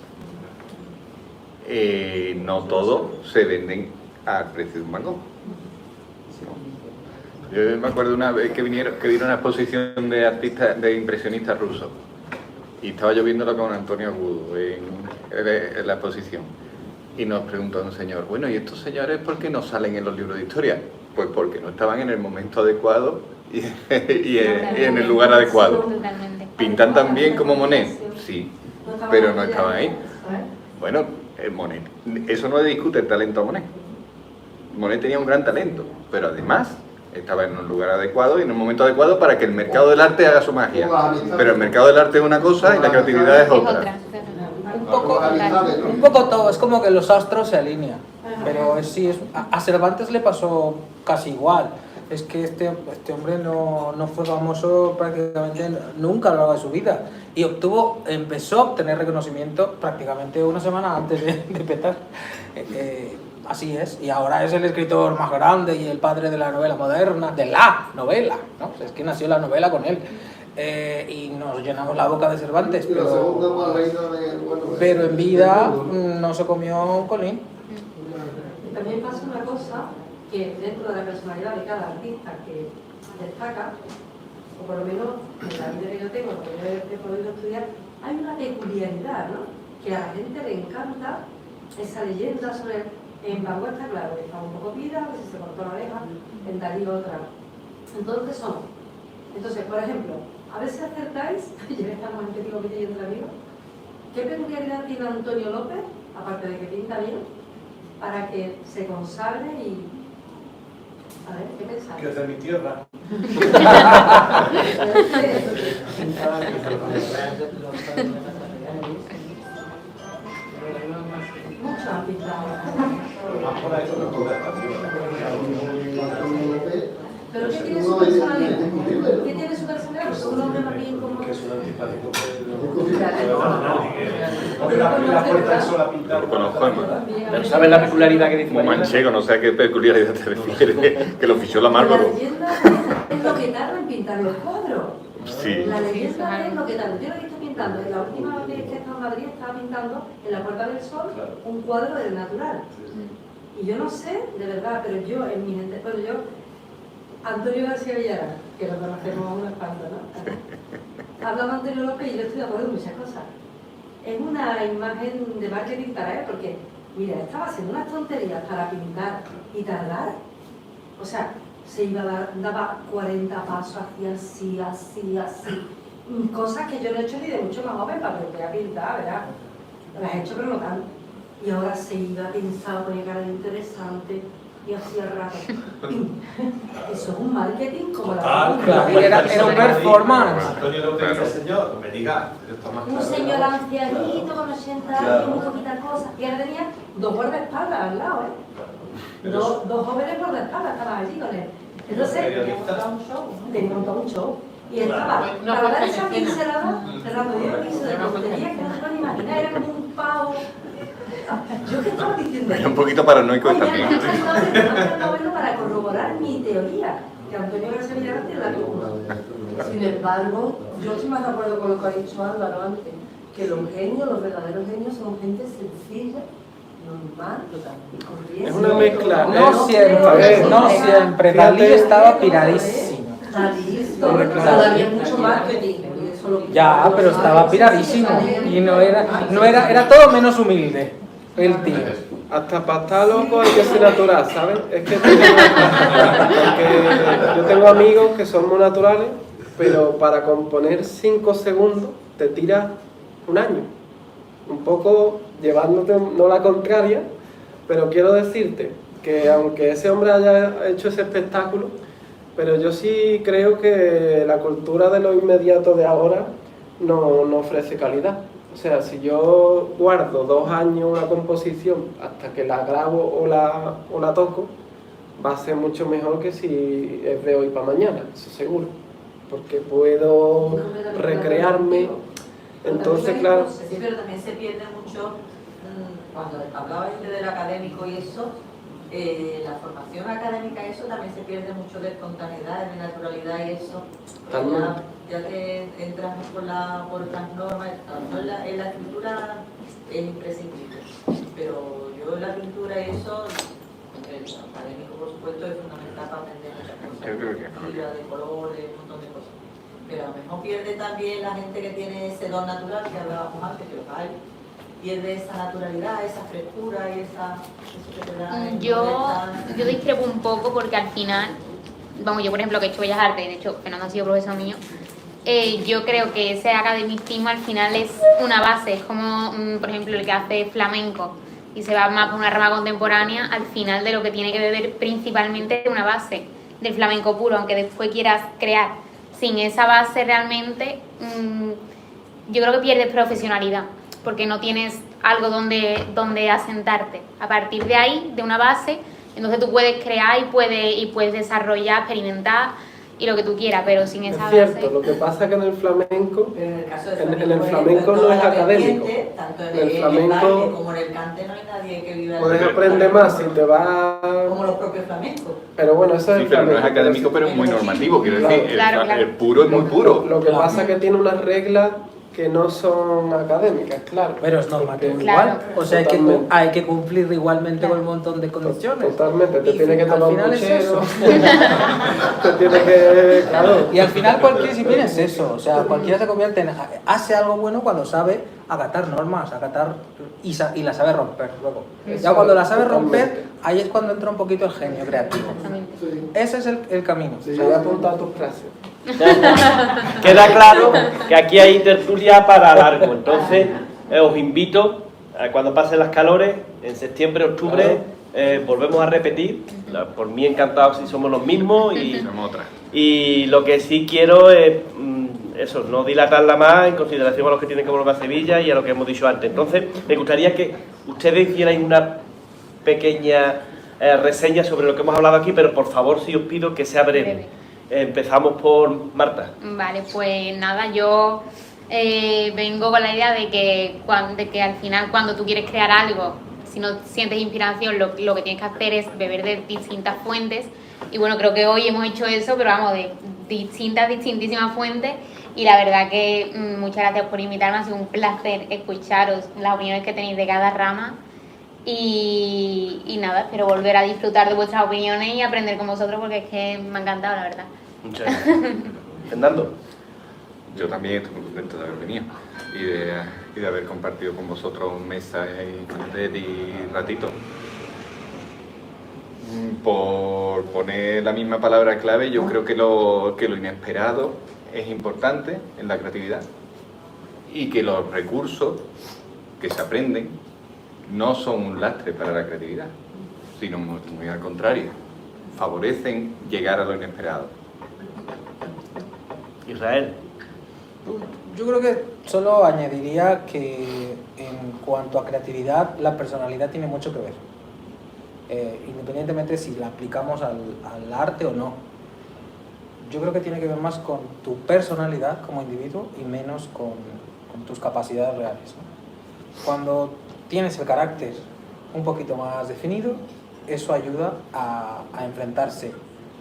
No todos se venden al precio de un Van Gogh. No. Yo me acuerdo una vez que vino una exposición de artistas, de impresionistas rusos, y estaba yo viéndolo con Antonio Agudo en la exposición, y nos preguntó un señor, bueno, ¿y estos señores por qué no salen en los libros de historia? Pues porque no estaban en el momento adecuado y en el lugar adecuado. ¿Pintan tan bien como Monet? Sí, pero no estaban ahí. Bueno, Monet, eso no le discute el talento a Monet. Monet tenía un gran talento, pero además estaba en un lugar adecuado y en un momento adecuado para que el mercado del arte haga su magia. Pero el mercado del arte es una cosa y la creatividad es otra. Un poco todo, es como que los astros se alinean. Pero a Cervantes le pasó casi igual. Es que este hombre no fue famoso prácticamente nunca a lo largo de su vida. Y empezó a obtener reconocimiento prácticamente una semana antes de petar. Así es. Y ahora es el escritor más grande y el padre de la novela moderna, de la novela, ¿no? Es que nació la novela con él. Y nos llenamos la boca de Cervantes. Pero en vida no se comió un colín. También pasa una cosa, que dentro de la personalidad de cada artista que destaca, o por lo menos en la vida que yo tengo, porque yo he podido estudiar, hay una peculiaridad, ¿no? Que a la gente le encanta esa leyenda sobre... En Van Gogh está claro, que estaba un poco pida, que se cortó la oreja, en Dalí otra. Entonces, por ejemplo, a ver si acertáis, ya estamos en Petit Comité y entre amigos, ¿qué peculiaridad tiene Antonio López, aparte de que pinta bien, para que se consagre y... A ver, ¿qué pensáis? Que es de mi tierra. Mucho han pintado. ¿Pero qué tiene su personalidad? ¿Qué tiene su personalidad? Porque un hombre más bien como... Que es un antipático. La puerta del sol a pintar. Lo conozco, pero ¿sabes la peculiaridad que dice? Un manchego, no sé a qué peculiaridad te refieres, que lo fichó la Marlboro. La leyenda es lo que tarda en pintar los cuadros. Sí. La leyenda es lo que tarda. Yo lo he visto pintando. En la última vez que estaba en Madrid estaba pintando en la Puerta del Sol un cuadro del natural. Y yo no sé, de verdad, pero yo en mi mente, bueno, Antonio García Villarán, que lo conocemos a un espanto, ¿no? Hablaba Antonio López y yo estoy de acuerdo en muchas cosas. Es una imagen de marketing para él, porque, mira, estaba haciendo unas tonterías para pintar y tardar. O sea, se iba a dar, daba 40 pasos, hacía así. Cosas que yo no he hecho ni de mucho más joven para aprender a pintar, ¿verdad? Las he hecho, pero no tanto. Y ahora se iba pensado, ponía cara de interesante y hacía rato. Eso es un marketing como la Claro, era un performance. Antonio López dice, señor, me diga. Un señor ancianito con 80 años, muy poquitas cosas. Y ahora tenía 2 guardaespaldas al lado, ¿eh? Dos jóvenes guardaespaldas estaban allí con él. Entonces, tenía montado un show. Y estaba, la verdad, esa pincelada, Fernando, yo lo hice de tontería que no te puedes imaginar, era como un pavo. Yo que estaba diciendo. Era un poquito paranoico Oye, también. yo estaba hablando para corroborar mi teoría, que Antonio García Villarreal tiene la misma. Sin embargo, yo estoy más de acuerdo con lo que ha dicho Álvaro antes, que los genios, los verdaderos genios son gente sencilla, normal, y corriente. Es una mezcla. No siempre, no siempre. Dalí estaba piradísimo. Dalí, Dalí es mucho más que ti. Ya, pero estaba piradísimo. Y no era todo menos humilde. El tío. Hasta para estar loco hay que ser natural, ¿sabes? Es que porque yo tengo amigos que son muy naturales, pero para componer 5 segundos te tiras un año. Un poco llevándote no la contraria, pero quiero decirte que aunque ese hombre haya hecho ese espectáculo, pero yo sí creo que la cultura de lo inmediato de ahora no ofrece calidad. O sea, si yo guardo 2 años una composición hasta que la grabo o la toco, va a ser mucho mejor que si es de hoy para mañana, eso seguro. Porque puedo recrearme. Entonces, claro. Sí, pero también se pierde mucho, cuando hablaba del académico y eso, la formación académica, eso también se pierde mucho de espontaneidad, de naturalidad y eso. Ya que entras por otras normas, en la escritura es imprescindible, pero yo en la pintura y eso, el académico por supuesto es fundamental para aprender muchas cosas, de colores, un montón de cosas, pero a lo mejor pierde también la gente que tiene ese don natural que hablábamos antes, que los hay, pierde esa naturalidad, esa frescura y eso que te da. Yo discrepo un poco porque al final, vamos, yo por ejemplo que he hecho Bellas Artes, de hecho Fernando ha sido profesor mío, yo creo que ese academicismo al final es una base, es como por ejemplo el que hace flamenco y se va más por una rama contemporánea, al final de lo que tiene que beber principalmente es una base del flamenco puro, aunque después quieras crear sin esa base realmente, yo creo que pierdes profesionalidad, porque no tienes algo donde asentarte. A partir de ahí, de una base, entonces tú puedes crear y puedes desarrollar, experimentar y lo que tú quieras, pero sin esa base... Es cierto, lo que pasa es que en el flamenco, en el por flamenco ejemplo, no es toda la académico. vertiente, tanto En el baile flamenco como en el cante no hay nadie que viva puedes aprender más si te vas... como los propios flamencos. Pero bueno, eso es Sí, el pero no flamenco. es académico, pero es muy normativo, quiero Claro. decir, Claro. el puro es muy puro. Lo que pasa es que tiene unas reglas que no son académicas, claro. Pero es normativo Claro. igual. O sea, Totalmente. hay que cumplir igualmente con un montón de condiciones. Totalmente, te Y tiene que al tomar un final es puchero, eso. te tiene que... Claro. Y al final cualquier disciplina es eso. O sea, cualquiera se convierte en... Hace algo bueno cuando sabe acatar normas, y la sabe romper luego. Ya cuando la sabe romper, ahí es cuando entra un poquito el genio creativo. Ese es el camino. Sí, yo voy a apuntar tus frases. Queda claro que aquí hay tertulia para largo, entonces os invito a cuando pasen las calores, en septiembre, octubre, volvemos a repetir. Por mí encantado si somos los mismos y lo que sí quiero es eso, no dilatarla más en consideración a los que tienen que volver a Sevilla y a lo que hemos dicho antes. Entonces me gustaría que ustedes hicierais una pequeña reseña sobre lo que hemos hablado aquí, pero por favor sí os pido que sea breve. Empezamos por Marta. Vale, pues nada, yo vengo con la idea de que al final cuando tú quieres crear algo, si no sientes inspiración, lo que tienes que hacer es beber de distintas fuentes. Y bueno, creo que hoy hemos hecho eso, pero vamos, de distintísimas fuentes. Y la verdad que muchas gracias por invitarme, ha sido un placer escucharos las opiniones que tenéis de cada rama. Y nada, espero volver a disfrutar de vuestras opiniones y aprender con vosotros porque es que me ha encantado, la verdad. Muchas gracias. Fernando. Yo también estoy muy contento de haber venido y de haber compartido con vosotros mesa y ratito. Por poner la misma palabra clave, yo creo que lo inesperado es importante en la creatividad y que los recursos que se aprenden no son un lastre para la creatividad, sino muy al contrario, favorecen llegar a lo inesperado. Israel. Yo creo que solo añadiría que en cuanto a creatividad, la personalidad tiene mucho que ver. Independientemente si la aplicamos al arte o no. yo creo que tiene que ver más con tu personalidad como individuo y menos con tus capacidades reales, ¿no? Cuando tienes el carácter un poquito más definido, eso ayuda a enfrentarse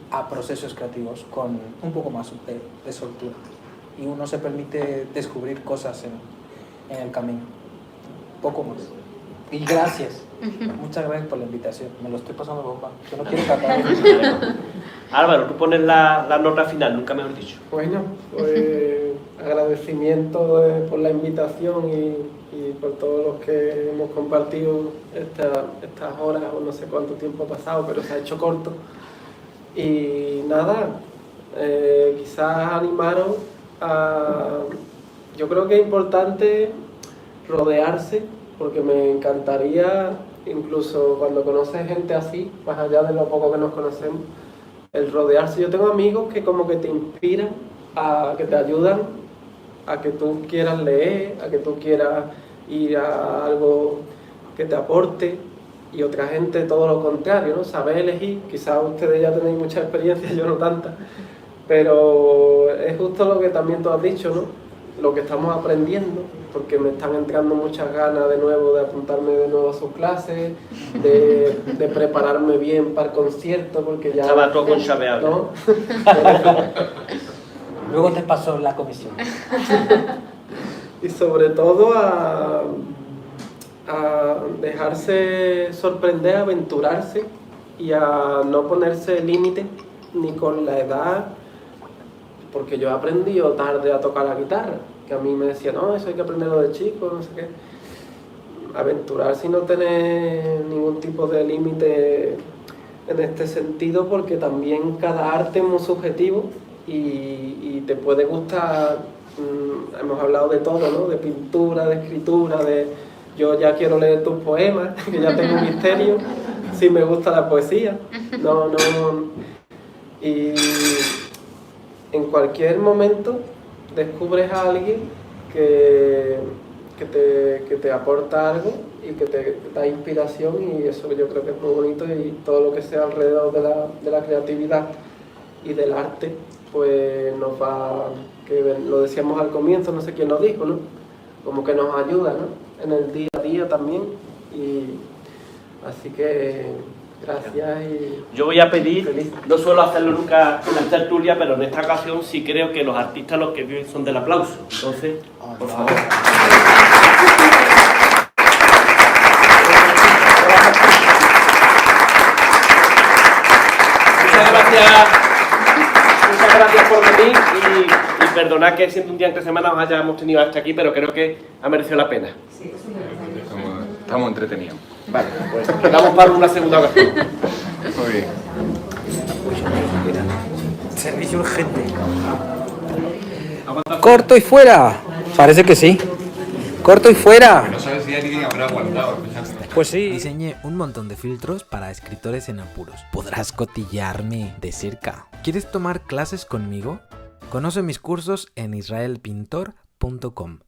a procesos creativos con un poco más de soltura. Y uno se permite descubrir cosas en el camino. Poco más. Y gracias. Muchas gracias por la invitación. Me lo estoy pasando bomba. Yo no quiero cantar. Álvaro, tú pones la nota final, nunca mejor dicho. Bueno, pues agradecimiento por la invitación y por todos los que hemos compartido estas horas, o no sé cuánto tiempo ha pasado, pero se ha hecho corto. Y nada, quizás animaros a... Yo creo que es importante rodearse, porque me encantaría, incluso cuando conoces gente así, más allá de lo poco que nos conocemos, el rodearse. Yo tengo amigos que como que te inspiran, que te ayudan a que tú quieras leer, a que tú quieras ir a algo que te aporte, y otra gente todo lo contrario, ¿no? Saber elegir. Quizás ustedes ya tenéis mucha experiencia, yo no tanta, pero es justo lo que también tú has dicho, ¿no? Lo que estamos aprendiendo, porque me están entrando muchas ganas de nuevo de apuntarme de nuevo a sus clases, de prepararme bien para el concierto, porque ya... Estaba todo con chaveado, ¿no? Luego te paso la comisión. Y sobre todo a dejarse sorprender, a aventurarse y a no ponerse límite ni con la edad, porque yo he aprendido tarde a tocar la guitarra, que a mí me decían, no, eso hay que aprenderlo de chico, no sé qué. Aventurarse y no tener ningún tipo de límite en este sentido, porque también cada arte es muy subjetivo y te puede gustar, hemos hablado de todo, ¿no? De pintura, de escritura, yo ya quiero leer tus poemas, que ya tengo un misterio, si me gusta la poesía, y en cualquier momento descubres a alguien que te aporta algo y que te da inspiración, y eso yo creo que es muy bonito, y todo lo que sea alrededor de la creatividad y del arte, pues nos va, que lo decíamos al comienzo, no sé quién lo dijo, ¿no? Como que nos ayuda, ¿no? En el día a día también, y así que gracias. Y yo voy a pedir, no suelo hacerlo nunca en las tertulias, pero en esta ocasión sí creo que los artistas los que viven son del aplauso, entonces, por favor. Muchas gracias por venir y perdonad que siendo un día entre semanas os hayamos tenido hasta aquí, pero creo que ha merecido la pena. Estamos entretenidos. Vale, pues quedamos para una segunda ocasión. Muy bien. Servicio urgente. ¡Corto y fuera! Parece que sí. ¡Corto y fuera! No sabes si alguien habrá aguantado. Pues sí. Diseñé un montón de filtros para escritores en apuros. Podrás cotillarme de cerca. ¿Quieres tomar clases conmigo? Conoce mis cursos en israelpintor.com.